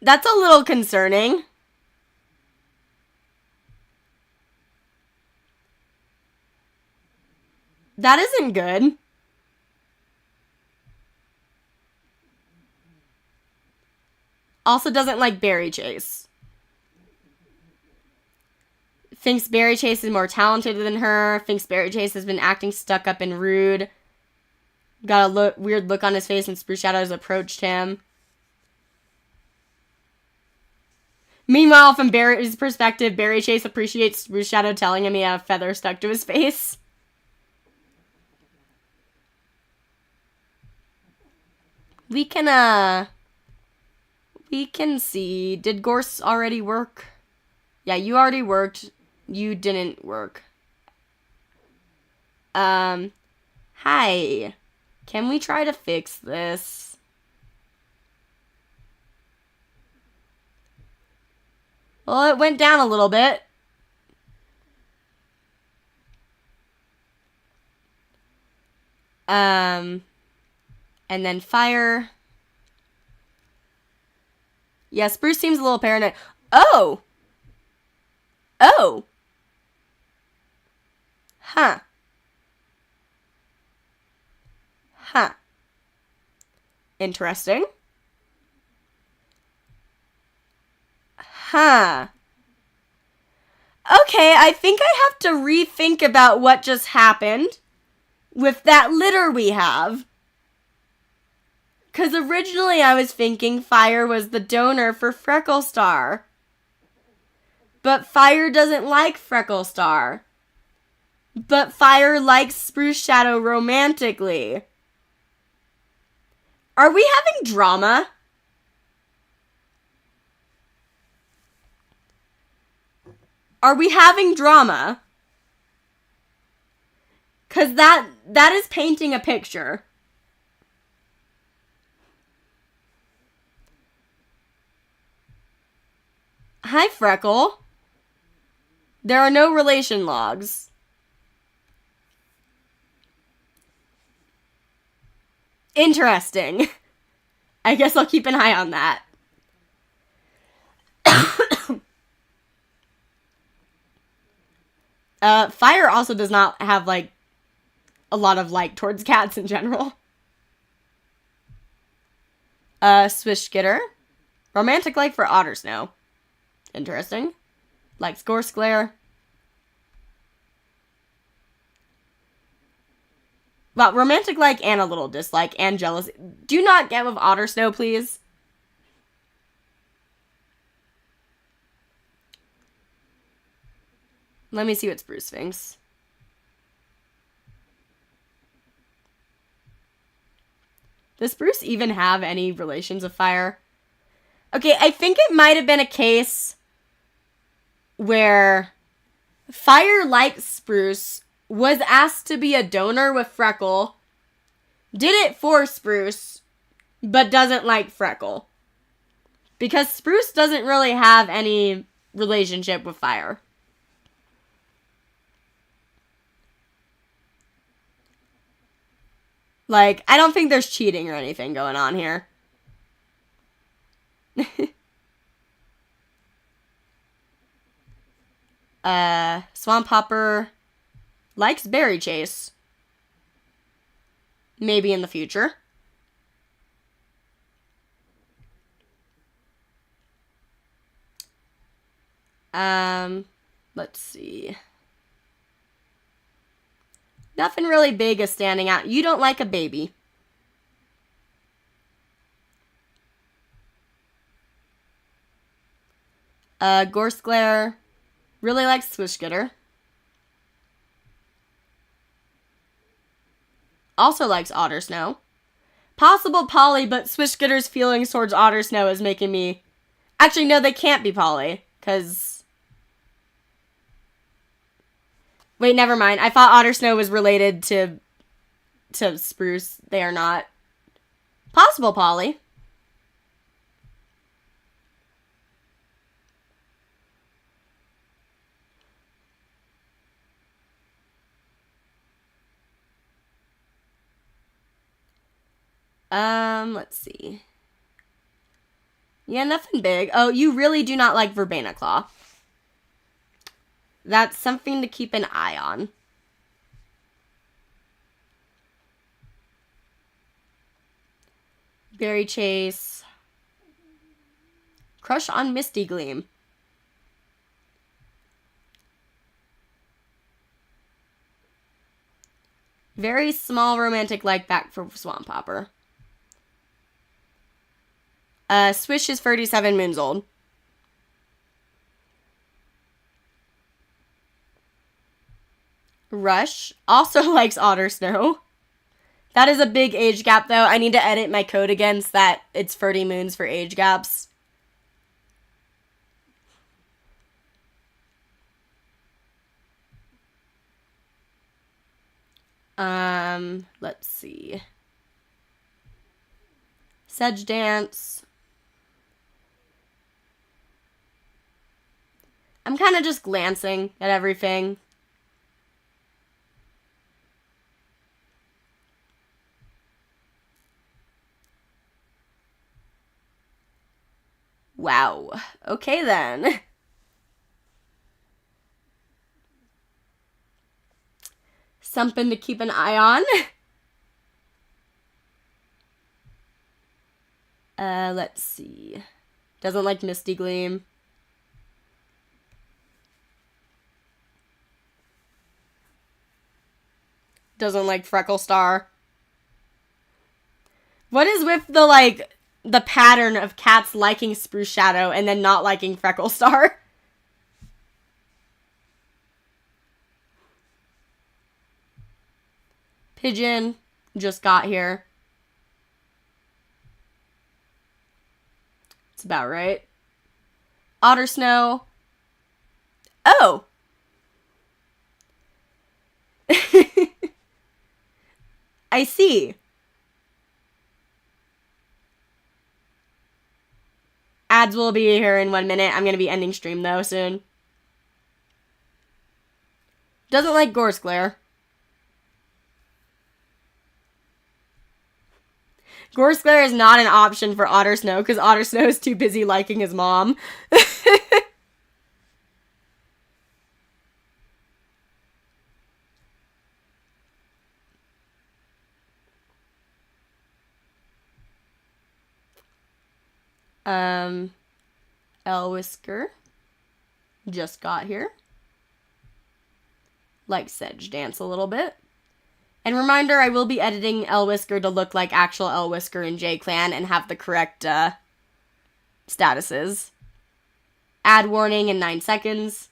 That's a little concerning. That isn't good. Also doesn't like Berry Chase. Thinks Berry Chase is more talented than her. Thinks Berry Chase has been acting stuck up and rude. Got a weird look on his face when Spruce Shadows approached him. Meanwhile, from Barry's perspective, Barry Chase appreciates Spruce Shadow telling him he had a feather stuck to his face. We can see. Did Gorse already work? Yeah, you already worked. You didn't work. Hi. Can we try to fix this? Well, it went down a little bit. And then fire. Yeah, Spruce seems a little paranoid. Oh! Oh! Huh. Huh. Interesting. Huh. Okay, I think I have to rethink about what just happened with that litter we have. Because originally I was thinking Fire was the donor for Frecklestar. But Fire doesn't like Frecklestar. But Fire likes Spruce Shadow romantically. Are we having drama? Are we having drama? Because that is painting a picture. Hi, Freckle. There are no relation logs. Interesting. I guess I'll keep an eye on that. Fire also does not have, like, a lot of like towards cats in general. Swish Skitter. Romantic like for Otter Snow. Interesting. Likes Gorse Glare. Well, romantic like and a little dislike and jealousy. Do not get with Otter Snow, please. Let me see what Spruce thinks. Does Spruce even have any relations of Fire? Okay, I think it might have been a case where Fire likes Spruce, was asked to be a donor with Freckle, did it for Spruce, but doesn't like Freckle. Because Spruce doesn't really have any relationship with Fire. Like, I don't think there's cheating or anything going on here. Swamp Hopper likes Berry Chase. Maybe in the future. Let's see. Nothing really big is standing out. You don't like a baby. Gorse Glare really likes Swish Skitter. Also likes Otter Snow. Possible Polly, but Swish Skitter's feelings towards Otter Snow is making me... Actually, no, they can't be Polly, because... Wait, never mind. I thought Otter Snow was related to Spruce. They are not. Possible Polly. Let's see. Yeah, nothing big. Oh, you really do not like Verbena Claw. That's something to keep an eye on. Berry Chase. Crush on Misty Gleam. Very small romantic like back for Swamp Hopper. Swish is 37 moons old. Rush also likes Otter Snow. That is a big age gap, though. I need to edit my code again so that it's 30 moons for age gaps. Let's see. Sedge Dance. I'm kind of just glancing at everything. Wow. Okay, then. Something to keep an eye on. Let's see. Doesn't like Misty Gleam. Doesn't like Freckle Star. What is with the pattern of cats liking Spruce Shadow and then not liking Freckle Star? Pigeon just got here. It's about right. Otter Snow. Oh! I see. Ads will be here in 1 minute. I'm going to be ending stream, though, soon. Doesn't like Gorse Glare. Gorse Glare is not an option for Otter Snow, because Otter Snow is too busy liking his mom. Elwhisker just got here. Like Sedge Dance a little bit. And reminder, I will be editing Elwhisker to look like actual Elwhisker in JayClan and have the correct statuses. Ad warning in 9 seconds.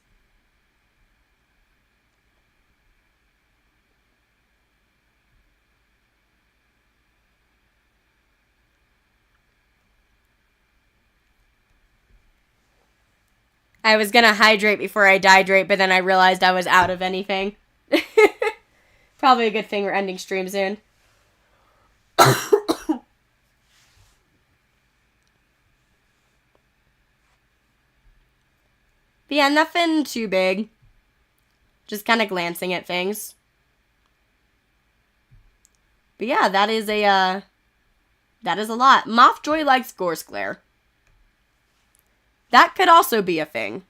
I was gonna hydrate before I dehydrate, but then I realized I was out of anything. Probably a good thing we're ending stream soon. But yeah, nothing too big. Just kind of glancing at things. But yeah, that is a lot. Mothjoy likes Gorse Glare. That could also be a thing.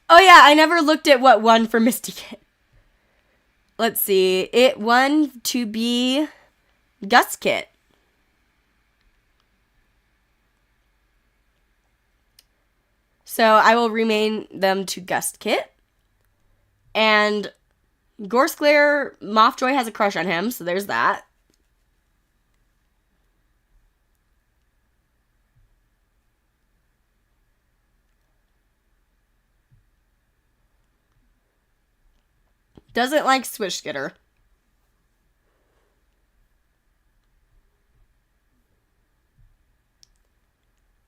Oh yeah, I never looked at what won for Misty Kit. Let's see. It won to be Gust Kit. So I will rename them to Gust Kit. And Gorse Glare, Mothjoy has a crush on him, so there's that. Doesn't like Swish Skitter.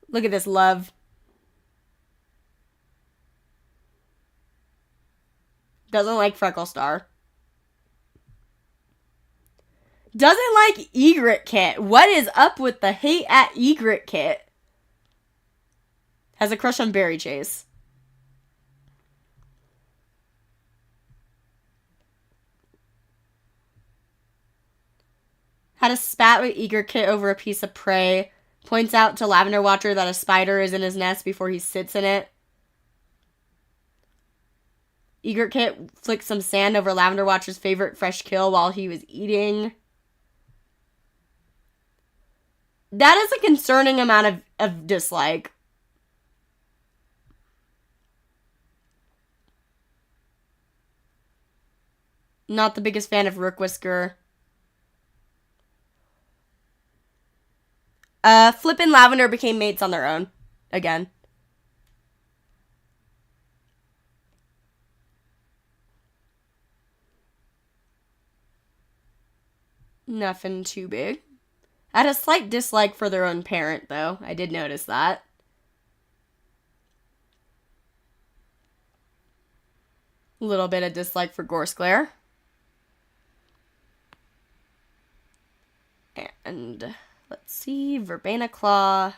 Look at this love. Doesn't like Freckle Star. Doesn't like Egret Kit. What is up with the hate at Egret Kit? Has a crush on Berry Chase. Had a spat with Egret Kit over a piece of prey. Points out to Lavender Watcher that a spider is in his nest before he sits in it. Egret Kit flicked some sand over Lavender Watcher's favorite fresh kill while he was eating. That is a concerning amount of dislike. Not the biggest fan of Rook Whisker. Flip and Lavender became mates on their own. Again. Nothing too big. I had a slight dislike for their own parent, though. I did notice that. A little bit of dislike for Gorsclair. And let's see, Verbena Claw.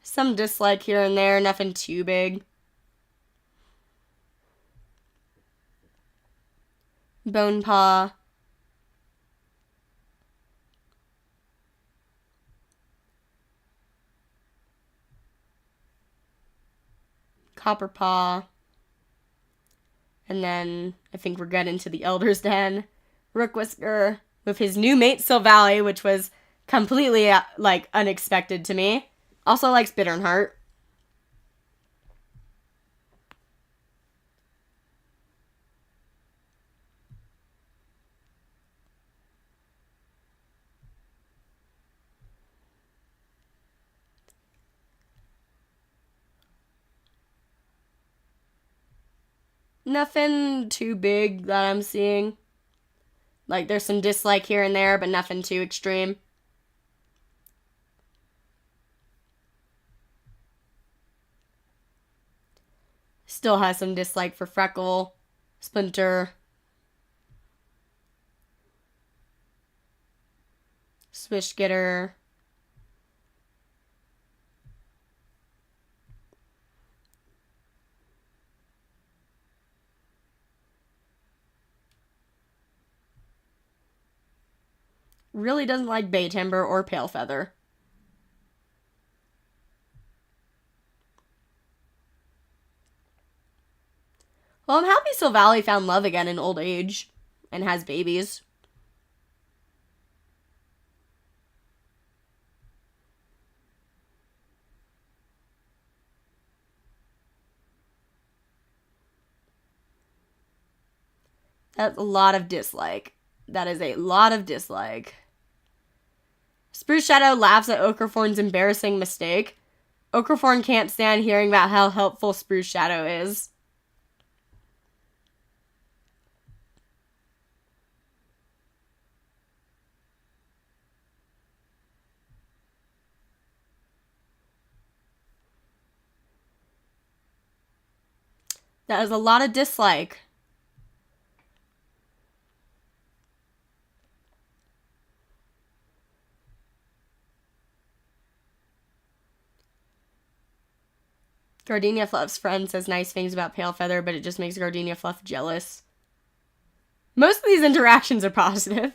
Some dislike here and there, nothing too big. Bone Paw. Copper Paw. And then I think we're getting to the Elder's Den. Rookwhisker with his new mate, Silvally, which was completely, unexpected to me. Also likes Bitternheart. Nothing too big that I'm seeing. Like, there's some dislike here and there, but nothing too extreme. Still has some dislike for Freckle, Splinter, Swishgetter. Really doesn't like Baytimber or Palefeather. Well, I'm happy Silvally found love again in old age and has babies. That's a lot of dislike. That is a lot of dislike. Spruce Shadow laughs at Okraforn's embarrassing mistake. Okraforn can't stand hearing about how helpful Spruce Shadow is. That is a lot of dislike. Gardenia Fluff's friend says nice things about Palefeather, but it just makes Gardenia Fluff jealous. Most of these interactions are positive.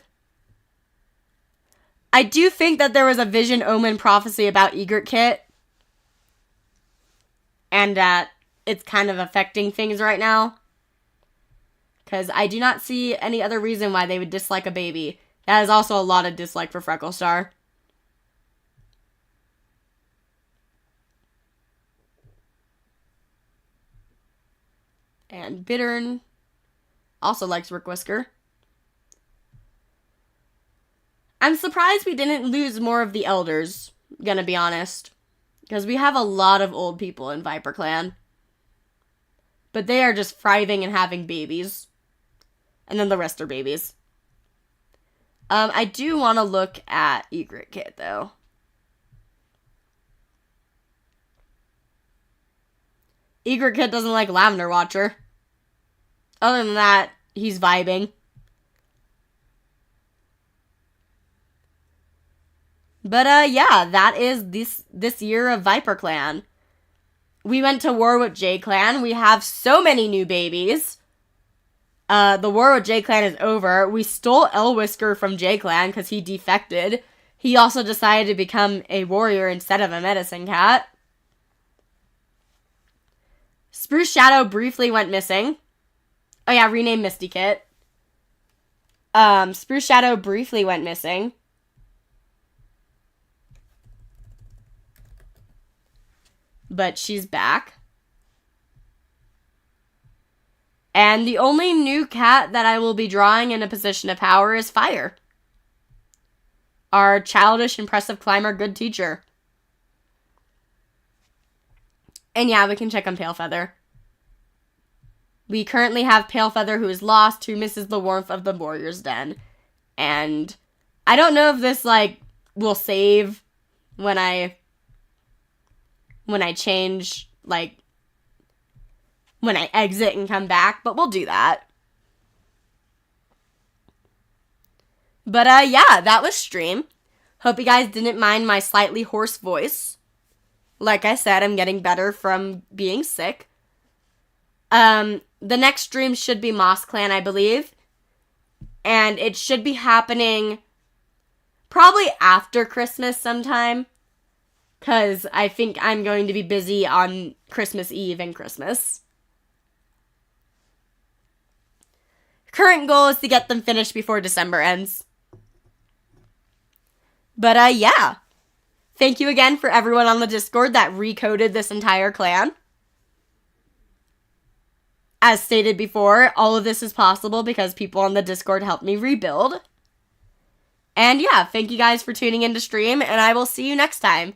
I do think that there was a Vision Omen prophecy about Egret Kit, and that it's kind of affecting things right now. Because I do not see any other reason why they would dislike a baby. That is also a lot of dislike for Frecklestar. And Bittern also likes Rookwhisker. I'm surprised we didn't lose more of the elders, gonna be honest. Because we have a lot of old people in ViperClan. But they are just thriving and having babies. And then the rest are babies. I do want to look at Egret Kit, though. Egret Kit doesn't like Lavender Watcher. Other than that, he's vibing. But, yeah, that is this year of ViperClan. We went to war with JayClan. We have so many new babies. The war with JayClan is over. We stole Elwhisker from JayClan because he defected. He also decided to become a warrior instead of a medicine cat. Spruce Shadow briefly went missing. Oh yeah, rename Misty Kit. Spruce Shadow briefly went missing. But she's back. And the only new cat that I will be drawing in a position of power is Fire. Our childish, impressive climber, good teacher. And yeah, we can check on Palefeather. We currently have Palefeather, who is lost, who misses the warmth of the warrior's den. And I don't know if this, like, will save when I change, like, when I exit and come back, but we'll do that. But, yeah, that was stream. Hope you guys didn't mind my slightly hoarse voice. Like I said, I'm getting better from being sick. The next stream should be Moss Clan, I believe. And it should be happening probably after Christmas sometime. Because I think I'm going to be busy on Christmas Eve and Christmas. Current goal is to get them finished before December ends. But, yeah. Thank you again for everyone on the Discord that recoded this entire clan. As stated before, all of this is possible because people on the Discord helped me rebuild. And yeah, thank you guys for tuning in to stream, and I will see you next time.